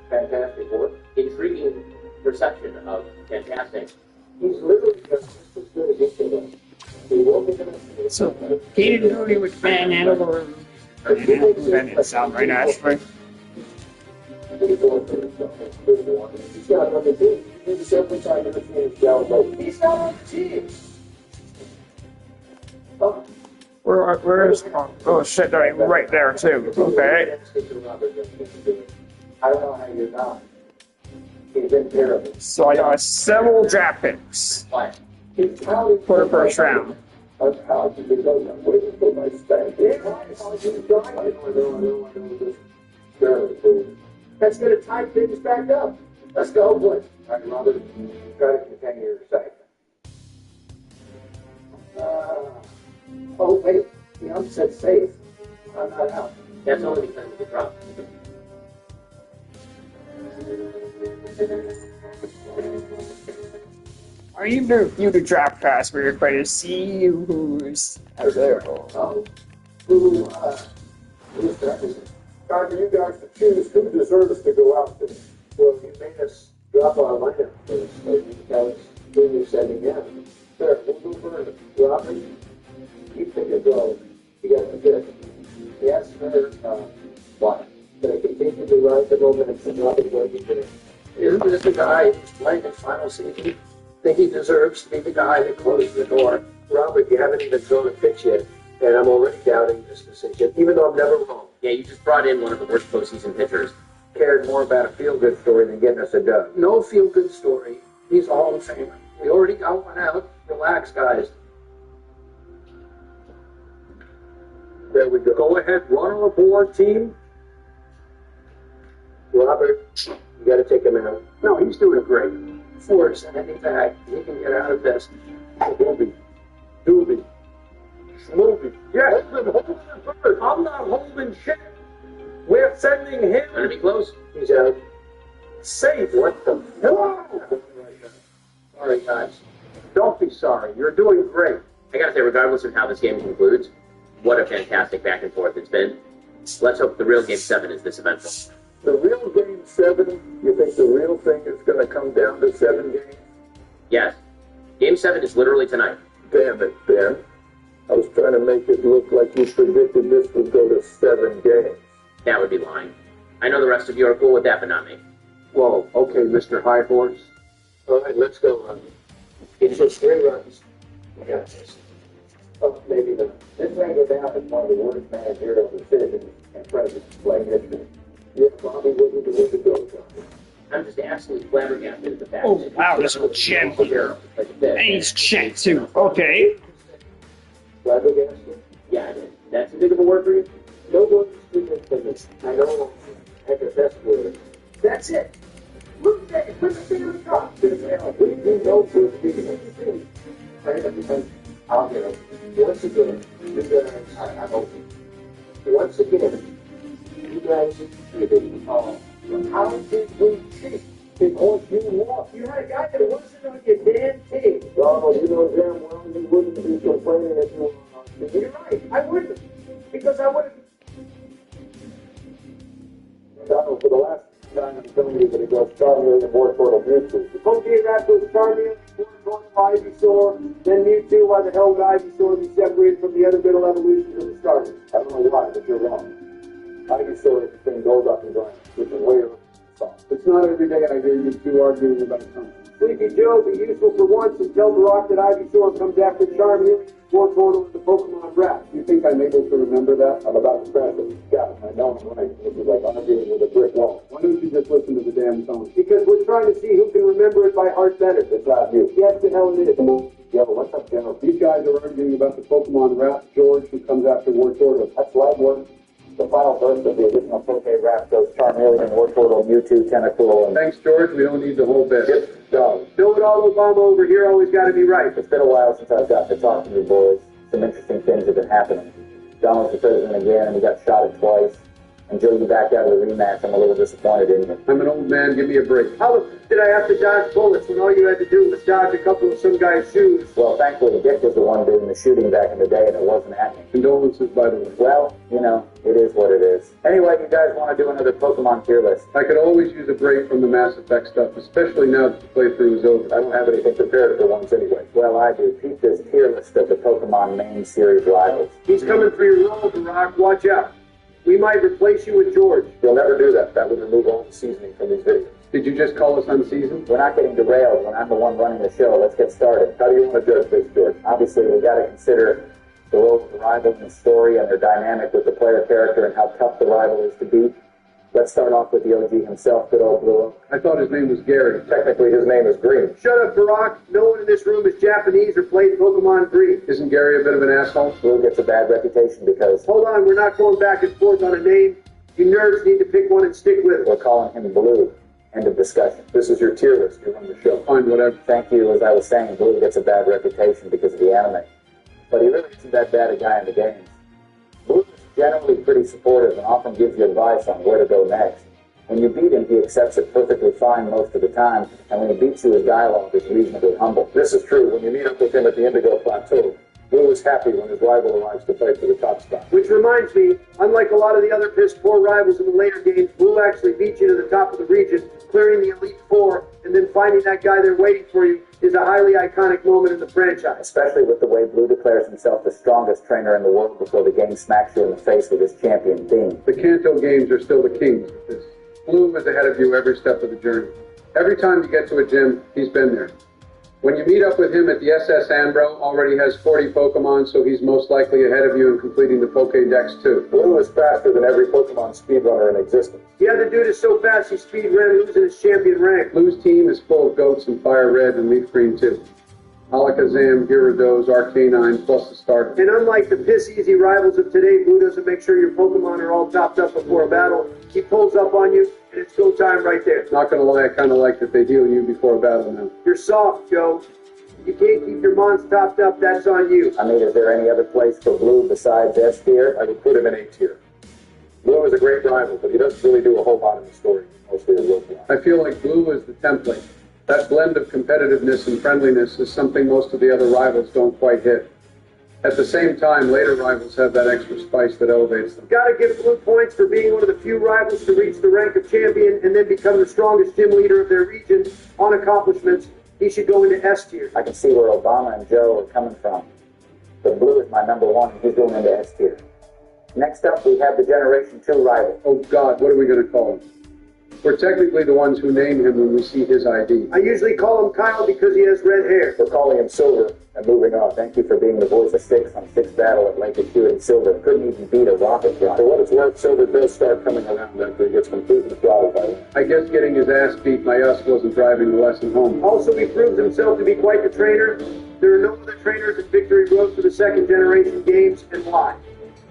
Fantastic work. Intriguing perception of fantastic. He's literally just as good as he can. He won't be going to. So, Kaden Dooley with Van Handel. That didn't sound right, actually. He's got another team. He's every time the team is down low. He's not on the team. Oh, Where is... Oh, shit, they're right there, too. Okay. I don't know how you're not. He's been terrible. So I got several draft picks But he's counting for the first round. I'm counting because I'm waiting for my stand. That's going to tie things back up. Let's go, boy. All right, Robert, try to continue your excitement. Oh, wait. The ump said safe. I'm not out. that's only because of the drop. Are you the draft pass where you're trying to see who's available? Who's that? Time for you guys to choose who deserves to go out there. Well, you made us drop our lineup first, so you can tell us who you're sending in. There, we'll go first. Robert, you pick a goal. You got to pick. Yes, sir. What? Can I continue to ride the momentum and drop it where you did? Isn't this the guy who's playing his final season? Think he deserves to be the guy that closed the door. Robert, you haven't even thrown a pitch yet, and I'm already doubting this decision, even though I'm never wrong. Yeah, you just brought in one of the worst postseason pitchers. Cared more about a feel-good story than getting us a dub. No feel-good story. He's a Hall of Famer. We already got one out. Relax, guys. There we go. Go ahead, run on board, team. Robert, you got to take him out. No, he's doing great. Force and any back. He can get out of this. Doobie. Smoothie. Yes, I'm not holding shit. We're sending him. Gonna be close. He's out. Safe. What the fuck? Sorry, guys. Don't be sorry. You're doing great. I gotta say, regardless of how this game concludes, what a fantastic back and forth it's been. Let's hope the real Game 7 is this eventful. The real Game 7, you think the real thing is going to come down to 7 games? Yes. Game 7 is literally tonight. Damn it, Ben. I was trying to make it look like you predicted this would go to 7 games. That would be lying. I know the rest of you are cool with that, but not me. Whoa, okay, Mr. High Horse. All right, let's go. It's just 3 runs. We got this. Oh, maybe not. This may go down as one of the worst managerial decisions in President's play history. Yeah, Bobby wasn't the way to go, I'm just absolutely flabbergasted at the fact Oh, that wow, there's a gem here. And he's checked too. Okay. Flabbergasted? Yeah, that's too big of a word for you? No one's speaking for this. I know heck of best word. That's it. Look at it. Put the thing on the top. We do know good people. I'll get it. Once again, you guys, I'm hoping. Once again, you guys did it all. How did we cheat? Because you lost. You had a guy that wasn't on your damn team. Donald, you know damn well you wouldn't be complaining if you were on the team. You're right. I wouldn't. Because I would have. Donald, for the last time I'm telling you that it goes Charmier and more toward Mewtwo. The Pokemon rap was Charmier, one Ivysaur, then Mewtwo. Why the hell would Ivysaur be separated from the other middle evolutions of the starters? I don't know why, but you're wrong. Ivysaur is the thing goes up and down, which is way over the song. It's not every day I hear you two arguing about something. Sleepy Joe, be useful for once and tell Barack that Ivysaur comes after Charmier, more total of the Pokemon rap. You think I'm able to remember that? I'm about to crash it. Yeah, I know I'm right. This is like arguing with a brick wall. Why don't you just listen to the damn song? Because we're trying to see who can remember it by heart better. It's not you. Yes, the hell it is. Yo, what's up, General? These guys are arguing about the Pokemon rap, George, who comes after Wartortle. That's light work. The final verse of the original Poke rap goes Charmeleon, Wartortle, Mewtwo, Tentacool, and... Thanks, George. We don't need the whole bit. Yep, done. Bill it all Obama over here always got to be right. It's been a while since I've gotten to talk to you boys. Some interesting things have been happening. Donald's the president again, and he got shot at twice. And Joe, you backed out of the rematch. I'm a little disappointed in you. I'm an old man. Give me a break. How the f- did I have to dodge bullets when all you had to do was dodge a couple of some guy's shoes? Well, thankfully, Dick was the one doing the shooting back in the day, and it wasn't at me. Condolences, by the way. Well, you know, it is what it is. Anyway, you guys want to do another Pokemon tier list? I could always use a break from the Mass Effect stuff, especially now that the playthrough is over. I don't have anything prepared for once anyway. Well, I do. Keep this tier list of the Pokemon main series rivals. He's coming for your role, Barack. Watch out. We might replace you with George. You'll never do that. That would remove all the seasoning from these videos. Did you just call us unseasoned? We're not getting derailed when I'm the one running the show. Let's get started. How do you want to judge this, George? Obviously, we've got to consider the role of the rivals in the story and their dynamic with the player character and how tough the rival is to beat. Let's start off with the OG himself, good old Blue. I thought his name was Gary. Technically, his name is Green. Shut up, Barack. No one in this room is Japanese or played Pokemon Green. Isn't Gary a bit of an asshole? Blue gets a bad reputation because... Hold on, we're not going back and forth on a name. You nerds need to pick one and stick with it. We're calling him Blue. End of discussion. This is your tier list. You run the show. Fine, whatever. Thank you. As I was saying, Blue gets a bad reputation because of the anime. But he really isn't that bad a guy in the games. Blue is generally pretty supportive and often gives you advice on where to go next. When you beat him, he accepts it perfectly fine most of the time, and when he beats you, his dialogue is reasonably humble. This is true. When you meet up with him at the Indigo Plateau, Blue is happy when his rival arrives to fight for the top spot. Which reminds me, unlike a lot of the other piss-poor rivals in the later games, Blue actually beat you to the top of the region, clearing the Elite Four, and then finding that guy there waiting for you is a highly iconic moment in the franchise. Especially with the way Blue declares himself the strongest trainer in the world before the game smacks you in the face with his champion theme. The Kanto games are still the kings of this. Blue is ahead of you every step of the journey. Every time you get to a gym, he's been there. When you meet up with him at the SS Ambro, already has 40 Pokemon, so he's most likely ahead of you in completing the Pokédex too. Blue is faster than every Pokemon speedrunner in existence. Yeah, the dude is so fast he speed ran losing his champion rank. Blue's team is full of goats in Fire Red and Leaf Green too. Alakazam, Gyarados, Arcanine, plus the starter. And unlike the piss-easy rivals of today, Blue doesn't make sure your Pokemon are all topped up before a battle. He pulls up on you, and it's go time right there. Not gonna lie, I kinda like that they heal you before a battle now. You're soft, Joe. You can't keep your mons topped up, that's on you. I mean, is there any other place for Blue besides S tier? I would put him in A tier. Blue is a great rival, but he doesn't really do a whole lot in the story. Mostly a roadblock. I feel like Blue is the template. That blend of competitiveness and friendliness is something most of the other rivals don't quite hit. At the same time, later rivals have that extra spice that elevates them. Gotta give Blue points for being one of the few rivals to reach the rank of champion and then become the strongest gym leader of their region on accomplishments. He should go into S tier. I can see where Obama and Joe are coming from. But Blue is my number one, and he's going into S tier. Next up, we have the Generation 2 rival. Oh God, what are we gonna call him? We're technically the ones who name him when we see his ID. I usually call him Kyle because he has red hair. We're calling him Silver, and moving on. Thank you for being the voice of 6 on 6th Battle at Lake Acuity. Silver couldn't even beat a rocket gun. For what it's worth, Silver does start coming around after he gets completely throttled by it. I guess getting his ass beat by us wasn't driving the lesson home. Also, he proved himself to be quite the trainer. There are no other trainers in Victory Road for the second generation games, and why?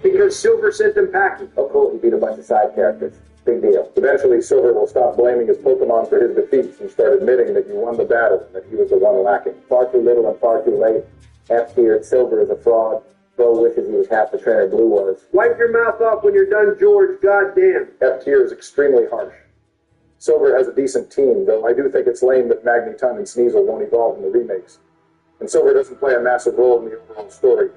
Because Silver sent them packing. Oh, cool, he beat a bunch of side characters. Big deal. Eventually, Silver will stop blaming his Pokemon for his defeats and start admitting that you won the battle and that he was the one lacking. Far too little and far too late. F tier, Silver is a fraud. Bro wishes he was half the trainer Blue was. Wipe your mouth off when you're done, George. Goddamn. F tier is extremely harsh. Silver has a decent team, though I do think it's lame that Magneton and Sneasel won't evolve in the remakes. And Silver doesn't play a massive role in the overall story,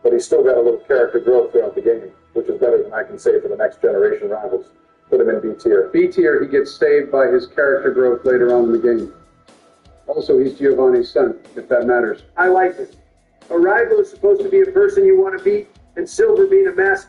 but he's still got a little character growth throughout the game, which is better than I can say for the next generation rivals. Put him in B tier. B tier, he gets saved by his character growth later on in the game. Also, he's Giovanni's son, if that matters. I like it. A rival is supposed to be a person you want to beat, and Silver being a mask.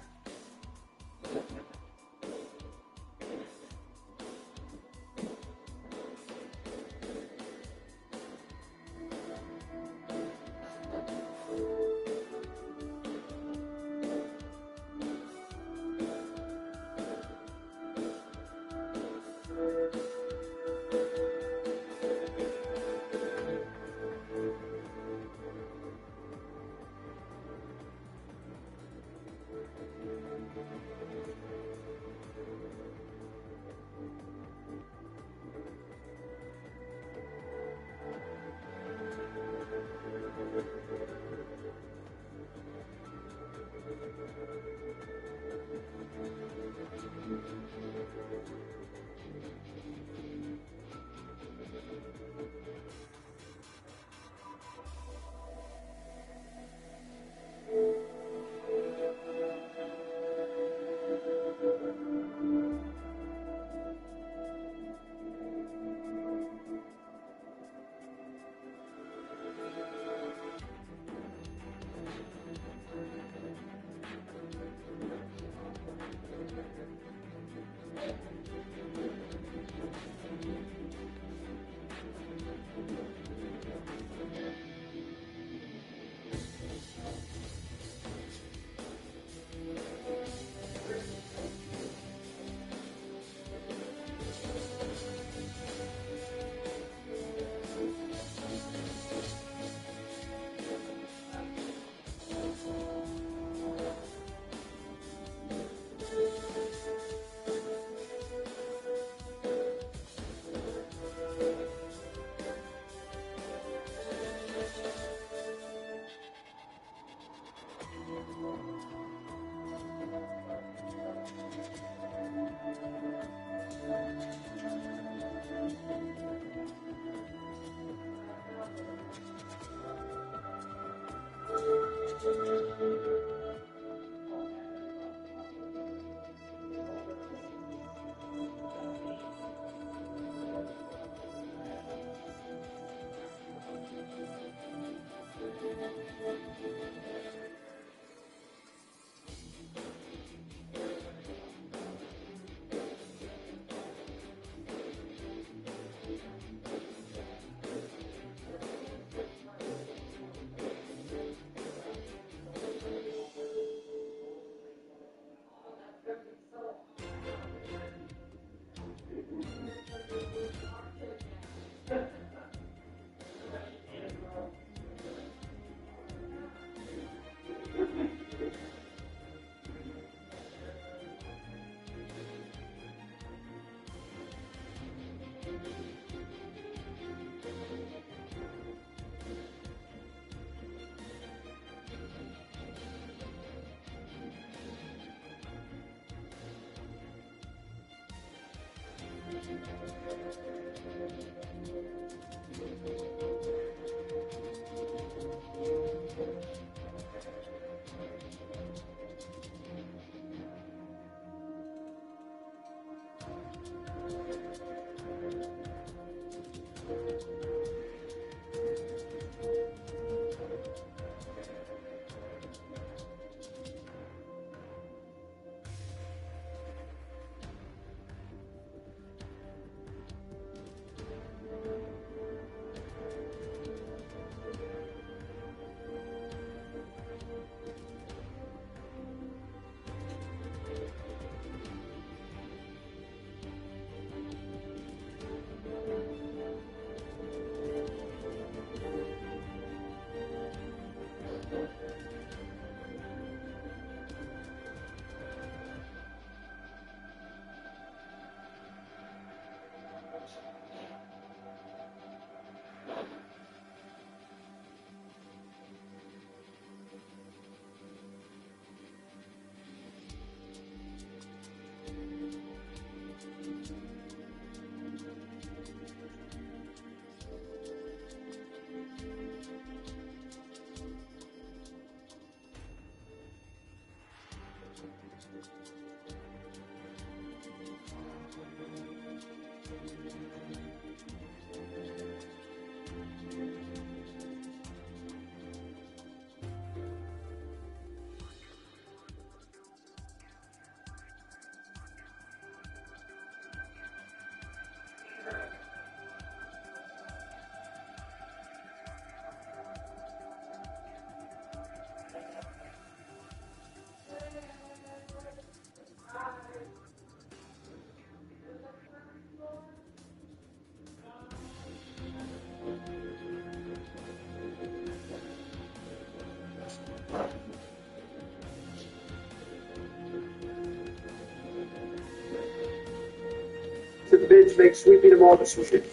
The bitch makes sweeping them all the switches.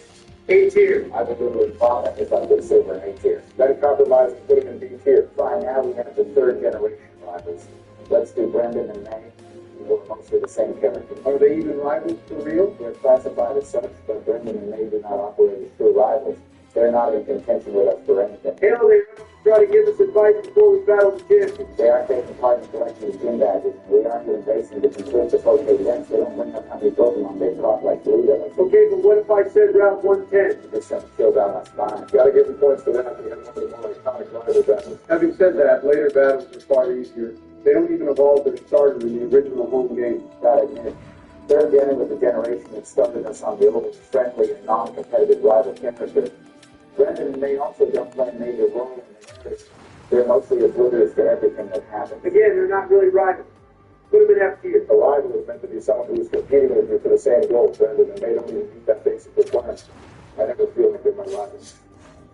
A tier. I've been doing with Bob, I guess I would say we're in A tier. Better compromise and put him in B tier. Fine, now we have the third generation rivals. Let's do Brendan and May. Who are mostly the same character. Are they even rivals for real? They're classified as such, but Brendan and May do not operate as true rivals. They're not in contention with us for anything. Hell, they run up to try to give us advice before we battle the champions. They are taking part in collecting the gym badges. We aren't embracing the conclusive events. They don't bring up how many Pokemon they caught like Toledo. Okay, but what if I said Route 110? This sent chills down my spine. Gotta give them points for that. We have one of the more iconic rival battles. Having said that, later battles are far easier. They don't even evolve their starter in the original home game. Gotta admit, they're dealing with the generation that started us on the old, friendly, and non-competitive rival character. Brendan and May also don't play a major role in the narrative. They're mostly oblivious to everything that happens. Again, they're not really rivals. Put them in F tier. A rival is meant to be someone who is competing with you for the same goal, Brendan, and they don't even meet that basic requirement. I never feel like they're my rivals.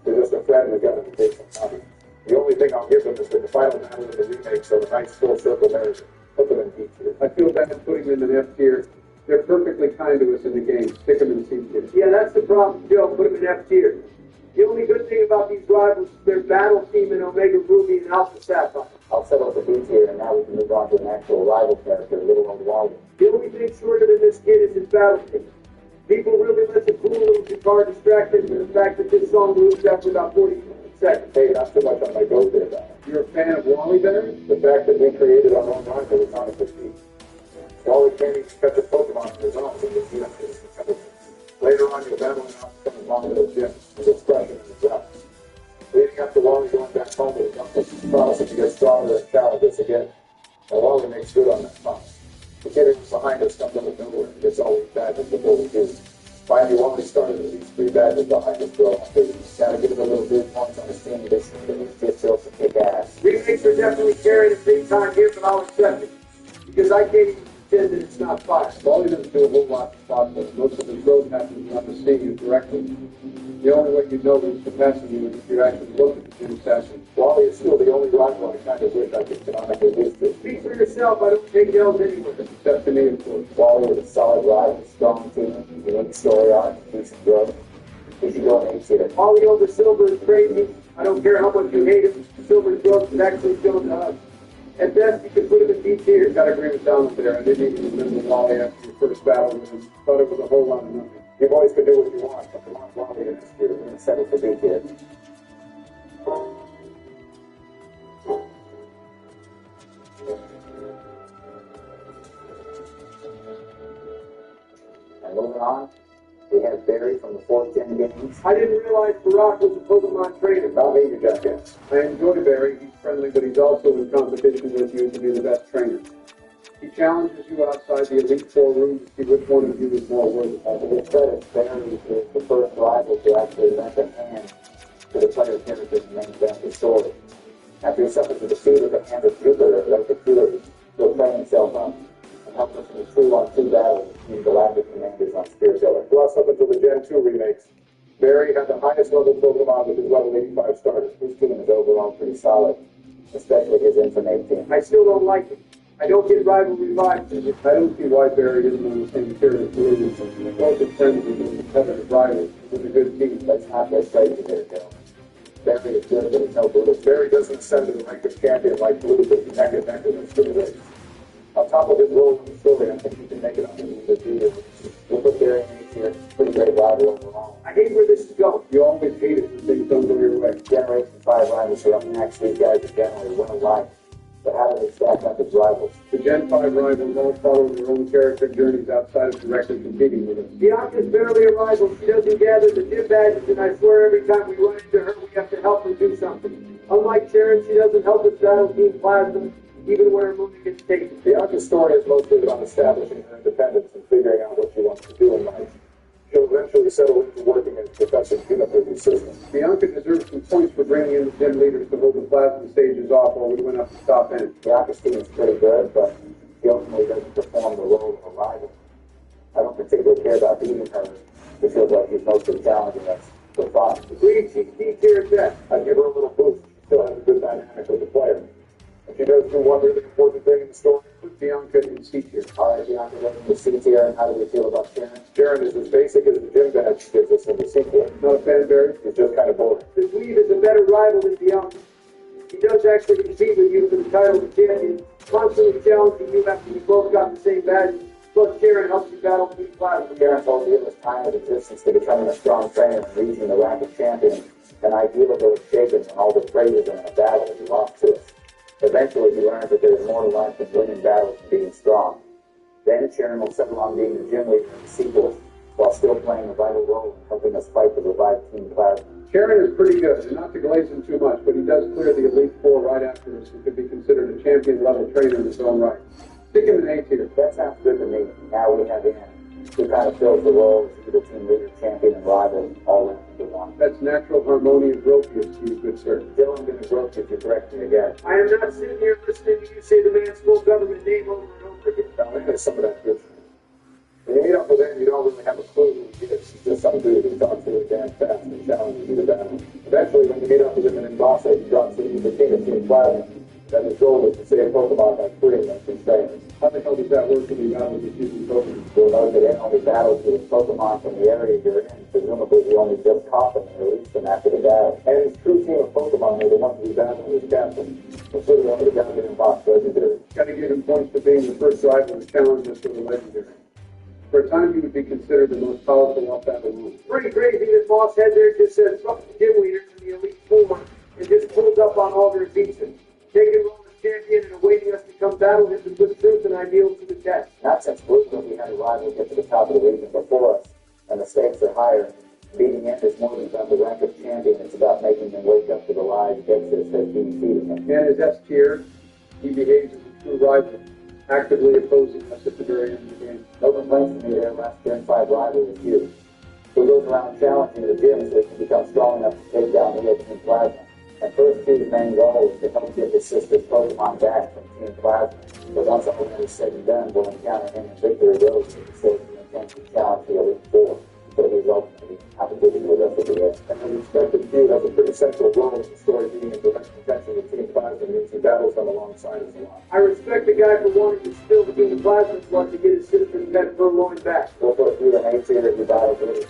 They're just a friend who got to take some hobby. The only thing I'll give them is that the final battle of the remakes are a nice full circle narrative. Put them in D tier. I feel bad putting them in F tier. They're perfectly kind to us in the game. Stick them in C tier. Yeah, that's the problem, Joe. Put them in F tier. The only good thing about these rivals is their battle team in Omega Ruby and Alpha Sapphire. I'll settle the B tier, and now we can move on to an actual rival character, Little Old Wally. The only thing shorter than this kid is his battle team. People really let the cool little guitar distract them from the fact that this song moves after about 40 seconds. Hey, not too much on my go there, though. You're a fan of Wally Berry? The fact that we created our own rival is not a defeat. Wally can't even catch a Pokemon on his own, so the team is competitive. Later on, you'll battle an outcome of one of those gyms, with expression in his breath. Leading up to Wally going back home with a company, promising to get stronger and challenge us again. And Wally makes good on that promise. The kid who's behind us comes out of nowhere and gets all these badges before we do. Finally, Wally started with these 3 badges behind us for all Gotta give it a little bit points on his team. This just shows to kick ass. Remakes are definitely carrying a big time here, but I'll accept it. Because I can't even pretend that it's not fire. Wally doesn't do a whole lot to stop this. Most of his road happens on the seeing directly. The only way you know his capacity is if you actually look at the gym session. Wally is still the only rival I kind of wish I could canonically lose to. Speak for yourself, I don't take L's anywhere. Except to me, of course. Wally with a solid rival, strong team, unique story arc, decent growth. We should go in A tier. Wally over Silver is crazy. I don't care how much you hate him. Silver's growth is actually shown to us. At best, you could put him in D tier. Gotta agree with Donald there. I didn't even remember Wally after your first battle with him. Thought it was a whole lot of nothing. You boys can do what you want, but the one quality in this year, we're going to settle for B tier. And moving on, we have Barry from the 4th Gen Games. I didn't realize Barack was a Pokemon trainer. Not me, you jackass. I enjoy Barry. He's friendly, but he's also in competition with you to be the best trainer. He challenges you outside the Elite Four room to see which one of you is more worthy. To his credit, Barry is the first rival to actually lend a hand to the player character's main family story. After he suffers a defeat at the hand of Jupiter, like the Killers, he'll train himself up and help us in a 2-on-2 battle between galactic commanders on Spear Killer. Plus, up until the Gen 2 remakes, Barry had the highest level Pokemon with his level 85 starters. His team is overall pretty solid, especially his Infinite team. I still don't like him. I don't get rivalry vibes. I don't see why Barry isn't on the same tier as Williams. The closest friends with the competitive rivals with a good team. Let's not get crazy there, Joe. Barry is good, but he's no Blue. Barry doesn't ascend to the rank of champion like Blue, but he's neck and neck with us for the race. On top of his role in the story, I think he can make it up in the junior. We'll put Barry in A tier. Pretty great rival overall. I hate where this is going. You always hate it when things don't go your way. Generation 5 rivals are up next. These guys are generally well-liked. But how do they stack up as rivals? The Gen 5 rivals all follow their own character journeys outside of directly competing with us. Bianca's barely a rival. She doesn't gather the gym badges, and I swear every time we run into her, we have to help her do something. Unlike Sharon, she doesn't help us battle Team Plasma, even when her movie gets taken. Bianca's story is mostly about establishing her independence and figuring out what she wants to do in life. She'll eventually settle into working as Professor Juniper's assistant. Bianca deserves some points for bringing in the gym leaders to hold the plasma stages off while we went up the top end. Bianca's team is pretty good, but he ultimately doesn't perform the role of a rival. I don't particularly care about beating her. It feels like he's mostly challenging us for fun. Agreed, she's D tier at best. I give her a little boost. She still has a good dynamic with the player. And she does do one really important thing in the story. Put Bianca in C tier. All right, Bianca, getting in the C tier, and how do we feel about Sharon? Sharon is as basic as the gym badge gives us in the sequel. Not a fan, Barry? It's just kind of boring. The Tweed is a better rival than Bianca. He does actually compete with you for the title of champion, constantly challenging you after you both got the same badge. Plus, Sharon helps you battle Team Plasma. Sharon told me it was time of existence to becoming a strong trainer and reaching the rank of champion, an ideal that was shaken when all the praises in a battle that he lost to us. Eventually, he learned that there is more to life than winning battles and being strong. Then, Sharon will settle on being the gym leader in the sequels, while still playing a vital role in helping us fight to revive Team Plasma. Sharon is pretty good, and not to glaze him too much, but he does clear the Elite Four right after us and could be considered a champion-level trainer in his own right. Stick him in A tier. That sounds good to me. Now we have Ann, who kind of fills the role as either team leader, champion, and rival, all into one. That's natural, harmonious, Gropius, you good sir. Dylan going to grope if you correct me again. I am not sitting here listening to you say the man's full government name over and over again. Now, I have some of that good. When you meet up with him, you don't really have a clue who he is. He's just some dude who talks really damn fast and challenges you to battle. Eventually, when you meet up with him in Boss, he drops into the king of Team Plasma. That his goal is to save Pokemon by freeing them from trainers. How the hell does that work when you battle with using Pokemon? You'll note that Ann only battles with Pokemon from the area you're in. Presumably, he only just caught them and released them after the battle. And his true team of Pokemon are the ones who battle his captain. Including one of the guys in Boss Legendary. Gotta give him points for being the first rival to challenge us with a legendary. For a time, he would be considered the most powerful off that alone. Pretty crazy that Boss head there just said, fuck the gym leaders and the Elite Four, and just pulled up on all their beats. Taking role as champion and awaiting us to come battle him to put truth and ideals to the test. Not since Brooklyn we had a rival get to the top of the region before us, and the stakes are higher. Beating him is more than about the rank of champion, it's about making him wake up to the lies Dexter has been feeding him. And as S tier, he behaves as a true rival, actively opposing us at the very end of the game. No complaints from me there, last Gen 5 rival is you. Who goes around challenging the gym so they can become strong enough to take down the Team Plasma. And first Q's main goal is to help get his sister's Pokemon back from Team Plasma. But once all that is said and done, we'll encounter him in Victory Road with the stage and attempt to challenge the Elite Four. So he's ultimately competition with us at the end. And we expect that Q has a pretty central role in the story, being in direct contention with Team Plasma and means he battles them alongside us a lot. I respect the guy for wanting to spill the Team Plasma blood to get his sister's pet Furloin back. We'll put you in A tier if you battle with his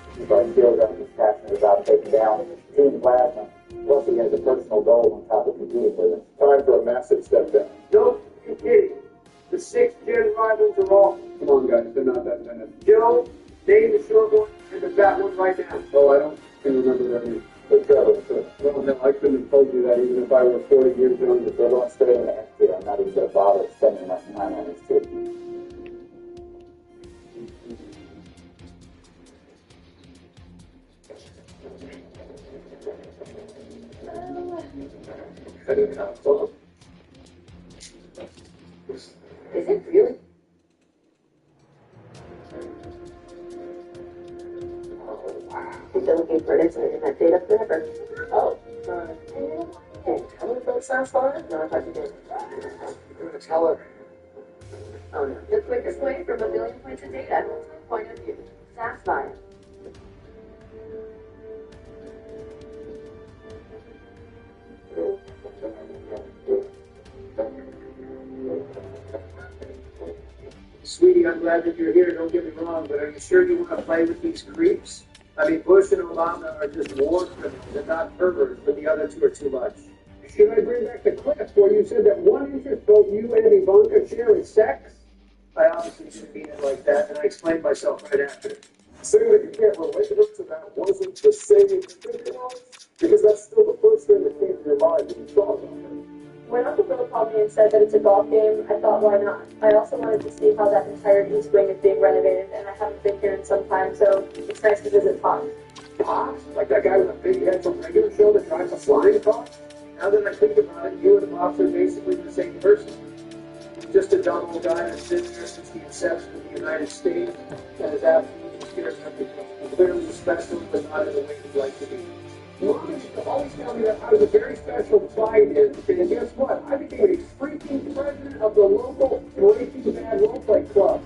skills up. He's passionate about taking down Team Plasma. Plus, he has a personal goal on top of competing with him. Time for a massive step down. Nope, you kidding. The 6th gen rivals are all. Come on, guys, they're not that bad. Joe, name the short one. And the fat one right now. Oh, I don't remember that name. Well, no, I couldn't have told you that even if I were 40 years younger. They don't stay in the empty. I'm not even going to bother spending enough time on these kids. Is it really? You've been looking for an incident in that data forever. Oh, hey, how many folks last far? No, I thought you did. I'm going to tell her. Oh no. The quickest way from a million points of data, point of view. Sapphire. Sweetie, I'm glad that you're here. Don't get me wrong, but are you sure you want to play with these creeps? I mean, Bush and Obama are just war criminals and not perverts, but the other two are too much. Should I bring back the clip where you said that one interest both you and Ivanka share in sex? I obviously didn't mean it like that, and I explained myself right after. Saying that you can't relate to that wasn't the same you think it was? Because that's still the first thing that came to your mind when you saw it. When Uncle Bill called me and said that it's a golf game, I thought, why not? I also wanted to see how that entire East Wing is being renovated, and I haven't been here in some time, so it's nice to visit Pops. Pops? Like that guy with a big head from regular show that drives a flying car? Now that I think about it, you and Pops are basically the same person. Just a dumb old guy that's been there since the inception of the United States and is absolutely scared of everything. Clearly special, but not in the way he'd like to be. Mom used to always tell me that I was a very special fighter, and guess what? I became a freaking president of the local Breaking Bad roleplay club.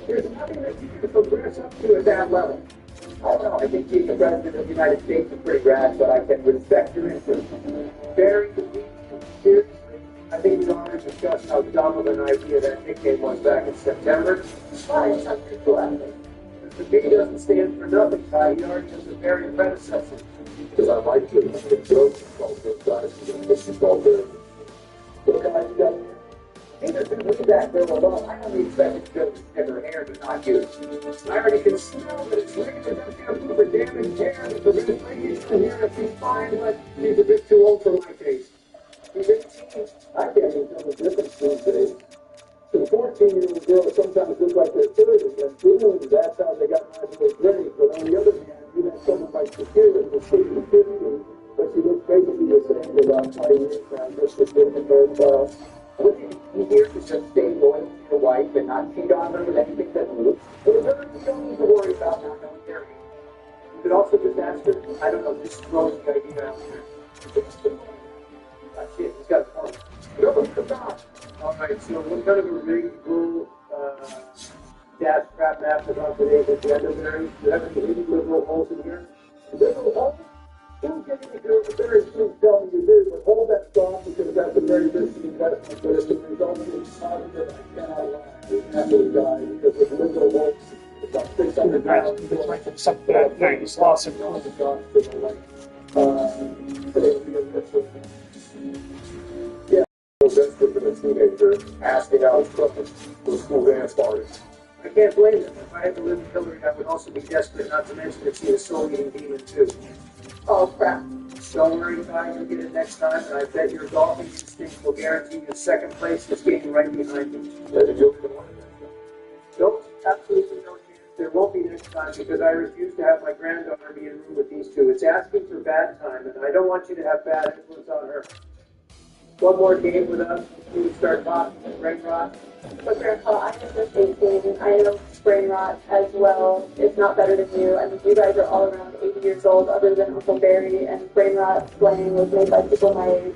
There's nothing that you can progress up to at that level. I don't know, I think being the president of the United States is pretty rad, but I can respect your interest. Very seriously, I think we'd already discussed how dumb of an idea that nickname was back in September. Fine, sounds pretty cool, actually. The B doesn't stand for nothing, Ty. He already has a very predecessor. Because I like to the jokes about those guys and this is all good. Look at my stuff. Hey, there's been way back there alone. I only expected to go to snip her hair, but not you. I already can smell that it's raining. That shampoo for damaged hair. There's a red radiation here that she's fine, but she's a bit too old for my taste. She's 18. I can't even tell the difference these days. The 14-year-old girls sometimes look like they're 30, and boom, that's how they got my boy Greg. But on the other hand, you have someone like Shakira who's pushing 50, but she looks basically the same for about 20 years now, just a different hairstyle. Wouldn't it be easier to just stay loyal to your wife and not cheat on her with anything that moves? Well, you don't need to worry about not knowing their age. You could also just ask her, I don't know, just throw the idea out there. Shit, he's got a phone. No, come on. All right, so what kind of a ring dash crap map about today at the end of there? Do you have any liberal holes in here? Liberal holes? Don't get any good with very soon tell me you do, but hold that thought because that's a very risky investment, but if it results in positive, I cannot lie. We have to die because with liberal holes, it's about 600,000. Something that thing's awesome. Yeah, that's good for the teenager asking out his preference for a school dance party. I can't blame him. If I had to live with Hillary, I would also be desperate, not to mention that she is a soul-eating demon, too. Oh, crap. Don't worry about it, you'll get it next time, and I bet your golfing instinct will guarantee you second place this game right behind you. Nope, absolutely no chance. There won't be next time because I refuse to have my granddaughter be in a room with these two. It's asking for bad time, and I don't want you to have bad influence on her. One more game with us, you would start talking and brain rot. But Grandpa, I am just 18. I know brain rot as well. It's not better than you. I mean, you guys are all around 80 years old, other than Uncle Barry, and brain rot slang was made by people my age.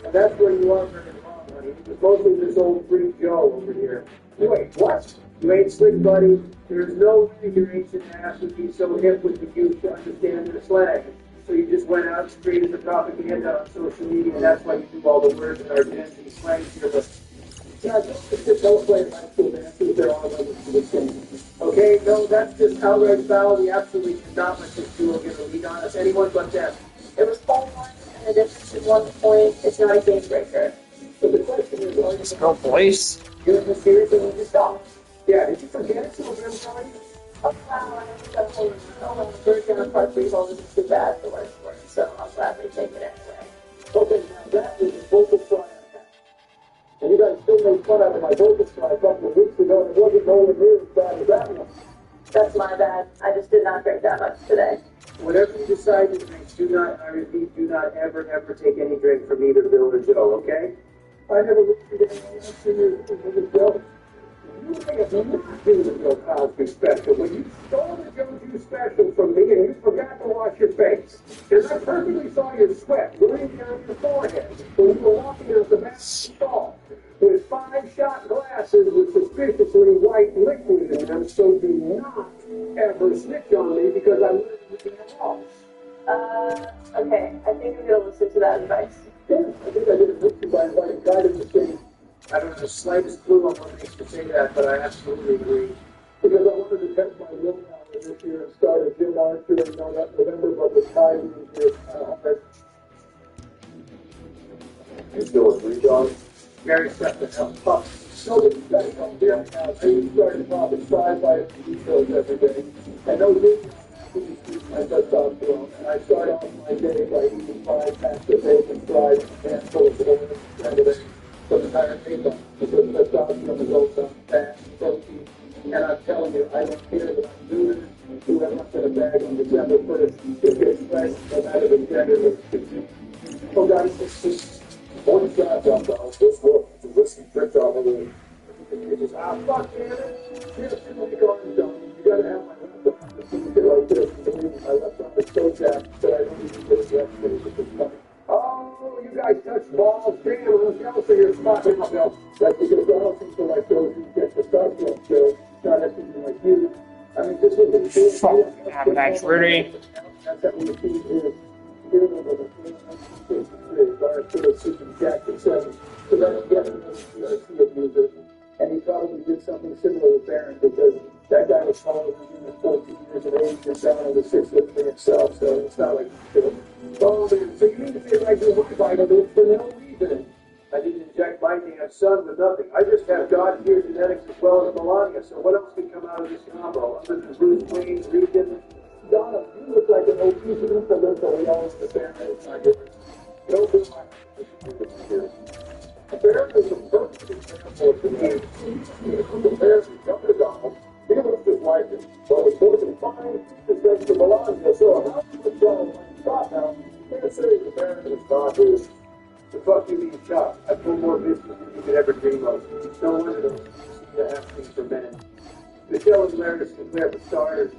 And that's where you are very wrong, honey. It's mostly this old freak Joe over here. Wait, what? You ain't slick, buddy. There's no way your ancient ass would be so hip with the youth to understand their slang. So you just went out and created the propaganda on social media, and that's why you do all the words in our Gen Z slang here. But yeah, just don't play high school dances. They're all levels to the same. Okay, no, that's just outright foul. We absolutely cannot let this duo get a lead on us. Anyone but them. It was fun, and the difference is 1 point. It's not a game breaker. So the question is, are Let's go, boys. you in the series and we just stop? Yeah, did you forget it's November? Oh wow, I never got a hold of it. Oh well, third down part freehold isn't too bad for what it's worth, so I'll gladly take it anyway. Okay, now that is a vocal fry account. And you guys still made fun out of my vocal fry a couple of weeks ago, and it wasn't nowhere near as bad as that one. That's my bad. I just did not drink that much today. Whatever you decide to drink, do not, I repeat, do not ever take any drink from either Bill or Joe, okay? I never looked at anyone else in your Joe. You may have not been the Bill Cosby special, but you stole the Joe Juice special from me and you forgot to wash your face. And I perfectly saw your sweat running down your forehead when you were walking out the back stall with 5-shot glasses with suspiciously white liquid in them, so do not ever snitch on me because I learned everything else. Okay, I think I'm gonna listen to that advice. Yeah, I think I did a good by inviting Guy to the same. I don't have the slightest clue on what makes you say that, but I absolutely agree. Because I wanted to test my willpower this year and start a gym on here in November, but with Kai being here, hard. You still agree, John? Very set the hell up. No, but you guys don't hear me now. So you started popping sci-fi TV shows every day. And those videos my testosterone. And I start off my day by eating 5 packs of bacon, fries, and a handful of oil every day. So the entire thing on because testosterone goes on fat, protein. And I'm telling you, I don't care that I'm doing it. You have left in a bag on December 1st. It gets fresh, no matter the gender. Oh, guys, one shot jump out. This look, it's a risky trick out of the it just, fuck, damn it. Here's the way going, John. You gotta have my left arm. It's like this. My left arm is so jacked that I don't even get a left finish at this point. Oh, you guys touch balls. Damn, I'm jealous of your spot. Now, that's because I don't think so like those who get testosterone still. Not necessarily like you. I mean, just look at the Fuck, Avalanche, really? That's that we see is here over the 3 Jack and 7. So that again, he abuser. And he probably did something similar with Barron because that guy was taller than him at 14 years of age and down on the 6'3" himself. So it's not like oh man, so you need to feel like you're my vitamins for no reason. I didn't inject my damn son with nothing. I just have God-feared genetics as well as Melania. So what else could come out of this combo other than Bruce Wayne, Regan? Donna, you look like an obesity parental. We all understand that it's not yours. No good. Barron is a perfect example of the name. Compared to younger Donald, he looks just like him. But it's working fine against the Melania. So how do you tell him when he's shot now? Can't say the Barron is not his. The fuck you mean shot? I pulled more business than you could ever dream of. No wonder those seem to have things for men. Michelle and Larry declare for starters.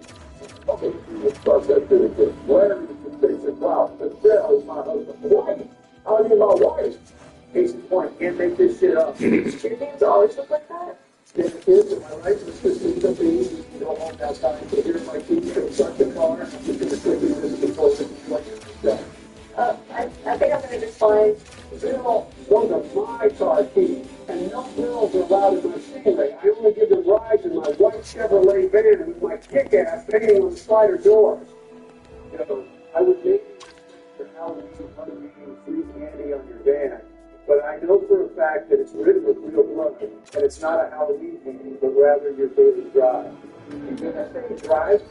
Okay, let's start that thing again. Larry is facing wow. Michelle is my husband. Wife? How do you my wife? Case in point, can't make this shit up. Your names always look like that? Yeah, kids, am I right? It's just something easy. You don't have that time to hear my teeth and start the car. I'm just going to quickly visit the place and like that. I think I'm going to decline. Bill, those are my car keys, and no girls are allowed in my Stingray. I only give them rides in my white Chevrolet van with my kick-ass painting on the slider doors. You know, I would maybe for Halloween hunting free candy on your van, but I know for a fact that it's written with real blood, and it's not a Halloween painting, but rather your daily drive. You do that thing drive?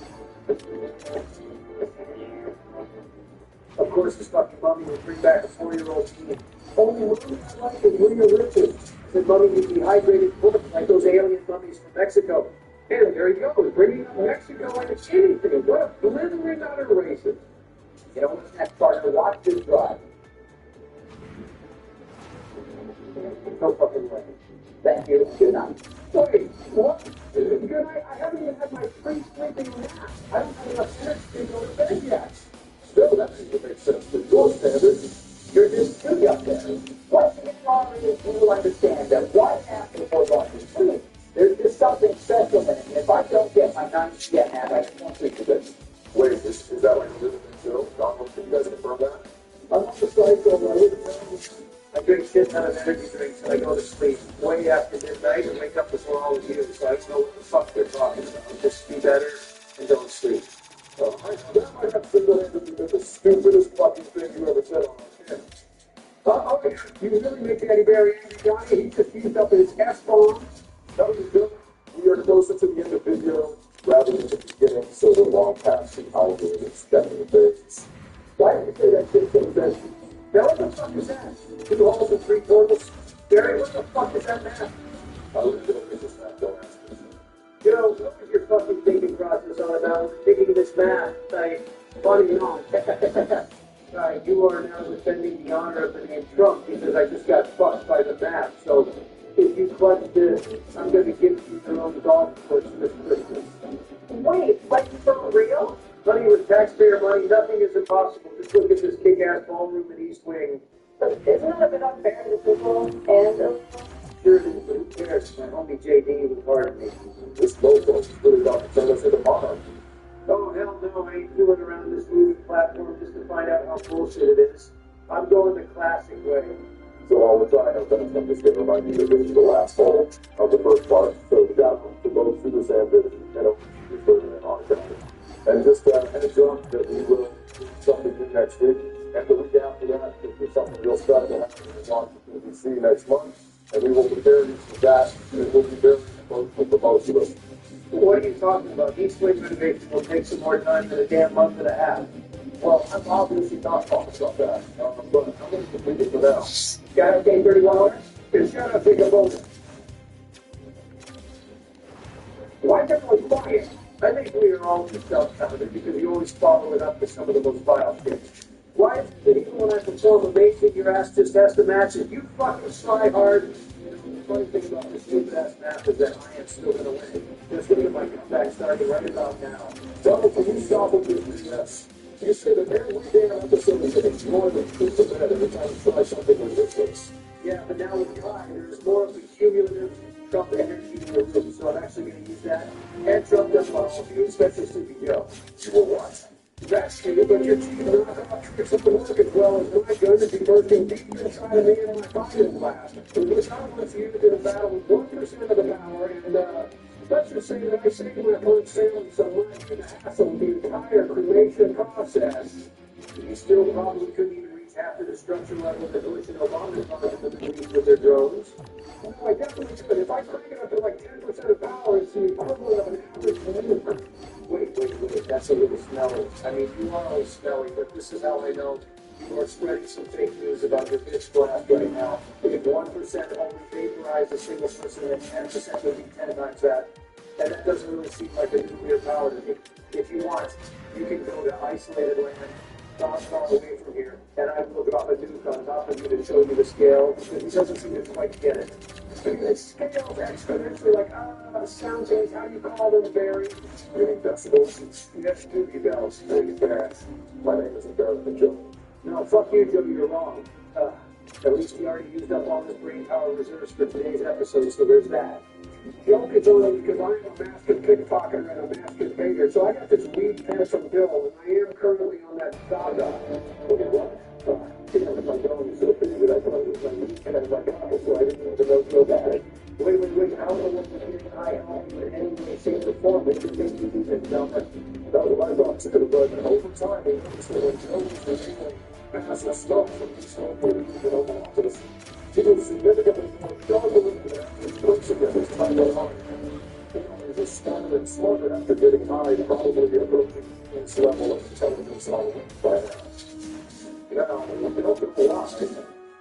Of course, this fucking mummy would bring back a 4-year-old teen. Only mummy I like is Rhea Richards. The mummy with dehydrated foot, like those alien mummies from Mexico. And there he goes, bringing up Mexico like it's anything. What a blithering utter racist. You know what's next, partner? Watch this drive. No fucking way. Thank you. Good night. Wait, what? Good night. I haven't even had my pre-sleeping nap. I don't have enough energy to go to bed yet. Still, that doesn't make sense to your standards. You're just silly up there. Once you get wrong, you will understand that right after before going to sleep, there's just something special in it. If I don't get my 9 p.m. nap, I just won't sleep to this. Wait, is that like a living show? Donald, can you guys confirm that? I'm not the psycho, but I wouldn't know. I drink shit ton of energy drinks and I go to sleep way after midnight and wake up before all of you, so I don't know what the fuck they're talking about. Just be better and don't sleep. That might have single-handedly been the stupidest fucking thing you ever said on our channel. Oh, yeah. You really make Daddy Barry angry, Johnny. He just used up his S-bomb. That was good. We are closer to the end of video rather than the beginning, so we're long past the algorithm and spending the days. Why did you say that shit so fast? Now what the fuck is that? 2 holes and 3 quarters? Barry, what the fuck is that math? I would do it just not don't ask me. You know, what was your fucking thinking process on about thinking this math? Like, funny enough, you are now defending the honor of the name Trump because I just got fucked by the math. So, if you clutch this, I'm going to give you your own golf course this Christmas. Wait, like for real? Money with taxpayer money, nothing is impossible. Just look at this kick-ass ballroom in East Wing. But isn't it a bit unfair to people and illegal? Sure it is, but who cares? My homie JD was hard on me. This logo is really about the benefit of honor. Oh, hell no, I ain't fooling around this movie platform just to find out how bullshit it is. I'm going the classic way. So while we're trying our best, I'm just going to remind you to visit the last hole of the first part. So we got to both through the sandpit and over to the tournament on it. And just heads up that we will do something new next week. And the week after that, if there's something real special happening in Washington, D.C. next month. And we will prepare you for that. It will be very emotional for most of us. What are you talking about? East Wing renovation will take some more time than a damn month and a half. Well, I'm obviously not talking about that. But I'm going to complete it for now. Got okay, 31 hours? Just shut up, take a moment. Why is everyone quiet? I think we are all just self-founded because you always follow it up with some of the most vile shit. Why is it that even when I perform amazing, your ass just has to match it? You fucking try hard. The funny thing about this stupid-ass math is that I am still going to win. Just look at my comeback starting right about now. Donald, can you stop with your BS? You say that every damn episode is getting more than truth to bed every time you try something ridiculous. Yeah, but now with God, there's more of the cumulative Trump energy in the room, so I'm actually going to use that. And Trump does well. If you expect this to be Joe, You will what? that's stupid, but your team will not have tricks of the work as well as my gun to be bursting deep inside of me and my Biden blast. Which I want you to battle with 1% of the power, and let's just say that I saved my opponent's sailing so much and hassle the entire cremation process. You still probably couldn't even reach half the destruction level that Bush and Obama caused in the Middle East with their drones. No, I definitely could. If I crank it up to like 10% of power, it's the equivalent of an average maneuver. Wait, that's a little smelly. I mean, you are always smelly, but this is how I know you are spreading some fake news about your bitch blast right now. If 1% only vaporized a single person, then 10% would be 10 times that. And that doesn't really seem like a nuclear power to me. If you want, you can go to isolated land, not far away from here, and I will drop a nuke on top of you to show you the scale, because he doesn't seem to quite get it. The scale's exponentially like, sound change, how do you call them, Barry? Meaning decibels. Yes, decibels. Thank you, Barrett. My name is Barrett and Joe. No, fuck you, Joe, you're wrong. At least we already used up all his brain power reserves for today's episode, so there's that. Joe is only because I'm a master pickpocketer and a master painter, so I got this weed pen from Bill, and I am currently on that saga. Look at what? My dog is so big that I thought it was my weed pen in my pocket, so I didn't even know so bad. Wait, how will one hearing I help you in any way, shape, or form that could make you do this number? That was my thought too, but over time, I noticed that when Joe was revealing massive stuff from these small babies in Oval Office, he was significantly more sharper than the average person at his time of life. He was smarter and smarter after getting high, probably approaching his level of intelligence on by now. Now, we can open the eye,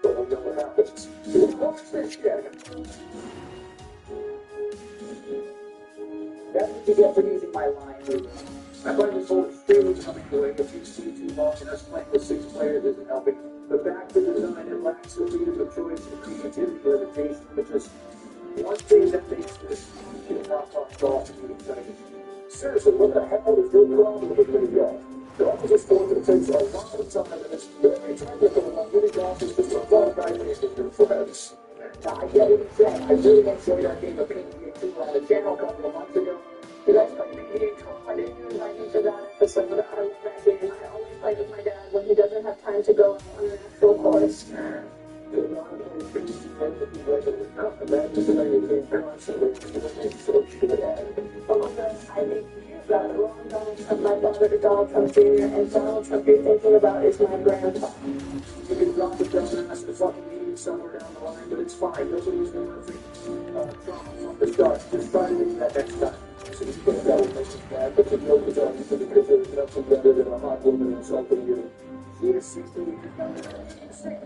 but we'll know what happens. Watch this shit. That's what you get for using my line. I find this whole extremely coming away if you see too long and us playing with 6 players isn't helping. But back to design, it lacks the freedom of choice and creativity limitation, which is one thing that makes this not talk golf to be exciting. Seriously, what the hell is your problem with mini golf? Golf is a sport that takes a lot of time and it's very technical, and mini golf is just a fun night with your friends. Now, I get what you said. I really enjoyed our game of PGA Tour on the channel a couple of months ago. You guys played the PGA Tour. I didn't use my name for that episode. I love that game. I only play with my dad when he doesn't have time to go on an actual course. I think you've got the wrong balance of my father to Donald Trump Jr. and Donald Trump you're thinking about is my grandpa. You can drop the dumbass to fucking meeting somewhere down the line, but it's fine. Nobody's going to Trump from the start. Just try to do that next time. you can't tell what makes bad, but you know the job because there's nothing better than a hot woman insulting you. She is 16 years younger than me.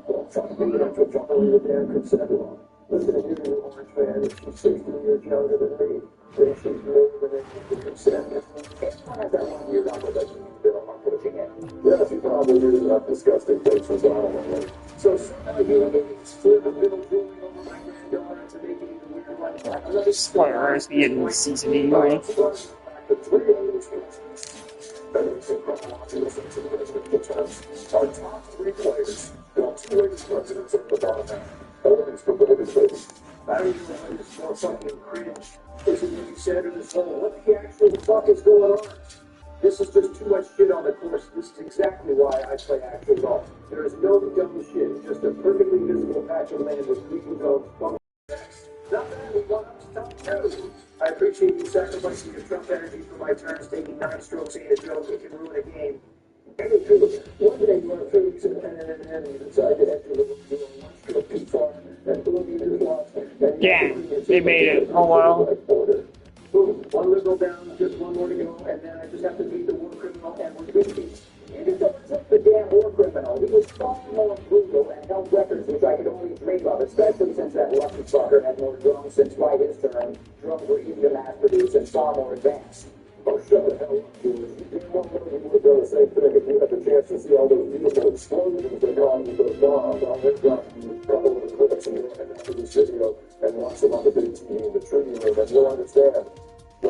Well, try to be that to follow your damn consent law. Listen, if you're an Orange fan, if she's 16 years younger than me, then she's more than a consent. It's one of the 1 year number that you Bill are pushing it. Yeah, she probably is enough disgusting faces on it. So somehow you idiots flip a bill drooling over my granddaughter to make it even weird like that. Spoilers, the end of the season anyway. Our top 3 players, while 2 ladies presidents are at the bottom half. Always for Golden State. I don't even know why this is more fucking cringe. This is what you said to this whole, what the actual fuck is going on? This is just too much shit on the course. This is exactly why I play actual golf. There is no dumb shit, just a perfectly visible patch of land with people go, not bad, we got up to top 2. I appreciate you sacrificing your Trump energy for my turns, taking 9 strokes ain't a joke, it can ruin a game. One day you are 3 weeks in and you decide to enter the lunch to a pea farm and believe in your lot. Yeah, they made it. Oh well. Boom, 1 liberal down, just 1 more to go, and then I just have to beat the war criminal and we're good peace. You just overtook the damn war criminal. He was far more brutal and held records which I could only dream of, especially since that lucky fucker had more drones since by his turn. Drones were easy to mass produce and far more advanced. Oh, shut the hell up, George. You won't know you would have done the same thing if you had the chance to see all those beautiful explosions that gone with those bombs on their gun. Couple of the clips and you'll head after this video and watch them on the big TV in the training room and you'll understand.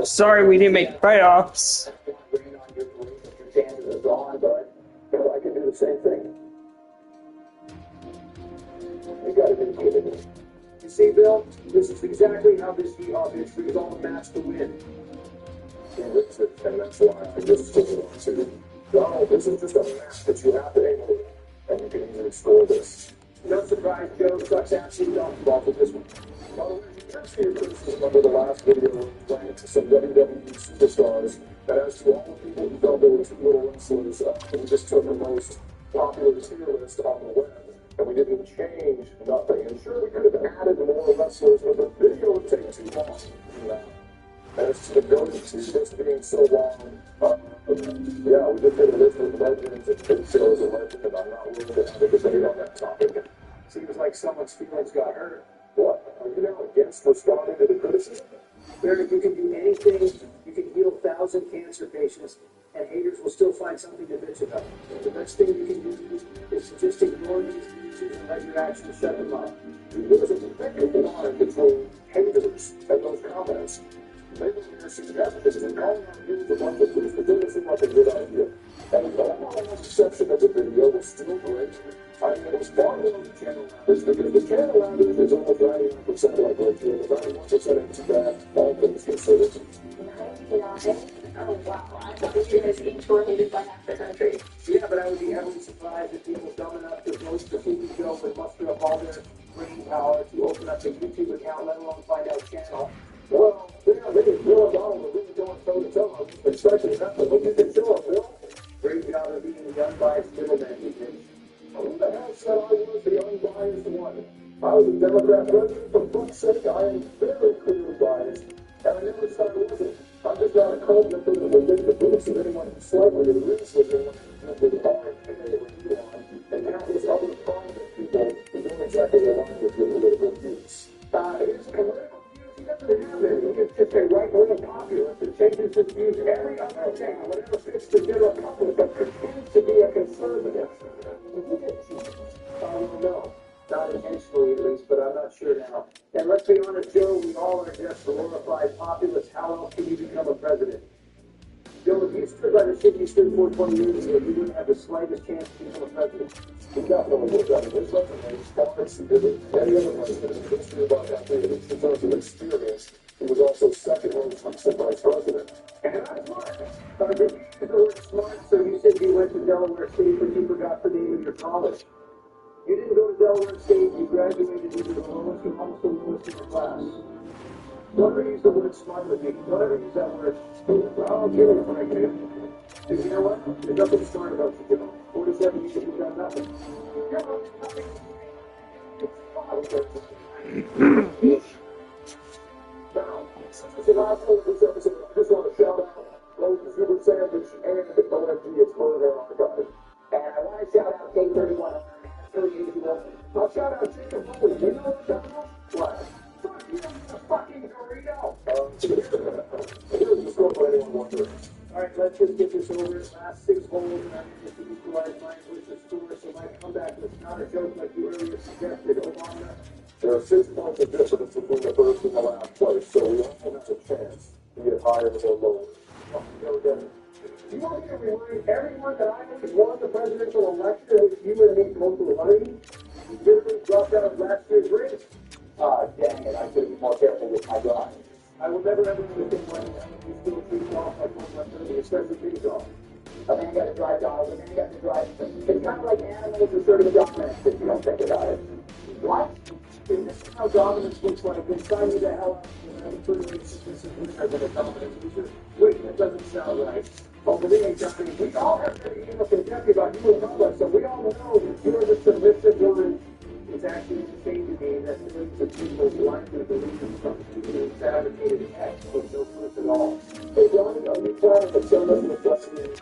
Sorry we didn't make playoffs. Rain on your parade, your chances are gone, bud. Well, I can do the same thing. You gotta be kidding me. You see, Bill, this is exactly how this Seahawks history is all the match to win. And that's it, and that's why I just took it on to. Donald, this is just a match that you have to aim and you can easily score this. No surprise, Joe sucks absolute donkey balls with this one. By the way, you can see your criticism under the last video where we played to some WWE superstars. And as to all the people who felt there were 2 little wrestlers, we just took the most popular tier list on the web. And we didn't change nothing. And sure, we could have added more wrestlers, but the video would take too long. As to the GOAT list being so long, yeah, we just did a list of legends and Big Show is a legend, and I'm not willing to have a debate on that topic. Seems like someone's feelings got hurt. What? Are you now against responding to the criticism? If you can do anything, you can heal 1,000 cancer patients, and haters will still find something to bitch about. The best thing you can do is to just ignore these views and let your actions shut them up. There's a big line between haters and those comments. Maybe you're suggesting and calling on you to want to please the doesn't seem like a good idea. And the overall section of the video was still great. I mean, it was far more than the channel average because the channel average is almost 99% like Retool, and 91% ain't too bad, all things considered. 99? Oh wow, I thought you guys each were hated by half the country. Yeah, but I would be heavily surprised if people dumb enough to vote for TV show would muster up all their brain power to open up a YouTube account, let alone find out channel. Well, yeah, they did Bill and Donald were really going toe-to-toe. I was expecting nothing. What did they show up, Bill? Great job of being the unbiased middleman, you did. Who the hell said I was the unbiased one? I was a Democrat president. For fuck's sake, I am very clearly biased. And I never said I wasn't. I'm just not a cult member that will make the boots of anyone who slightly agrees with me with RFK or Elon and countless other prominent people who don't exactly align with your political views. It's political views. He doesn't have any. He's just a right-wing populist that changes his views every other day, whatever fits the general public, but pretends to be a conservative. No, not intentionally at least, but I'm not sure now. And let's be honest, Joe, we all are just glorified populists. How else can you become a president? Joe, if you stood by the shit you stood for 20 years ago, you wouldn't have the slightest chance to become a president. He definitely would. I mean, his resume is far exceeded any other president in the history of our country, at least in terms of experience. He was also second most recent vice president. And I'm smart. Did you use the word smart? So you said you went to Delaware State, but you forgot the name of your college. You didn't go to Delaware State, you graduated into the lowest amongst the lowest in your class. Don't ever use the word smart with me. Don't ever use that word. I'll get it, Frank, man. You know what? There's nothing smart about you, Joe. 47 years you've done nothing. Now, since the last one of this episode, I just want to shout out both the Super Sandwich and the OMG It's Murder Archive. And I want to shout out K31 affiliated with I'll shout out Jacob Foley. You know what that was? what? Fuck you, it's a fucking Dorito. Here's the score for anyone wondering. All right, let's just get this over. Last 6 holes, and I'm going to equalize my versus score, so my comeback was not a joke like you earlier suggested, Obama. There are 6 points of difference between the first and the last place, so we all have a chance to get higher or lower. Do you want me to remind everyone that I won the presidential election with you and me both were running? You just dropped out of last year's race. Ah, dang it, I should be more careful with my drive. I will never ever understand why you still treat golf like one left early, especially big golf. A man got to drive dogs, a man got to drive. It's kind of like animals asserting dominance if you don't think about it. What? And this is how dominance looks like. They sign you the hell out of the race. This is a dominant loser. Wait, that doesn't sound right. Oh, but it ain't dominant. We all have to be able to contempt about you and all that, so we all know that you're the submissive woman. It's actually insane to me that millions of people blindly believe in something being fabricated text with no proof at all. Hey, Johnny, are you planning to send us an assessment?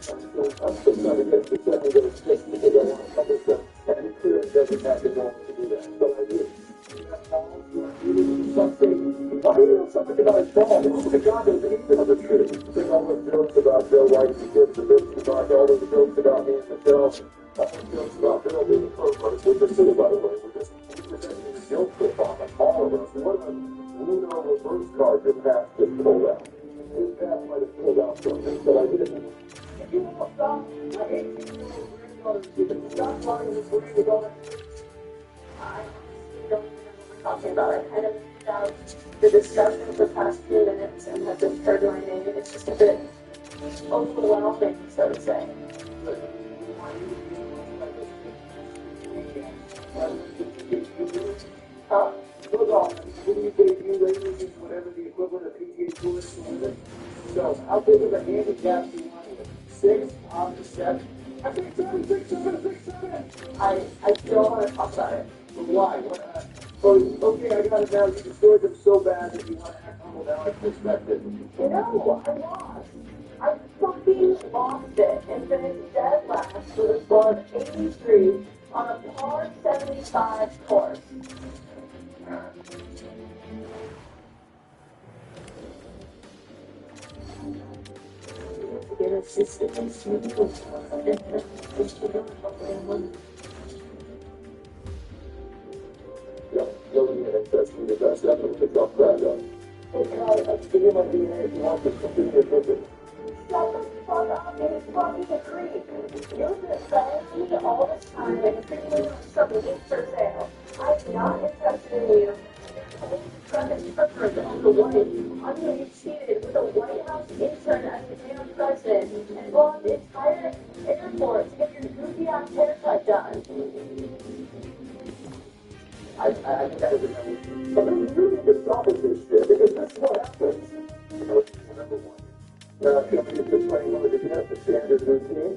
I'm just trying to get to send me those just because I want to publish them. And it's clear it doesn't have to go to do that, but I do. Something. Why do you know something about his ball? This is a god that is even of the truth. Think all the jokes about Bill White and kids, the jokes about all the jokes about me and Michelle, all the jokes about Bill being a pervert. We're just sitting, by the way, we're just presenting a joke clip on them, all of us. What a Luno reverse card your past just pulled out. His past might have pulled out something, but I didn't. If you want to stop, my 18-year-old granddaughter, you can stop lying this way to go. I don't remember what we're talking about. I kind of doubt the discussion for the past few minutes and have just heard my name. It's just a bit overwhelming, so to say. Huh? Look off. When you debut ratings is whatever the equivalent of PGA Tour is to win. So, how big of a handicap do you want to 6 on the 7? I think 7, 6, 7, 6, 7. I don't want to talk about it. Why? Okay, I got it now. You destroyed them so bad that you want to act humble now. I respect it. You know, I lost. I fucking lost it and finished dead last with a score of 83 on a par 75 course. Looking at it, that's the best ever to drop that up. Hey, God, I give you my DNA if you want to complete your visit. Shut the fuck up and it's fucking a creep. You've been saying me all this time that you're thinking of some leak for sale. I'm not interested in you. From the way, I'm going to be cheated with a White House intern as the damn president and go on the entire airport to get your goofy ass haircut done. I think that was a But then you really get stop with this shit, because this is what happens. You know, number one. Companies are playing on the defense of standard routine.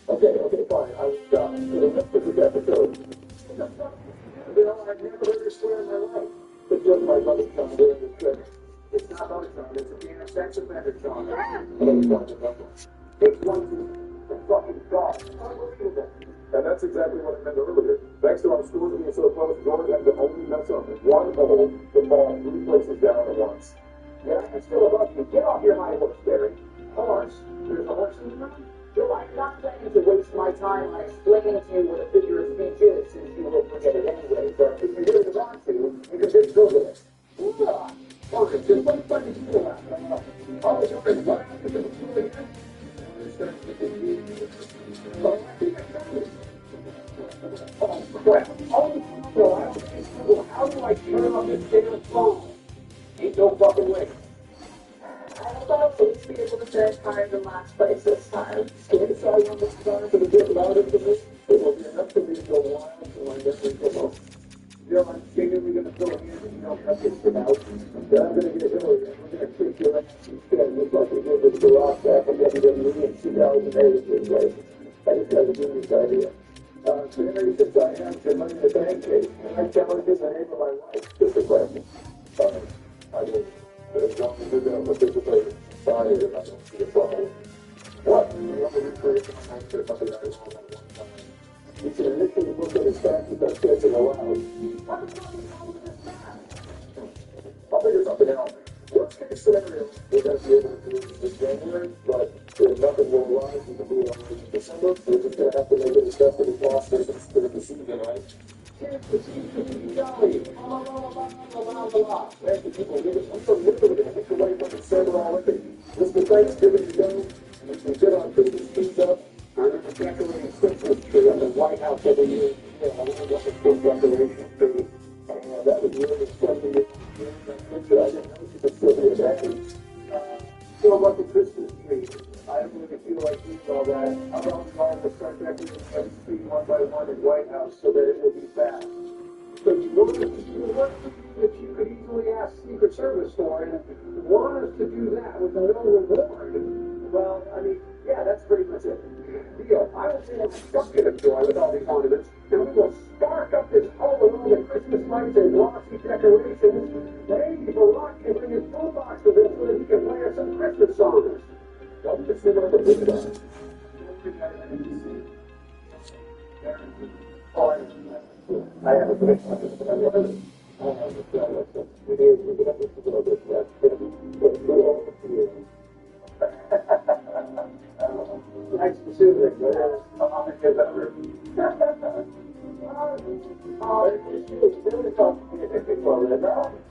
Okay, fine, I will stop. For the rest of this episode. Bill, I've never heard her swear in my life. It's just my mother's tongue doing the trick. It's not mother tongue, it's a damn sex offender tongue. It's one to fucking God. Unbelievable. And that's exactly what I meant earlier. Thanks to our scores being so close, Jordan had to only mess up in one hole to fall 3 places down at once. Yeah, I'm still above you. Get off your high horse, Barry. Horse? There's a horse in the room? Bill, I'm not planning to waste my time on explaining to you what a figure of speech is, since you will forget it anyway. So if you really want to, you can just Google it. Okay, just one funny deal out. Oh, you're in what happened to the school again? Oh, crap. Oh, no, I don't think it's cool. How do I turn on this damn phone? Ain't no fucking way. I hope I'll at least be able to finish higher than last place this time. Can we decide on this time for the bit louder for this? It will be enough for me to go wild so I never come up. Joe, I'm genuinely going to throw a hand and you don't have this for now. Then I'm going to get Hillary and we're going to kick your ass instead, just like we did with the rock back in WWE in 2008. Anyway, I just have a genius idea. Today, since I have the money in the bank case, can I tell her the name of my wife? Just a question. I will. As long as would participate in society, and I don't see a problem. What? You want to recreate the mindset of something I want at one time? You should initially look at as fast as that kids are allowed. I'll figure something out. Worst case scenario, we're going to be able to do it this January, but if nothing will rise, we can do it already in December. We're just going to have to make it as best as possible for the season, right? Kids, the season is jolly. Blah, blah, blah, blah, blah, blah. That's the people give us. I'm so literally going to take away from the summer already. This is Thanksgiving to go. We get our Christmas trees up. I remember decorating a Christmas tree on the White House every year. Yeah, I remember what the first decoration tree. And that was really special. I didn't know she could still be a daddy. Feel about the Christmas tree. I don't really feel like doing all that. I'm always trying to start decorating every tree one by one in White House so that it will be fast. But one of the that you could easily ask Secret Service for and want us to do that with no reward. Well, I mean, yeah, that's pretty much it. Deal. I will say I'm bucket of joy with all these ornaments, and we will spark up this home with all the Christmas lights and glossy decorations. Maybe Barack can bring his boombox with him so that he can play us some Christmas songs. Don't just remember to do that. Oh, I have a connection. I have a feeling. We need to get up this a little bit. Nice specific. I'll make it better.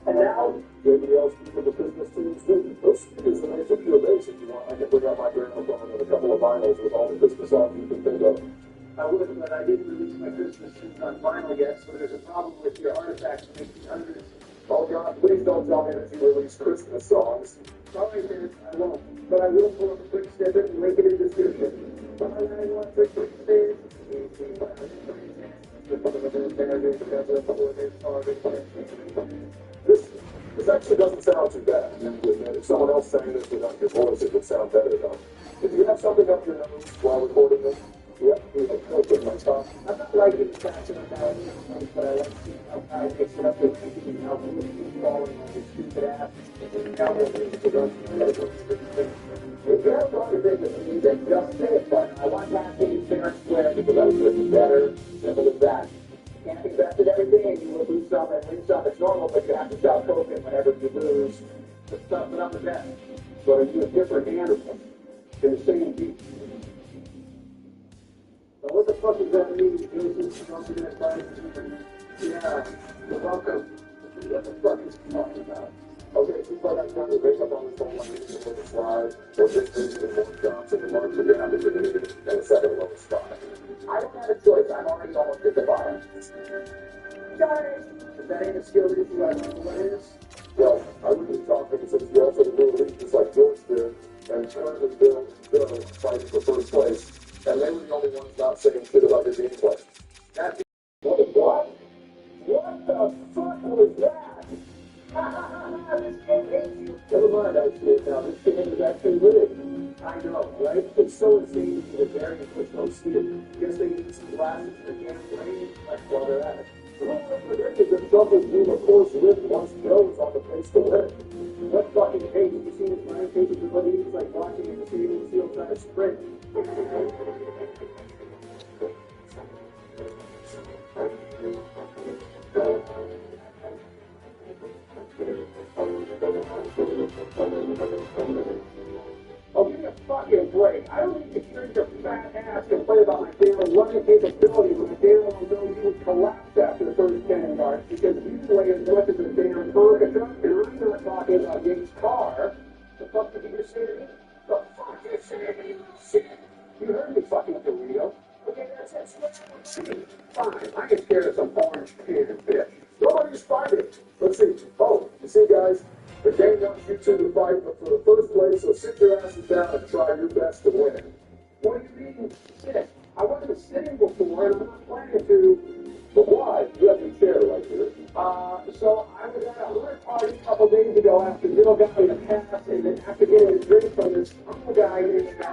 And now, maybe else for the Christmas trees. Those speakers that makes a few days if you want. I can bring out my gramophone and a couple of vinyls with all the Christmas songs you can think of. I would, but I didn't release my Christmas tunes on vinyl yet, so there's a problem with your artifacts making hundreds. Oh God, please don't tell me that you release Christmas songs. Sorry, man, I won't. But I will pull up a quick snippet and link it in the description. This actually doesn't sound too bad. If someone else sang this without your voice, it would sound better though. If you have something up your nose while recording this, yeah, you can click with my tongue. I'm not liking the fashion of how but I like to see how I mix it up with people and how people keep falling on this stupid ass. If you have thought of it with me, then just say it, but I want that to be fair and square because I was looking better. Simple as that. You can't invest in everything and you will lose some and win some. It's normal, but you have to stop poking whenever you lose. Just stuff it up the best. So if you have different animals in the same beat. So what the fuck does that mean? Yeah, you're welcome. What the fuck is he talking about? Okay, so far I'm trying to wake up on the phone like this is a slide, or just the more jobs and the marks are down to the second level spot. I don't have a choice. I'm already almost at the bottom. Guys, if that ain't a skill issue, I don't know what is. Well, I wouldn't talk because it's the also the league just like George did, and currently Bill fighting for first place. And they were the only ones not saying shit about their gameplay. What? What the fuck was that? This game hates you. Never mind, I see it now. This game is actually rigged. I know, right? It's so insane to see the variants which don't see it. Guess they need some glasses and they can't play like while they're at it. Who predicted that Trump's dream of course lived once Joe was on the place to live? What fucking hate? Have you seen his mind pages of what he's like watching in the stadium field trying to sprint? Oh, give me a fucking break. I don't need to hear your fat ass complain about my damn running capabilities when the damn well know you would collapse after the first 10 yards because you play as much as a damn Tonka truck, and I'm not talking about James Carr. The fuck did you just say to me? The fuck did you say to me, you shit? You heard me fucking Dorito. Okay, that's it. Fine, I get scared of some orange can fish. Nobody's fighting. Let's see. Oh, you see, guys? The game wants you two to fight for the first place, so sit your asses down and try your best to win. What do you mean, sit? I wasn't sitting before, and I'm not planning to. But why? You have your chair right here. So I was at a hard party a couple days ago after Bill got me the pass, and then after getting a drink from this cool guy named, I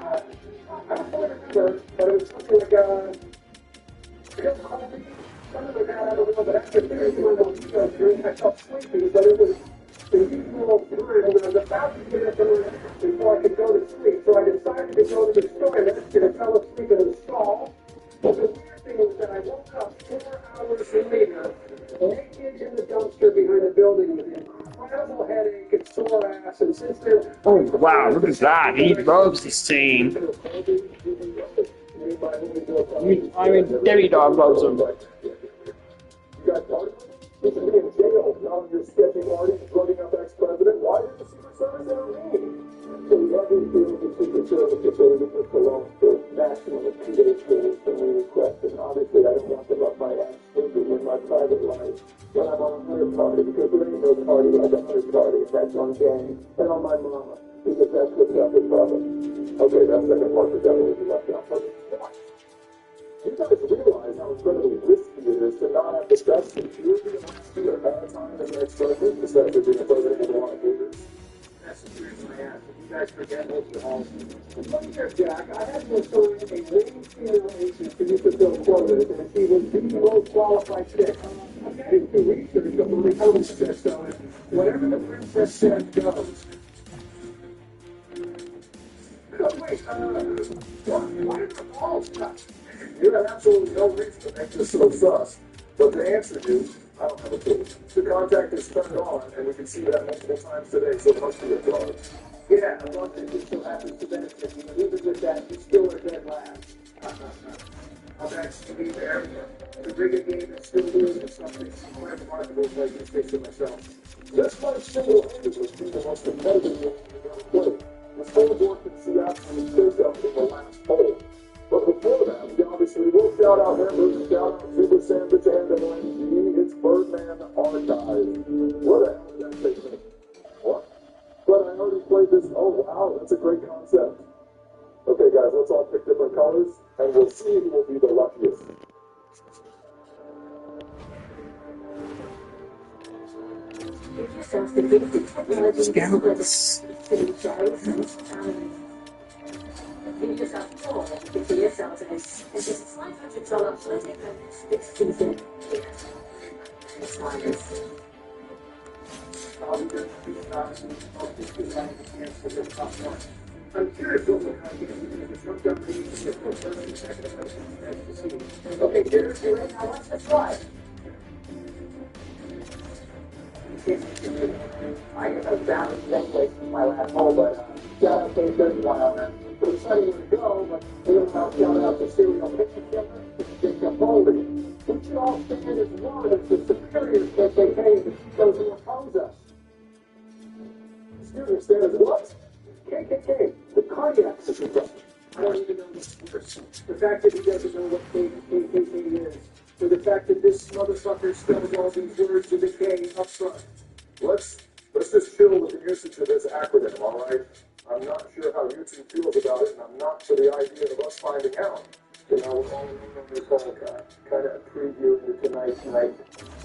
don't remember, but it was something like, Bill called me, something like that, I don't know, but after finishing my drink, I felt sleepy, but it was the usual time when I was about to naked in the dumpster behind the building with an incredible headache and sore ass, and since then... Oh, wow, look at that. He loves this team. I mean, Demi Dog loves him. You got party? You should be in jail. Now you're sketching artists, running up ex-president. Why did the Secret Service ever mean? So every field the Secret Service debated with Cologne for national and 2 days release from the request. And obviously I don't want them up my ass sleeping in my private life when I'm on a hunter party, because there ain't no party like a hunter party. And that's on gang and on my mama, because that's what's up with brother. Okay, that second part is definitely left out. But you guys realize how incredibly risky it is to not have the best security amongst you at all times as an ex-president, especially being a president with a lot of leaders? That's the reason I asked. If you guys forget most of all. Look here, Jack. I had to assign a leading female agent for you to fill quotas, and she was the most qualified chick. I did do research on what the home says, so whatever the princess says goes. Wait, why did the balls cut? You have absolutely no reason to make this so sus. But the answer is, I don't have a clue. The contact is turned on, and we can see that multiple times today, so it must be a bug. Yeah, a bug that just so happens to benefit you. But even with that, you still are dead last. I'm actually be there. The rigging game is still doing something quite remarkable if I can say so myself. This might single-handedly be the most competitive game we've ever played. The scoreboard can see absolutely shake-up in the last hole. But before that, we obviously will shout out members, shout out Super Sandwich and MLNG. It's Birdman Archive. What the hell did that take me? What? But I already played this. Oh, wow, that's a great concept. Okay, guys, let's all pick different colors, and we'll see who will be the luckiest. You just have full into yourselves and just slide out your tongue up, so take a 6 season. It's honest. I'm curious what we're going to do. Okay, Jared, you ready? Now let's try. I have found that place in my last hole, but shout out to K31 on that. We're excited to go, but we don't have shout out to serial picture killer, Jacob Boldy. We should all stand as one as the superiors that they pay those who oppose us. Excuse me, stand as what? KKK, the cardiac system. I don't even know this words. The fact that he doesn't know what KKK is, or the fact that this motherfucker spells all these words with a K up front. Let's just chill with the usage of this acronym, all right? I'm not sure how YouTube feels about it, and I'm not for the idea of us finding out. You know, we're all on this whole kind of preview into tonight's night.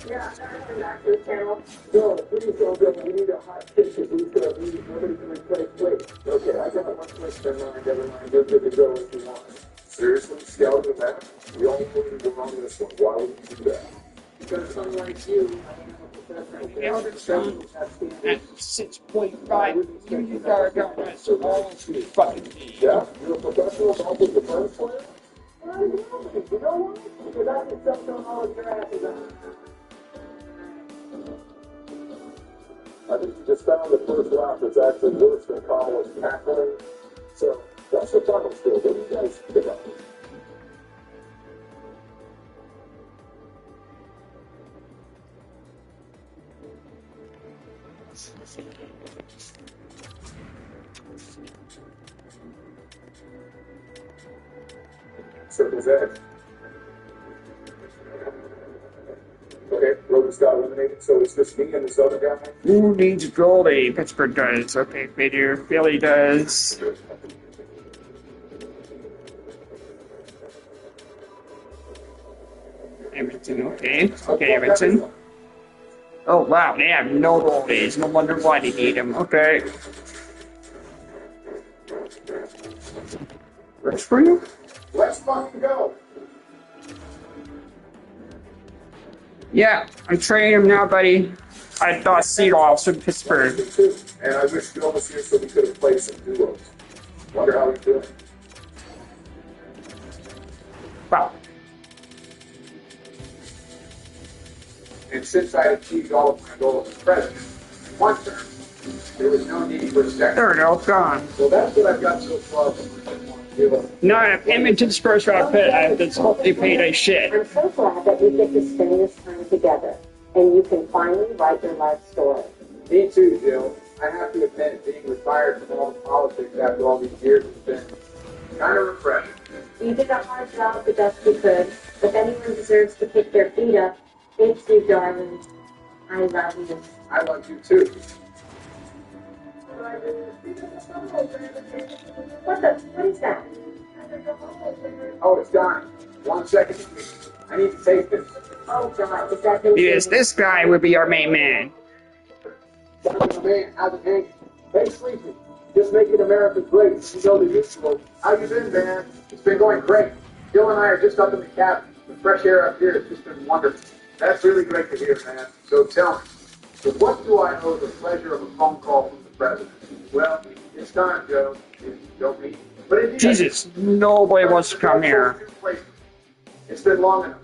Yeah, I'm back to the channel. No, please don't go. We need a hot kick if we've got music. Nobody can replace. Wait, okay, I got one question. Never mind. You're good to go if you want. Seriously, scouting the map? We all voted the wrong this one. Why would you do that? Because unlike you, I don't have a professional Elderson at 6.5. You gotta go. That's all fucking. Yeah? You're a professional golf defense player? Well, you know what? Because I can stop throwing all of your asses out. I think you just found the first lap that's actually worse than Collins tackling. So, that's the final skill. What do you guys pick up? Circle's edge. Okay, Logan's got eliminated, so it's just me and this other guy. Who needs goalie? Pittsburgh does. Okay, Peter. Philly does. Edmonton, okay. Okay, Edmonton. Oh, wow, they have no goalies. No wonder why they need them. Okay. Works for you? Let's fucking go. Yeah, I'm trading him now, buddy. I thought Seagull's in Pittsburgh. And I wish Bill was here so we could have played some duos. Wonder how he's doing. Wow. And since I achieved all of my goals as president in one term, there was no need for a second. There we go, gone. So that's what I've got so far from Montreal. No, if Edmonton's first round pick, that's hopefully paid a shit. I'm so glad that you get to spend this time together, and you can finally write your life story. Me too, Jill. I have to admit, being retired from all the politics after all these years has been kind of refreshing. You did a hard job the best you could. If anyone deserves to pick their feet up, it's you, darling. I love you. I love you too. What is that? Oh, it's Donnie. 1 second. I need to take this. Oh, God, is that the Yes, this guy would be our main man. Man, how's it hanging? Hey, Sleepy. Just making America great. You know the usual. How you been, man? It's been going great. Jill and I are just up in the cabin. The fresh air up here has just been wonderful. That's really great to hear, man. So tell me, so what do I owe the pleasure of a phone call from the president? Well, it's time, Joe. You don't need. But indeed, Jesus, nobody wants to come here. It's been long enough.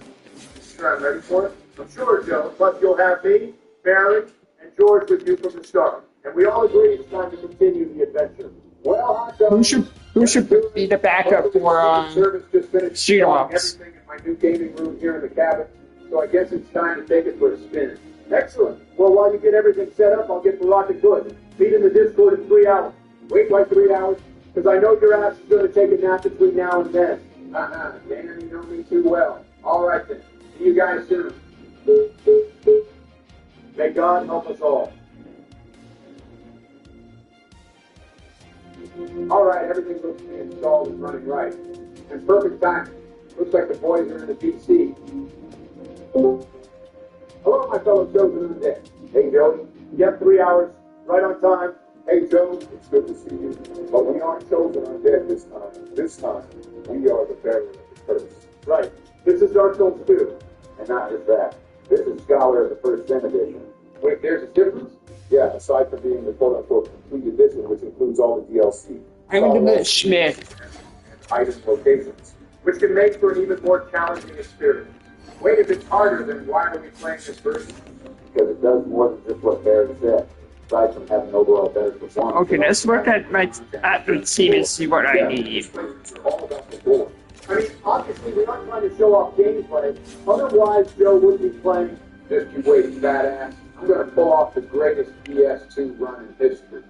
Sure I'm ready for it? I'm sure, Joe. Plus, you'll have me, Barry, and George with you from the start. And we all agree it's time to continue the adventure. Well, hot dog. Who should be the backup for Service just finished Street installing Ops? everything in my new gaming room here in the cabin, so I guess it's time to take it for a spin. Excellent. Well, while you get everything set up, I'll get the rocket good. Meet in the Discord in 3 hours. Wait like 3 hours, because I know your ass is going to take a nap between now and then. Dan, you know me too well. All right then. See you guys soon. May God help us all. All right, everything looks to be installed and running right. And perfect timing. Looks like the boys are in the DC. Hello, my fellow chosen of the day. Hey, Joe. Yep, 3 hours. Right on time. Hey, Joe. It's good to see you. But we aren't chosen undead this time. This time, we are the bearer of the curse. Right. This is Dark Souls 2. And not just that. This is Scholar of the First Sin Edition. Wait, there's a difference? Yeah, aside from being the quote-unquote complete edition, which includes all the DLC. I'm into the Schmidt. Item locations, which can make for an even more challenging experience. Wait, if it's harder, then why are we playing this version? Because it does more than just what Barry said. Aside from having overall better performance. Okay, let's look at the team and see what I need. It's all about the board. I mean, obviously, we're not trying to show off gameplay. Otherwise, Joe would be playing. Just you wait, badass. I'm going to pull off the greatest PS2 run in history.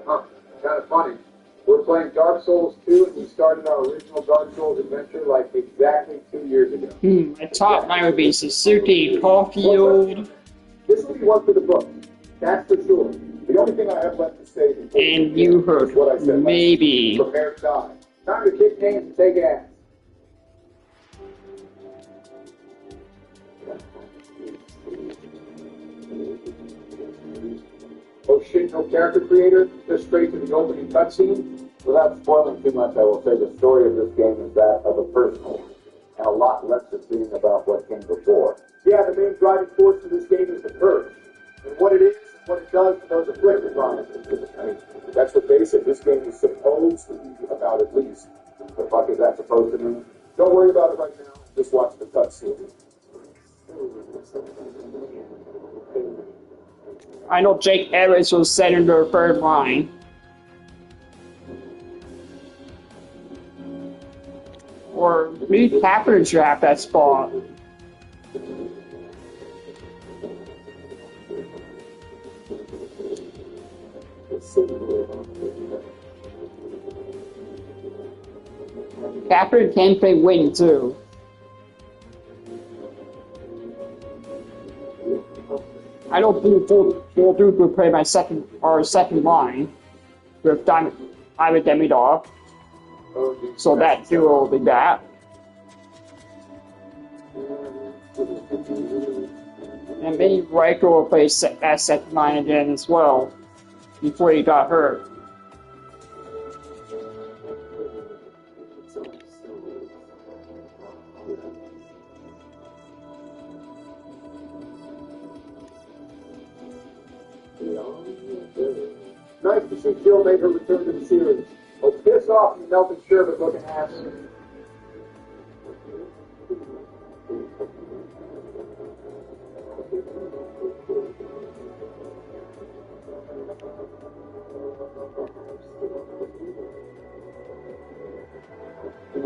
Huh, kind of funny. We're playing Dark Souls 2, and we started our original Dark Souls adventure like exactly 2 years ago. My top 9 would be Suzuki, Caulfield, This will be one for the book. That's for sure. The only thing I have left to say is and you heard what I said. maybe. Prepare to die. Time to kick names and take ass. Oh shit, no character creator? Just straight to the opening cutscene? Without spoiling too much, I will say the story of this game is that of a personal, and a lot less of being about what came before. Yeah, the main driving force of this game is the purge. And what it is, what it does to those afflicted by it. I mean, that's what they said this game is supposed to be about, at least. The fuck is that supposed to mean? Don't worry about it right now. Just watch the cutscene. I know Jake Evans was set in the third line. Or maybe Capper should have that spot. Capper can play wing too. I don't think Full Dude would play my second line with Ivan Demidov. So that duo will be that. And maybe Riker will play that second line again as well before he got hurt. Nice to see Jill made her return to the series. Oh, piss off, you melted sherbet looking ass.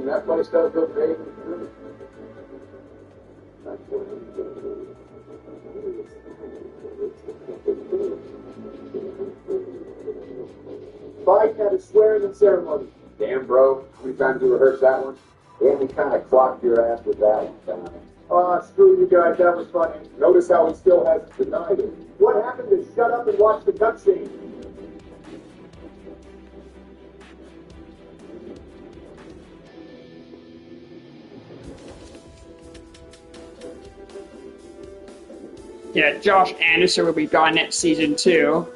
and that place does look great. Fight at a swearing-in ceremony. Damn, bro. How many times you rehearsed that one? And we kind of clocked your ass with that one. Screw you guys, that was funny. Notice how he still hasn't denied it. What happened to shut up and watch the cutscene? Yeah, Josh Anderson will be gone next season too.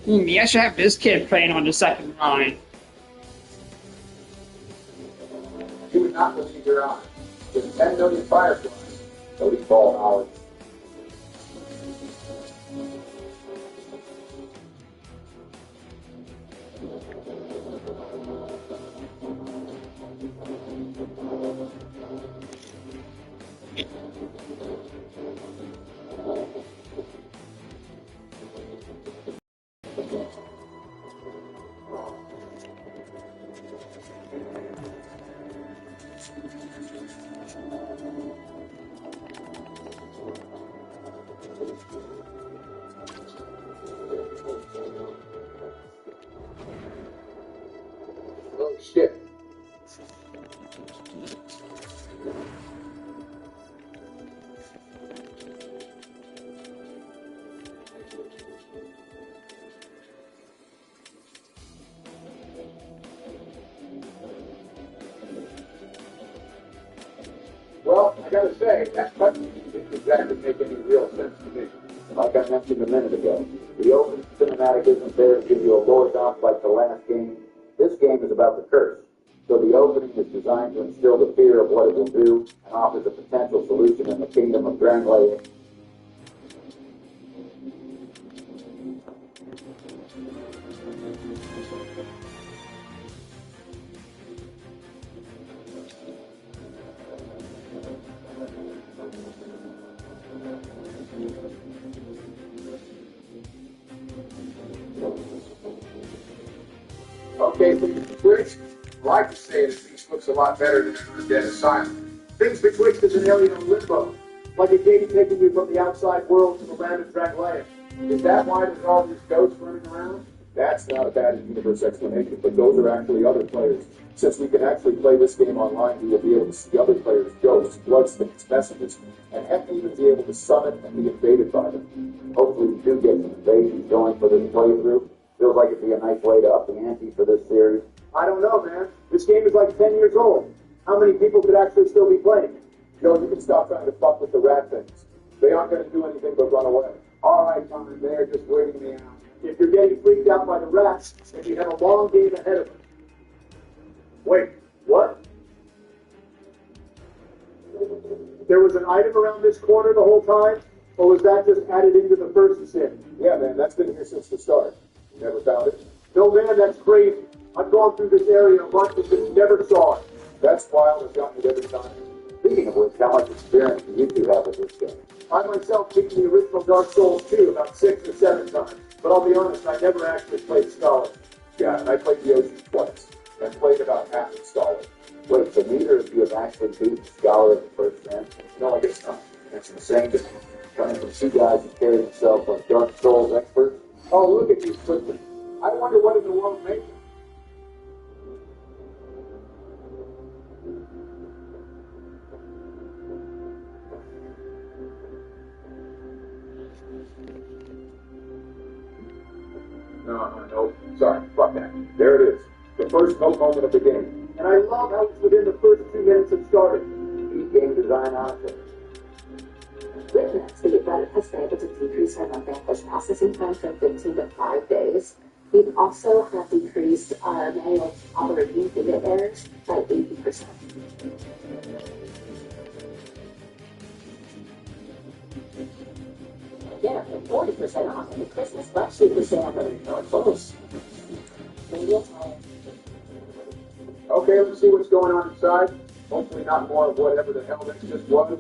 You should have this kid playing on the second line. You would not believe your eyes. There's 10 million fireflies. Nobody's ball knowledge. Oh shit. Well, I gotta say, that cutscene didn't exactly make any real sense to me. Like I mentioned a minute ago, the open cinematic isn't there to give you a lore dump like the last game. This game is about the curse. So the opening is designed to instill the fear of what it will do and offers a potential solution in the kingdom of Drangleic. Okay, so Betwixt, I'd like to say that Beast looks a lot better than Ever Dead Asylum. Things Betwixt is an alien in limbo, like a game taking you from the outside world to the land of Drangleic. Is that why there's all these ghosts running around? That's not a bad universe explanation, but those are actually other players. Since we can actually play this game online, we will be able to see other players' ghosts, bloodstains, messages, and heck, even be able to summon and be invaded by them. Hopefully we do get some invasions going for this playthrough. Feels like it'd be a nice way to up the ante for this series. I don't know, man. This game is like 10 years old. How many people could actually still be playing? Joe, you can stop trying to fuck with the rat things. They aren't going to do anything but run away. All right, fine. They're just waiting me out. If you're getting freaked out by the rats, then you have a long game ahead of you. Wait, what? There was an item around this corner the whole time? Or was that just added into the first sim? Yeah, man, that's been here since the start. You never found it? No, man, that's crazy. I've gone through this area a bunch and just never saw it. That's wild. I've gotten it every time. Speaking of which, how much experience do you two have with this game? I myself beat the original Dark Souls 2 about 6 or 7 times. But I'll be honest, I never actually played Scholar. Yeah, and I played the Ocean twice. And played about half of Scholar. Wait, so neither of you have actually beat Scholar at the first sim? No, I guess not. That's insane to me. Coming from two guys who carry themselves like Dark Souls experts. Oh, look at these quickly. I wonder what in the world made them. No. Sorry, fuck that. There it is. The first no moment of the game. And I love how it's within the first 2 minutes of starting. Deep game design out there. With NetSpeed, Reddit has been able to decrease our non-language processing time from 15 to 5 days. We also have decreased manual review data errors by 80%. Yeah, 40% off the Christmas Super Sale for close. Okay, let's see what's going on inside. Hopefully not more of whatever the hell that just was.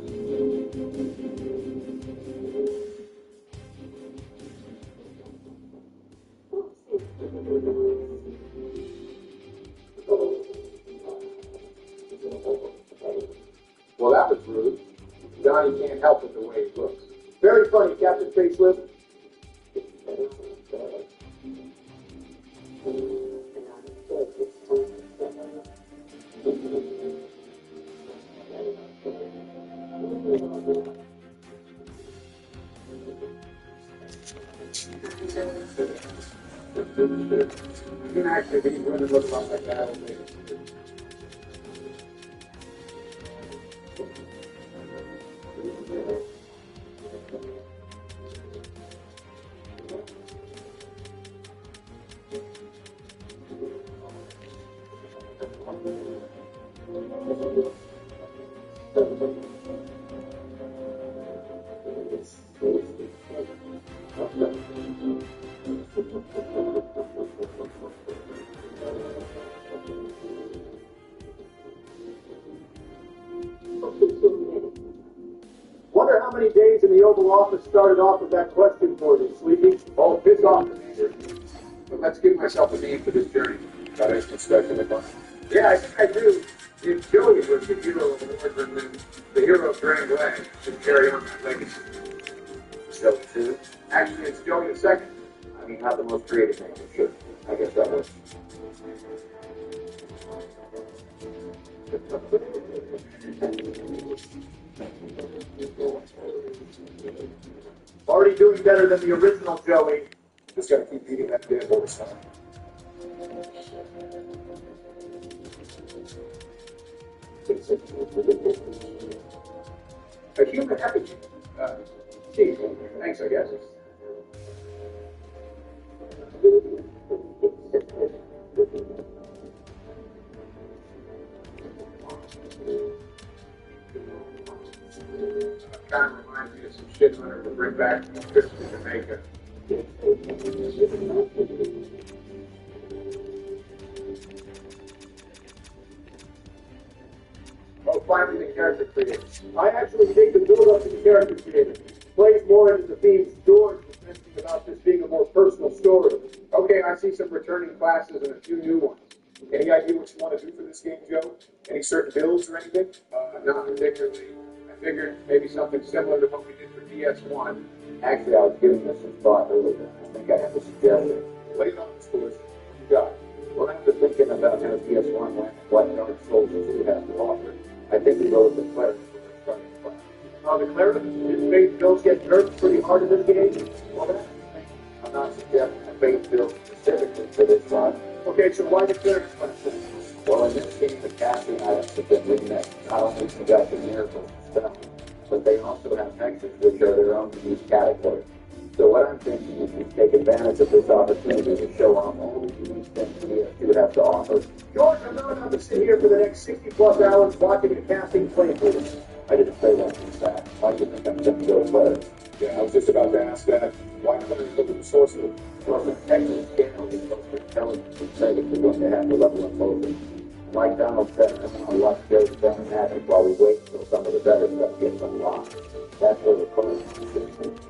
Well, that was rude. Johnny can't help it the way he looks. Very funny, Captain Facelift. You can actually be running look like that. Wonder how many days in the Oval Office started off with that question for you, Sleepy? Oh, piss off, Commander. But let's give myself a name for this journey. Got anything special in mind? Yeah, I think I do. If Joey was the hero of the war, and then the hero of Grand Way should carry on that legacy. Joey 2? Actually, it's Joey the second. I mean, not the most creative name, but sure. I guess that was. Already doing better than the original Joey. Just gotta keep beating that dead horse. A human effigy. Gee, thanks, I guess. Kind of reminds me of some shit hunter to bring back from trips to Jamaica. Oh, finally the character creator. I actually think the build-up to the character creator plays more into the themes George was mentioning about this being a more personal story. Okay, I see some returning classes and a few new ones. Any idea what you want to do for this game, Joe? Any certain builds or anything? Not particularly. I figured maybe something similar to what we did for DS1. Actually, I was giving this some thought earlier. I think I have a suggestion. Lay it on us, Louis. You got it. Well, after thinking about how DS1 went and what Dark Souls 2 has to offer, I think we go with the cleric for the starting class. The cleric, his faith builds get nerfed pretty hard in this game. Well, that's the thing. I'm not suggesting a faith build specifically for this one. Okay, so why the cleric class? Well, in this game, the casting items have been remixed. Not only do you got the miracles and stuff, but they also have hexes, which are their own unique category. So what I'm thinking is we take advantage of this opportunity to show off all the unique things DS2 has to offer. George, I'm not about to sit here for the next 60-plus hours watching a casting playthrough. I didn't say that, in fact. Why do you think I'm going to go cleric? Yeah, I was just about to ask that. Why not look at the sorcerer? Well, the Texas scale is so intelligent and say that we're going to have to level up both. Like Donald said, I'm going to watch Joe's down magic while we wait until some of the better stuff gets unlocked. That's where the cleric comes in.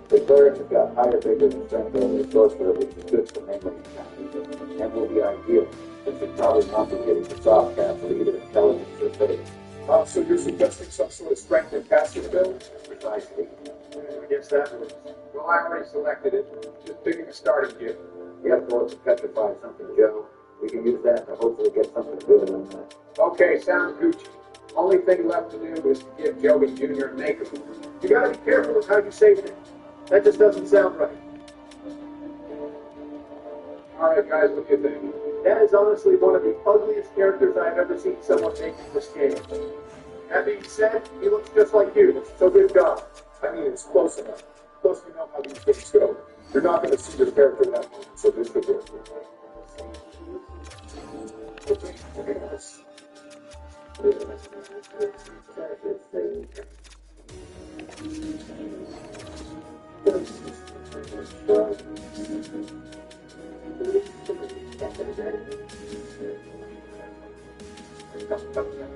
The cleric has got higher vigor and strength over the sorcerer, which is good for melee encounters, and will be ideal, since it probably won't be getting the soft cap for either intelligence or faith. So you're suggesting some sort of strength and casting ability? Precisely. I guess that works. Well, I already selected it. Just picking a starting kit. Yep, well, to petrify something, Joe. We can use that to hopefully get something good on that. Okay, sounds Gucci. Only thing left to do is to give Joey Jr. a makeover. You gotta be careful with how you say things. That just doesn't sound right. Alright guys, what do you think? That is honestly one of the ugliest characters I've ever seen someone make in this game. That being said, he looks just like you, so good job. I mean, it's close enough. Plus, you know how these things go. You're not going to see your character that much, so this should work.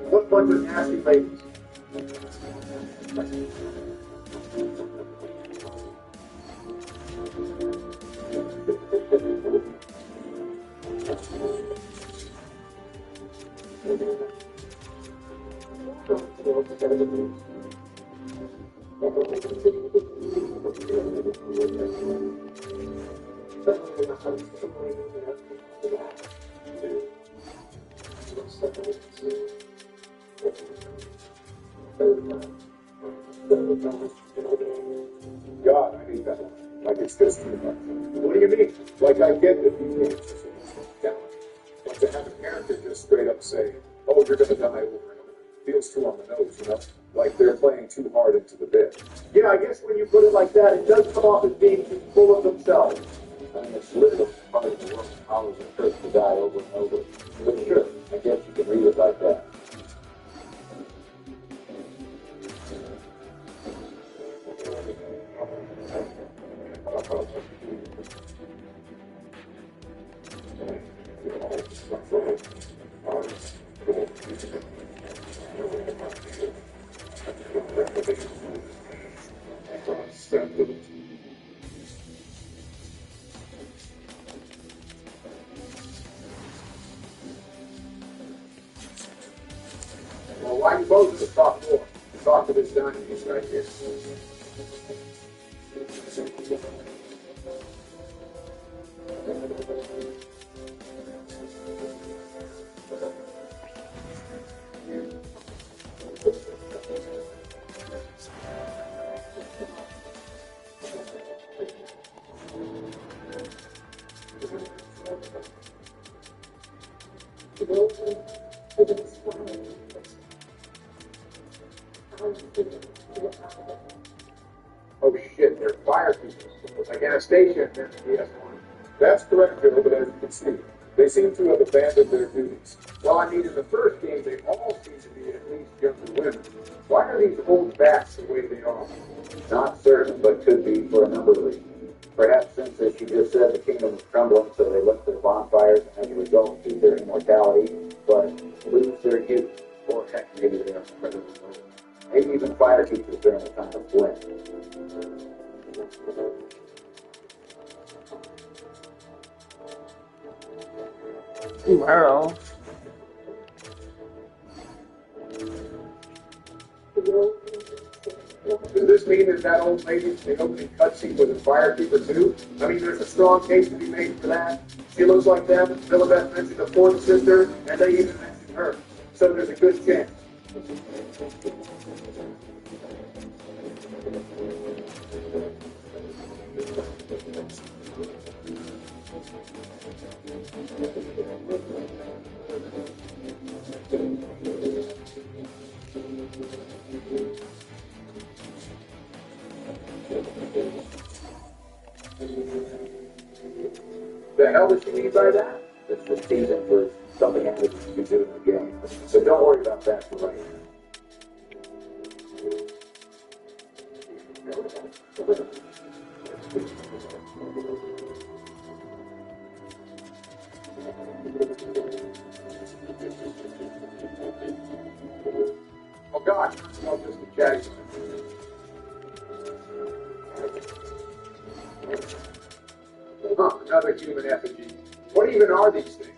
What bunch of nasty ladies? God, I hate that one. Like it's just too much. What do you mean? Like I get that these games are supposed to be talent. But to have a character just straight up say, oh, you're gonna die over and over, feels too on the nose, you know? Like they're playing too hard into the bit. Yeah, I guess when you put it like that, it does come off as being too full of themselves. I mean, it's literally part of the world powers and curse to die over and over. But sure, I guess you can read it like that. Well, why you both just talk more? Talk to this dynasty right here. Oh shit, they're fire keepers. Like Anastasia and PS1. That's correct, Bill, but as you can see, they seem to have abandoned their duties. Well, I mean, in the first game, they all seem to be at least younger women. Why are these old bats the way they are? Not certain, but could be for a number of reasons. Perhaps since, as you just said, the kingdom was crumbling, so they looked to the bonfires and as a result lose their immortality, but lose their youth. Or heck, maybe they are incredibly old. Maybe even fire keepers during the time of Flint. Well, Does this mean that that old lady in the opening cutscene was a firekeeper too? I mean, there's a strong case to be made for that. She looks like them. Philibeth mentioned the fourth sister, and they even mentioned her. So there's a good chance. The hell does she mean by that? It's the season for something else you can do in the game. So don't worry about that for right now. Oh God, it's not just a chatty. Huh, another human effigy. What even are these things?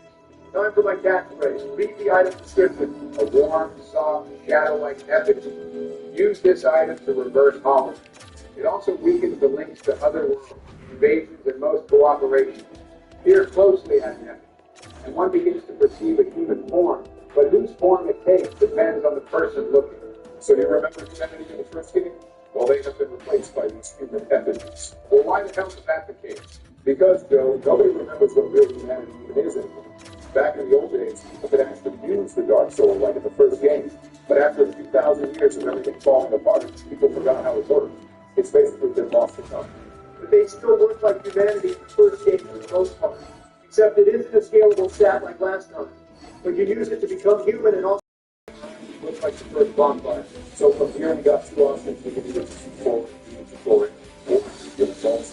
Time for my catchphrase. Read the item description. A warm, soft, shadow-like effigy. Use this item to reverse hollow. It also weakens the links to other worlds, invasions, and most cooperation. Peer closely at an effigy, and one begins to perceive a human form, but whose form it takes depends on the person looking. So you remember humanity in the first game? Well, they have been replaced by these human effigies. Well, why the hell is that the case? Because, Joe, nobody remembers what real humanity even is anymore. Back in the old days, people could actually use the dark soul like in the first game. But after a few thousand years of everything falling apart, people forgot how it worked. It's basically been lost to time. But they still work like humanity in the first game for the most part. Except it isn't a scalable stat like last time. But you use it to become human and also Looks like the first bonfire. So from here we got two options. We can either proceed forward, or give us all.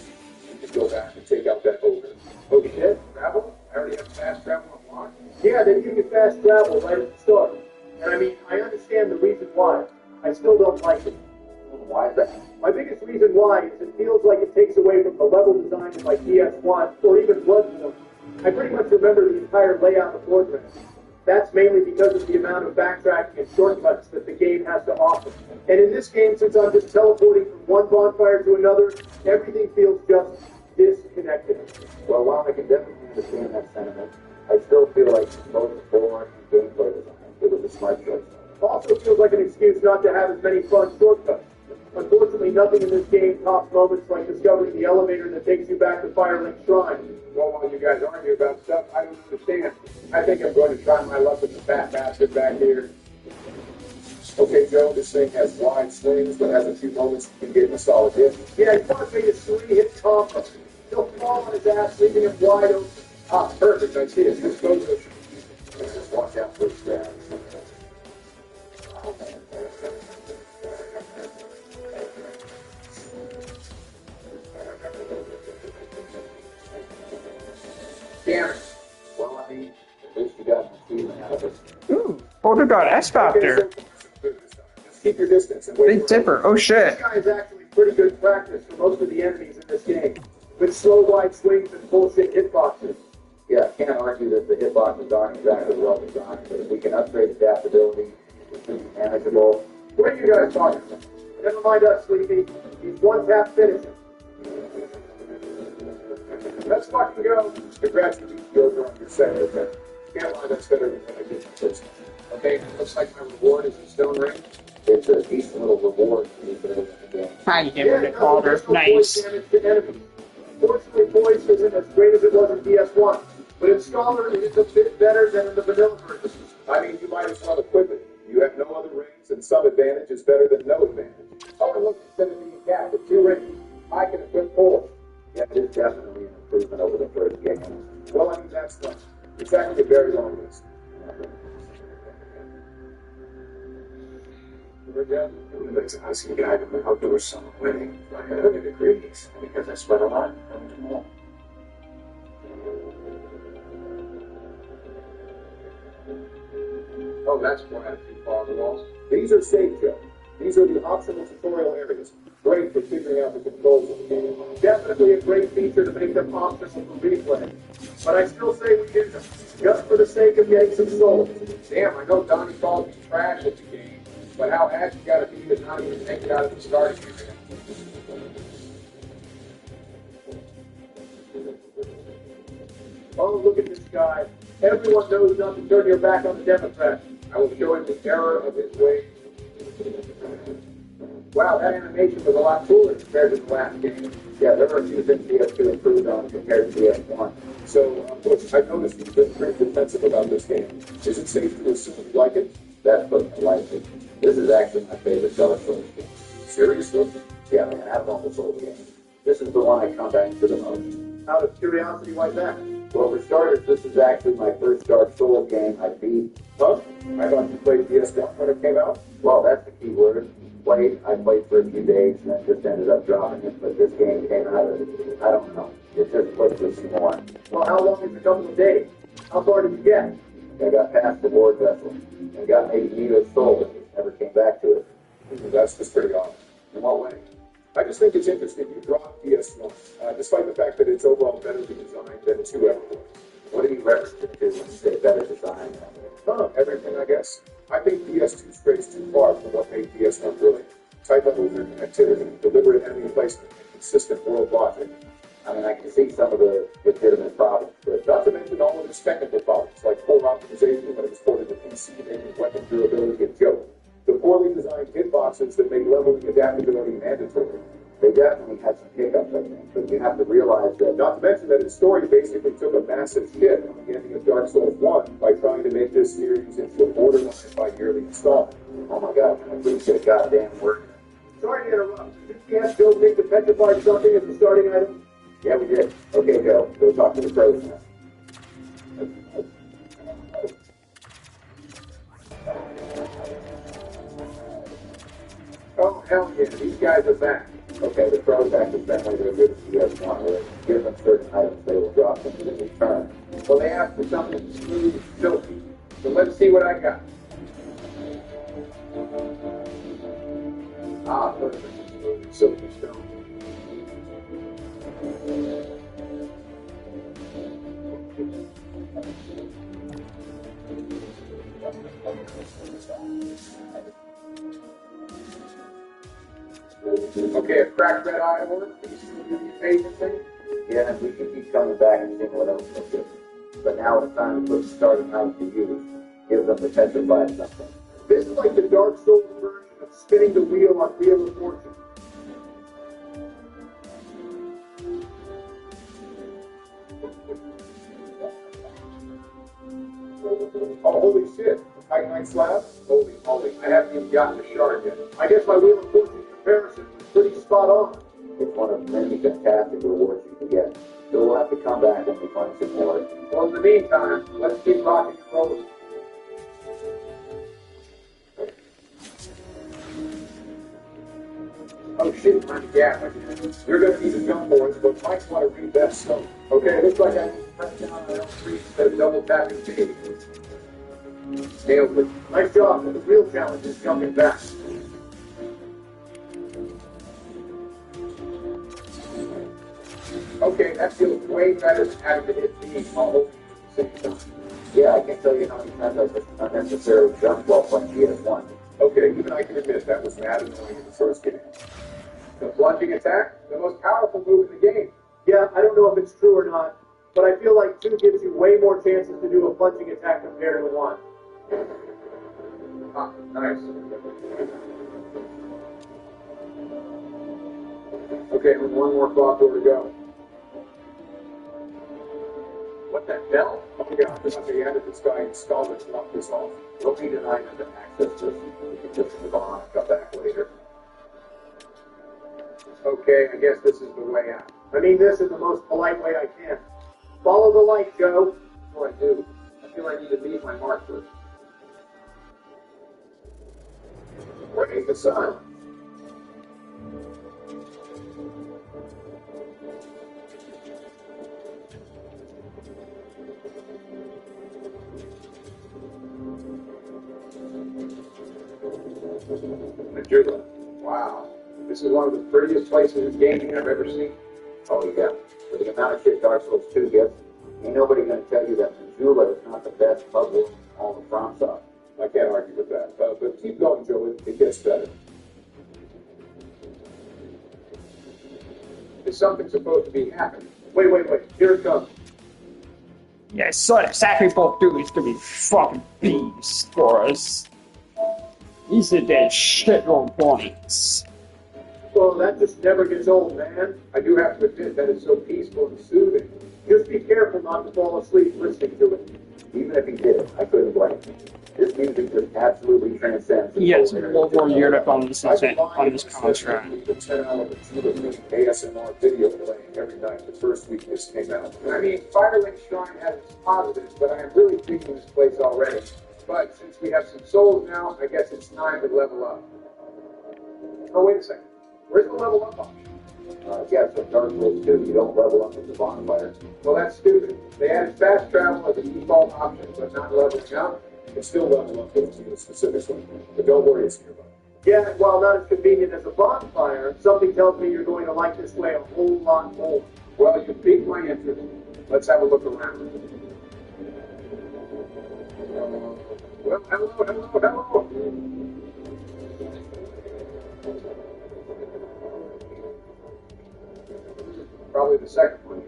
We can go back and take out that ogre. Oh shit, travel? I already have fast travel unlocked. yeah, then you can fast travel right at the start. And I mean, I understand the reason why. I still don't like it. Why is that? My biggest reason why is it feels like it takes away from the level design of my PS1 or even Bloodborne. I pretty much remember the entire layout beforehand. That's mainly because of the amount of backtracking and shortcuts that the game has to offer. And in this game, since I'm just teleporting from one bonfire to another, everything feels just disconnected. Well, while I can definitely understand that sentiment, I still feel like both the board and gameplay design, it was a smart choice. Also feels like an excuse not to have as many fun shortcuts. Unfortunately, nothing in this game tops moments like discovering the elevator that takes you back to Firelink Shrine. Well, while you guys argue about stuff I don't understand, I think I'm going to try my luck with the fat bastard back here. Okay, Joe, this thing has wide swings, but has a few moments you can get in a solid hit. Yeah, he wants me to swing-hit Tom. He'll fall on his ass, leaving him wide open. Ah, perfect, I see it. Just goes to... Let's just watch out for stabs. Damn it. Well, I mean, at least you got an achievement out of it. Ooh, Boulder got X Factor. Just keep your distance and wait. Big Dipper. Oh shit. This guy is actually pretty good practice for most of the enemies in this game, with slow, wide swings and bullshit hitboxes. Yeah, I can't argue that the hitboxes aren't exactly well designed, but if we can upgrade adaptability, it's pretty manageable. What are you guys talking about? Never mind us, Sleepy. He's one-tap finishing. Let's fucking go. Congrats to these girls on your set. Okay. Can't lie, that's better than what I did first. Okay, looks like my reward is a stone ring. It's a decent little reward for you building the game. How you doing, it Calder? Nice. Fortunately, voice isn't as great as it was in PS1, but in Scholar, it is a bit better than in the vanilla version. I mean, you might as well equip it. You have no other rings, and some advantage is better than no advantage. Oh, and look, instead of being capped with 2 rings, I can equip 4. Yeah, it is definitely an improvement over the first game. Well, I mean, that's not. It's actually a very long list. Everybody's asking guy to my outdoor summer wedding. I had other degrees because I sweat a lot. Oh, that's why I have 2 fog walls. These are safe, Joe. These are the optional tutorial areas. Great for figuring out the controls of the game. Definitely a great feature to make them optional for replay. But I still say we do them, just for the sake of getting some souls. Damn, I know Donnie called me trash at the game, but how ass you gotta be to not even take it out of the starting area? Oh, look at this guy. Everyone knows not to turn your back on the Democrats. I will show him the error of his ways. Wow, that animation was a lot cooler compared to the last game. Yeah, there are a few things PS2 improved on compared to PS1. So, Bush, I've noticed you've been pretty defensive about this game. Is it safe to assume you like it? That's what I like it. This is actually my favorite Dark Souls game. Seriously? Yeah, man, out of all the Souls games, this is the one I come back to the most. Out of curiosity, why's that? Well, for starters, this is actually my first Dark Souls game I beat. Huh? I thought you played PS1 when it came out. Well, that's the key word. I played for a few days and then just ended up dropping it, but this game came out of, I don't know, it just clicked with some more. Well, how long is a couple of days? How far did you get? I got past the ward vessel and got maybe Nito's soul and just never came back to it. That's just pretty odd. In what way? I just think it's interesting you dropped PS1, despite the fact that it's overall better designed than 2 ever was. What do you reference it to when you say better design? Everything, I guess. I think PS2 strays too far from what made PS1 brilliant. Tight movement, activity, deliberate enemy placement, and consistent world logic. I mean, I can see some of the legitimate problems, but Not to mention all of its technical problems, like poor optimization when it was ported to PC, making weapon durability a joke. The poorly designed hitboxes that made leveling adaptability mandatory. they definitely had some hiccups, I think. But you have to realize that Not to mention that its story basically took a massive hit on the ending of Dark Souls 1 by trying to make this series into a borderline bi-yearly installment. oh my god, I couldn't get a goddamn word. Sorry to interrupt. Did you ask Bill take the petrified something as the starting item? Yeah, we did. Okay, Joe, go talk to the pros now. Oh, hell yeah, these guys are back. Okay, the pros act as friendly to a good PS1 where give them certain items they will drop them in return. Well, they asked for something smooth, silky. So let's see what I got. Ah, perfect. Smooth, silky stone. Okay, a cracked red eye order. Please do the amazing thing. Yeah, we can keep coming back and seeing what else we'll do. But now it's time to put the starting out to use. Give them the petrified something. This is like the Dark Souls version of spinning the wheel on Wheel of Fortune. Oh, holy shit. Titanite slab? Holy moly. I haven't even gotten the shard yet. I guess my Wheel of Fortune comparison was pretty spot on. It's one of many fantastic rewards you can get. So we'll have to come back and find some more. Well, in the meantime, let's keep rocking and rolling. Oh shit, I'm gap again. You're gonna need to jump boards, but Mike's want to read that stuff. Okay, looks like I need to press down on L3 instead of double tapping B. Nailed it. Nice job, but the real challenge is jumping back. Okay, that feels way better than having to hit B all over the same time. Yeah, I can't tell you how many times I just unnecessarily jumped while playing PS1. Okay, even I can admit that was mad annoying in the first game. The plunging attack, the most powerful move in the game. Yeah, I don't know if it's true or not, but I feel like 2 gives you way more chances to do a plunging attack compared to 1. Ah, nice. Okay, with one more clock door to go. What the hell? Oh my god, I thought they added this guy installed it to knock this off. Don't need an item to access this. You can just move on and come back later. Okay, I guess this is the way out. I mean this in the most polite way I can. Follow the light, Joe. Oh, I do. I feel I need to leave my mark first. Praise the sun. Majula. Wow. This is one of the prettiest places in gaming I've ever seen. Oh yeah. For the amount of shit Dark Souls 2 gets, ain't nobody gonna tell you that Majula is not the best puzzle in all the FromSoft. I can't argue with that. But keep going, Joe. It gets better. Is something supposed to be happening? Wait. Here it comes. Yeah, so exactly what do is gonna be fucking beasts for us. These are dead shit on points. Well, that just never gets old, man. I do have to admit that it's so peaceful and soothing. Just be careful not to fall asleep listening to it. Even if he did, I couldn't blame him. This music just absolutely transcends. Yes, World War Europe on this contract. The 10-hour ASMR video playing every night the first week this came out. I mean, Firelink Shrine has its positives, but I am really digging this place already. But since we have some souls now, I guess it's time to level up. Oh, wait a second. Where's the level up option? Yeah, so Dark Souls 2, you don't level up with the bonfire. Well, that's stupid. They added fast travel as a default option, but not leveling up. It's still level up to the specifics one, but don't worry, it's nearby. Yeah, while not as convenient as a bonfire, something tells me you're going to like this way a whole lot more. Well, you piqued my interest. Let's have a look around. Well, hello. Probably the second one.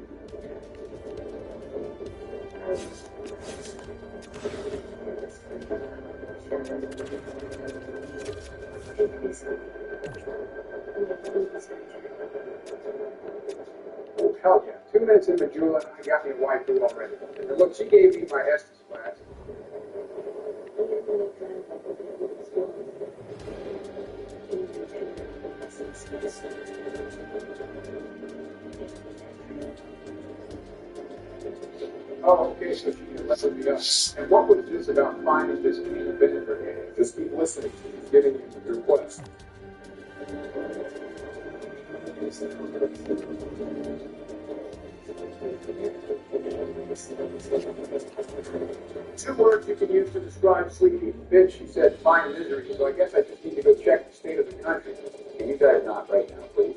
Oh, hell yeah. 2 minutes in Majula and I got me a waifu already. And look, she gave me my Estes class. Oh, okay, so she can listen me up. And what was this about finding this game vinegar game? Just keep listening. She's giving you your quest. Two words you can use to describe Sleepy. Bitch, she said, find misery, so I guess I just need to go check the state of the country. Can you guys not right now, please?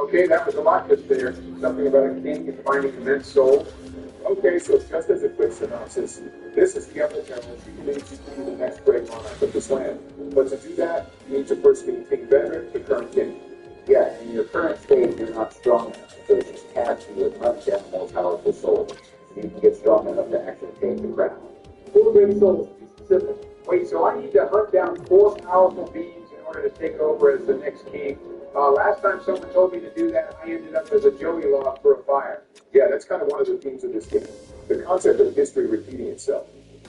Okay, that was a lot just there. Something about a king and finding immense souls. Okay, so just as a quick synopsis, this is the Emperor General. She believes she can be the next great monarch of this land. But to do that, you need to first meet King Benedict, the current king. Yeah, in your current state, you're not strong enough, so she's tasked you with untapped, more powerful souls. So you can get strong enough to actually take the crown. Four great souls, to be specific. Wait, so I need to hunt down 4 powerful beings in order to take over as the next king? Last time someone told me to do that, I ended up as a Joey log for a fire. Yeah, that's kind of one of the themes of this game. The concept of history repeating itself.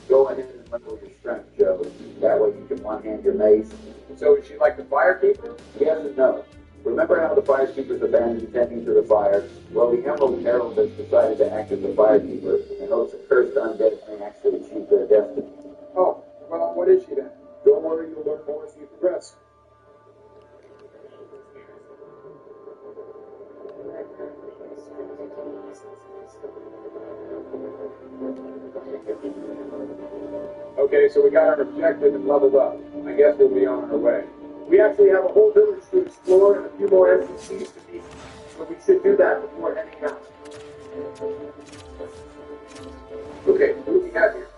Go ahead and level your strength, Joe. That way you can one-hand your mace. So is she like the firekeeper? Yes and no. Remember how the firekeepers abandoned tending to the fire? Well, the Emerald Herald has decided to act as the firekeeper in hopes that cursed undead may actually achieve their destiny. Oh, well, what is she then? Don't worry, you'll learn more as you progress. Okay, so we got our objective and leveled up. I guess we'll be on our way. We actually have a whole village to explore and a few more NPCs to meet, so we should do that before heading out. Okay, what do we have here?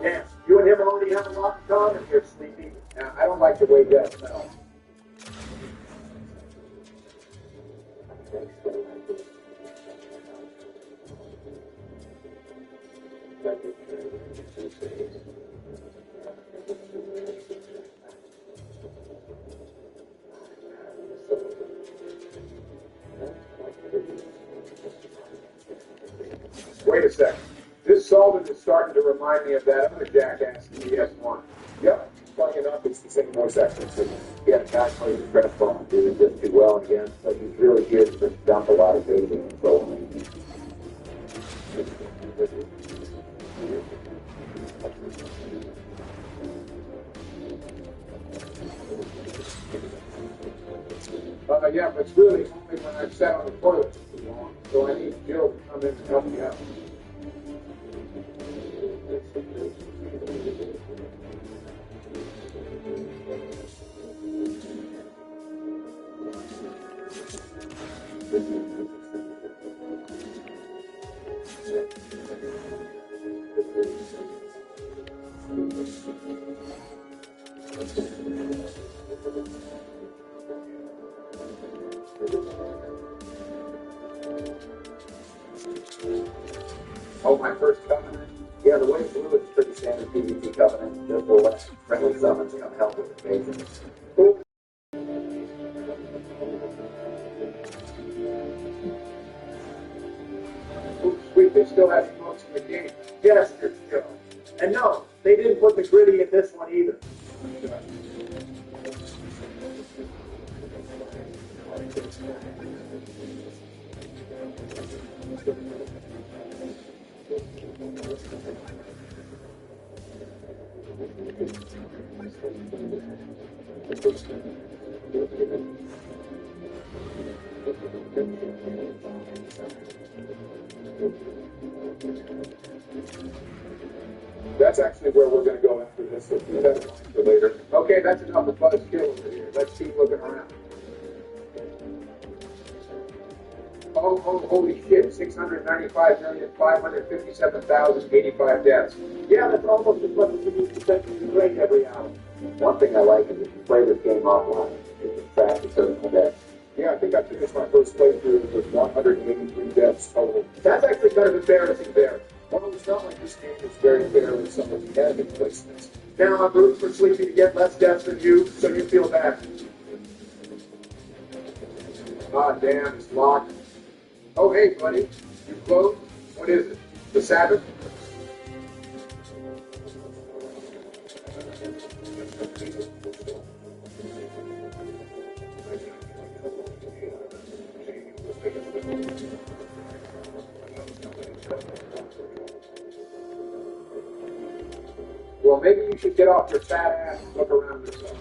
Damn, you and him already have a lot in common here, Sleepy. Now, I don't like the way death smells. Wait a second. This solvent is starting to remind me of that other jackass in DS1. Yep, funny enough, it's the same voice actor. Yeah, the guy plays the crestfallen and doing just too well again, but he's really here to just dump a lot of baby and so on. Yeah, but it's really only when I've sat on the toilet for too long, so I need Jill to come in and help me out. Oh, my first covenant? Yeah, the way blue is pretty standard PvP covenant. Just will let friendly summons come help with invasions. Oops, sweet, they still have smokes in the game. Yes, Mr. Joe. And no, they didn't put the gritty in this one either. That's actually where we're going to go after this, so keep that in mind for later. Okay, that's enough of buzzkill over here. Let's keep looking around. Oh, holy shit, 695,557,085 deaths. Yeah, that's almost as much as you need to send me to break every hour. One thing I like is if you play this game offline, you can track the total deaths. Yeah, I think I finished my first playthrough with 183 deaths total. That's actually kind of embarrassing there. Well, it's not like this game is very fair with some of the enemy placements. Now I'm rooting for Sleepy to get less deaths than you, so you feel bad. Ah, damn, it's locked. Oh, hey, buddy. You closed? What is it? The Sabbath? Well, maybe you should get off your fat ass and look around yourself.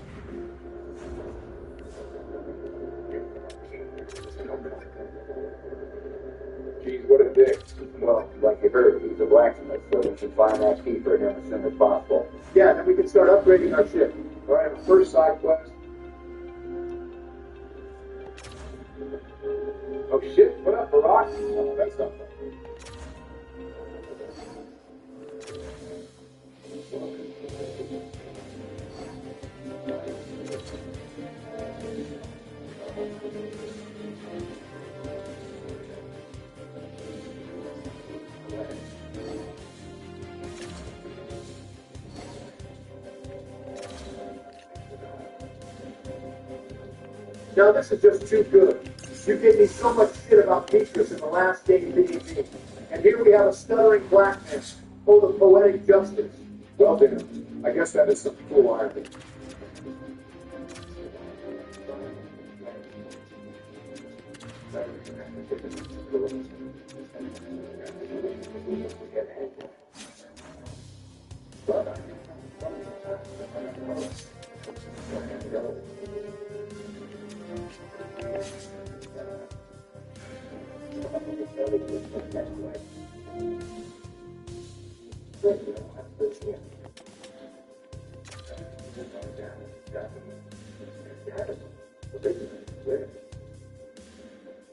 Jesus what a dick. Well, like you heard, he's a blacksmith, so we should find that key for him as soon as possible. Yeah, then we can start upgrading our ship. All right, first side quest. Oh shit, what up, Barack? Oh, that's not bad. Now this is just too good. You gave me so much shit about Petrus in the last game D&D. And here we have a stuttering black man full of poetic justice. Well then, I guess that is some cool irony.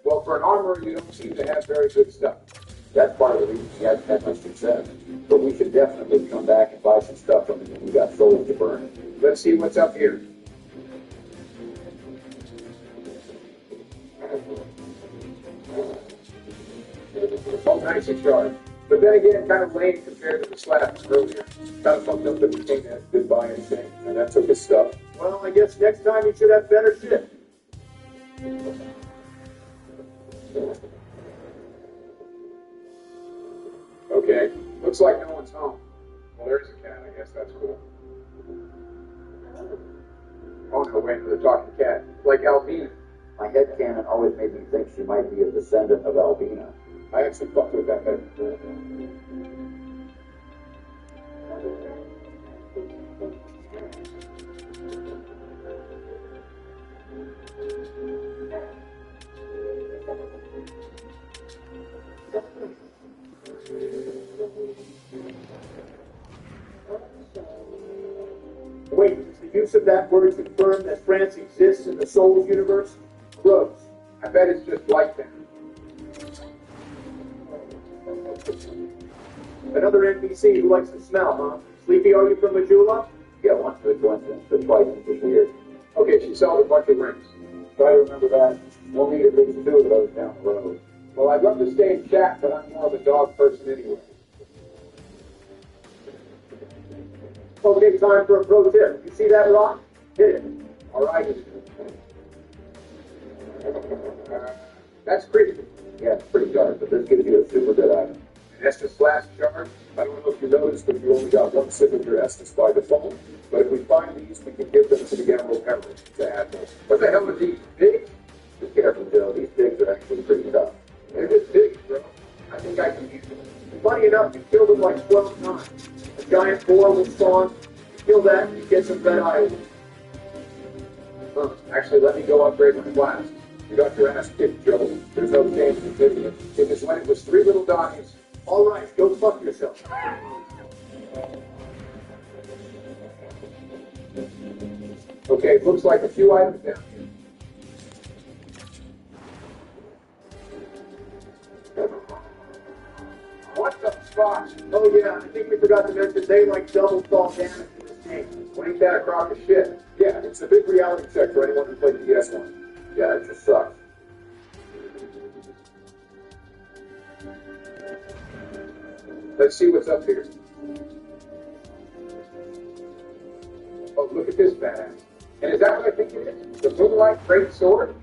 Well, for an armorer, you don't seem to have very good stuff. That's part of the reason he hasn't had much success. But we should definitely come back and buy some stuff from him. We got souls to burn. Let's see what's up here. Oh, nicely charged. But then again, kind of lame compared to the slaps earlier. Kind of fucked up that we came in goodbye and thing, and that took his stuff. Well, I guess next time you should have better shit. Okay, looks like no one's home. Well, there's a cat. I guess that's cool. Oh no, wait, they're talking cat. Like Albina. My headcanon always made me think she might be a descendant of Albina. I actually fucked with that head. Wait, is the use of that word confirm that France exists in the Souls universe? Gross. I bet it's just like that. Another NPC who likes to smell, huh? Sleepy, are you from Majula? Yeah, once was a coincidence, but twice it was weird. Okay, she sold a bunch of rings. Try to remember that. We'll need at least 2 of those down the road. Well, I'd love to stay and chat, but I'm more of a dog person anyway. Okay, time for a pro tip. You see that rock? Hit it. All right. That's creepy. Yeah, it's pretty dark, but this gives you a super good item. An Estus flash charge. I don't know if you noticed, but you only got 1 sip of your Estus by default. But if we find these, we can give them to the Emerald Emerald to add more. What the hell are these? Big? Be careful, Joe. These pigs are actually pretty tough. They're just big, bro. I think I can use them. Funny enough, you killed him like 12 times. A giant boar will spawn. You kill that, you get some red eye. Actually, let me go upgrade my blast. You got your ass kicked, Joe. There's no change in it. It was when it was 3 little Donnies. All right, go fuck yourself. Okay, looks like a few items down here. What the fuck? Oh yeah, I think we forgot to mention they like double fall damage in this game. What ain't that a crock of shit? Yeah, it's a big reality check for anyone who played the DS1. Yeah, it just sucks. Let's see what's up here. Oh, look at this badass. And is that what I think it is? The Moonlight Great Sword?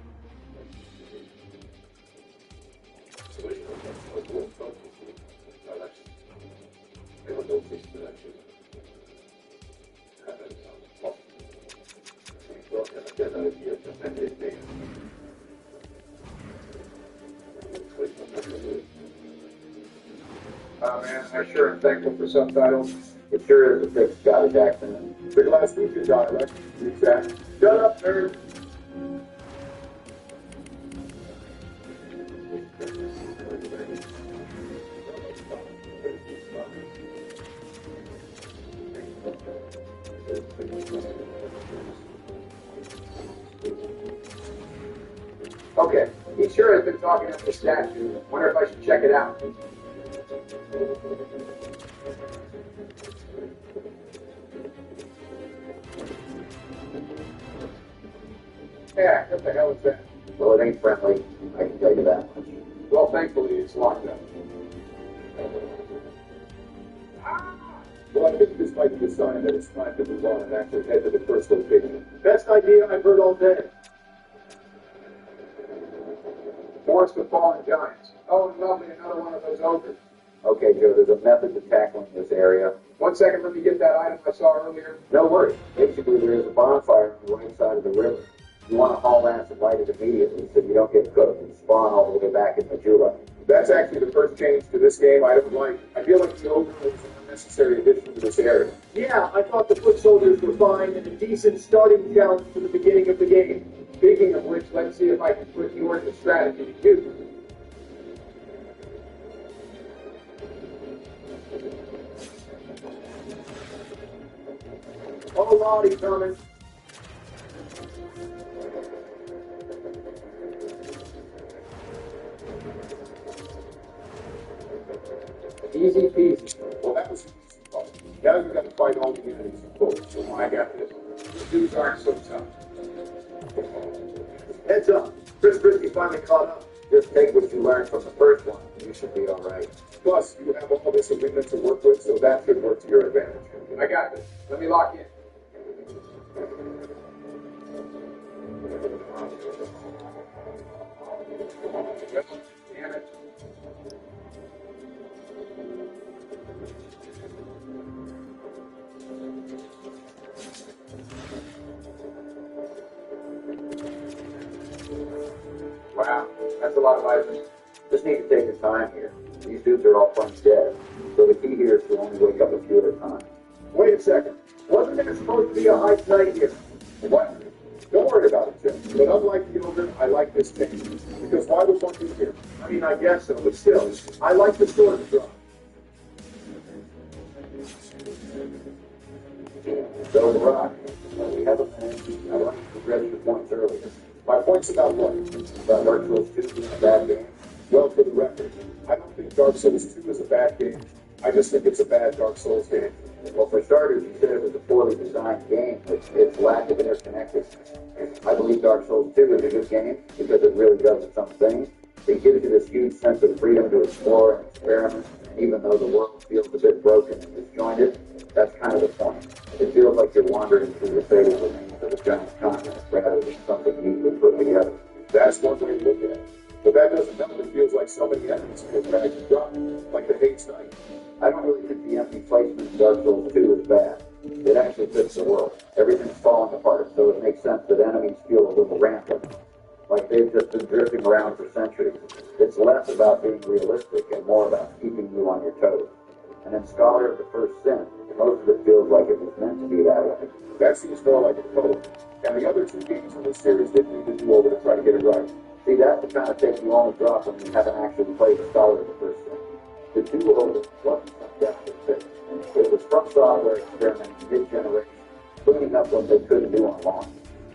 Oh man, I sure am thankful for subtitles. It sure is a thick Scottish accent. Pretty last week you dialect. Exactly. Shut up, nerd. Okay, he sure has been talking up the statue. Wonder if I should check it out. Yeah, what the hell is that? Well, it ain't friendly. I can tell you that much. Well, thankfully it's locked up. Well, I think this might be a sign that it's time to move on and actually head to the first location. Best idea I've heard all day. Forest of Fallen Giants. Oh, lovely, another one of those ogres. Okay, Joe, there's a method to tackling this area. 1 second, let me get that item I saw earlier. No worries. Basically, there is a bonfire on the right side of the river. You want to haul ass and light it immediately so you don't get cooked and spawn all the way back in Majula. That's actually the first change to this game I don't like. I feel like the ogre was an unnecessary addition to this area. Yeah, I thought the foot soldiers were fine and a decent starting challenge for the beginning of the game. Speaking of which, let's see if I can put yours in strategy to use. Oh, Lottie coming. Easy peasy. Well, that was an easy part. Now you got to fight all the enemies in full. So I got this. The dudes aren't so tough. Heads up. Chris Christie finally caught up. Just take what you learned from the first one. You should be all right. Plus, you have all this arena to work with, so that should work to your advantage. I got this. Let me lock in. Damn it. Wow, that's a lot of items. Just need to take your time here. These dudes are all playing dead. So the key here is to only wake up a few at a time. Wait a second. Wasn't there supposed to be a high tonight here? What? Don't worry about it, Jim. But unlike the ogre, I like this change. Because why would one be here? I mean, I guess so, but still, I like the sword drop. So the rock. We have a man. I want you to progress your points earlier. My point's about what? About Dark Souls 2 being a bad game. Well, for the record, I don't think Dark Souls 2 is a bad game. I just think it's a bad Dark Souls game. Well, for starters, you said it was a poorly designed game with its lack of interconnectedness. I believe Dark Souls 2 is a good game because it really does its own thing. It gives you this huge sense of freedom to explore and experiment, and even though the world feels a bit broken and disjointed, that's kind of the point. It feels like you're wandering through the fabled remains of a giant continent rather than something neatly put together. That's one way to look at it. But that doesn't help. It feels like so many enemies feel bad to drop, like the Hades Knight. I don't really think the empty placement in Dark Souls 2 is bad. It actually fits the world. Everything's falling apart, so it makes sense that enemies feel a little rampant, like they've just been drifting around for centuries. It's less about being realistic and more about keeping you on your toes. And in Scholar of the First Sin, most of it feels like it was meant to be that way. That seems more like a code. And the other two games in this series didn't need to do over to try to get it right. See, that's the kind of thing you only drop when you haven't actually played Scholar of the First Sin. The two over wasn't some desperate fix. It was from software experimenting mid-generation, cleaning up what they couldn't do on launch.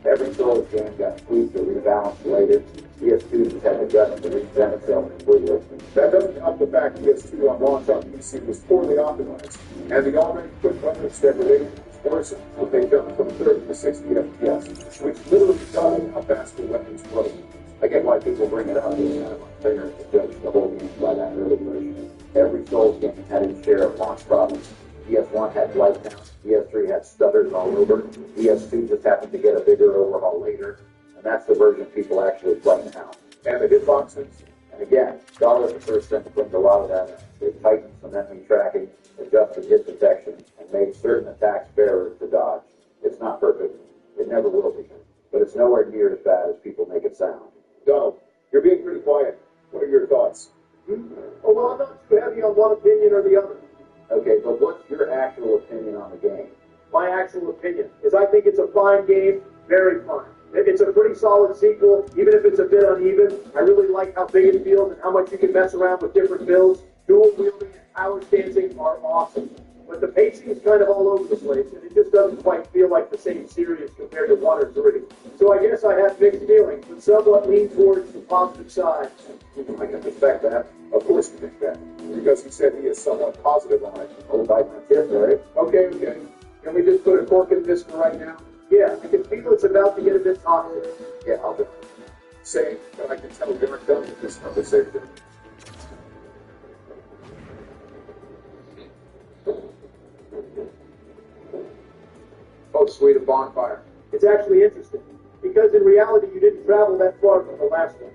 Every Souls game got tweaked or rebalanced later. PS2 just had the guts to reinvent itself completely. That doesn't help the fact PS2 on launch on PC was poorly optimized, and the already quick graphics degradation was worse when they jumped from 30 to 60 FPS, which literally doubled how fast the weapons flow. I get why people bring it up. It's kind of unfair to judge the whole game by that early version. Every Souls game had its share of launch problems. PS1 had light counts, PS3 had stutters all over, PS2 just happened to get a bigger overhaul later, and that's the version people actually play now. And the hitboxes? And again, Scholar of the First Sin cleaned a lot of that up. It tightened some enemy tracking, adjusted hit detection, and made certain attacks fairer to dodge. It's not perfect. It never will be. But it's nowhere near as bad as people make it sound. Donald, you're being pretty quiet. What are your thoughts? Oh, well, I'm not too heavy on one opinion or the other. Okay, but what's your actual opinion on the game? My actual opinion is I think it's a fine game, very fine. It's a pretty solid sequel, even if it's a bit uneven. I really like how big it feels and how much you can mess around with different builds. Dual wielding and power stancing are awesome. but the pacing's kind of all over the place, and it just doesn't quite feel like the same series compared to 1 or 3. So I guess I have mixed feelings, but somewhat lean towards the positive side. I can respect that. Of course you think that. Because he said he is somewhat positive on it. Oh, by my tip, right? Okay. Can we just put a cork in this for right now? Yeah, I can feel it's about to get a bit toxic. Yeah, I'll do it. Same, but I can tell Derek done with this conversation. Oh, sweet, a bonfire. It's actually interesting, because in reality you didn't travel that far from the last one.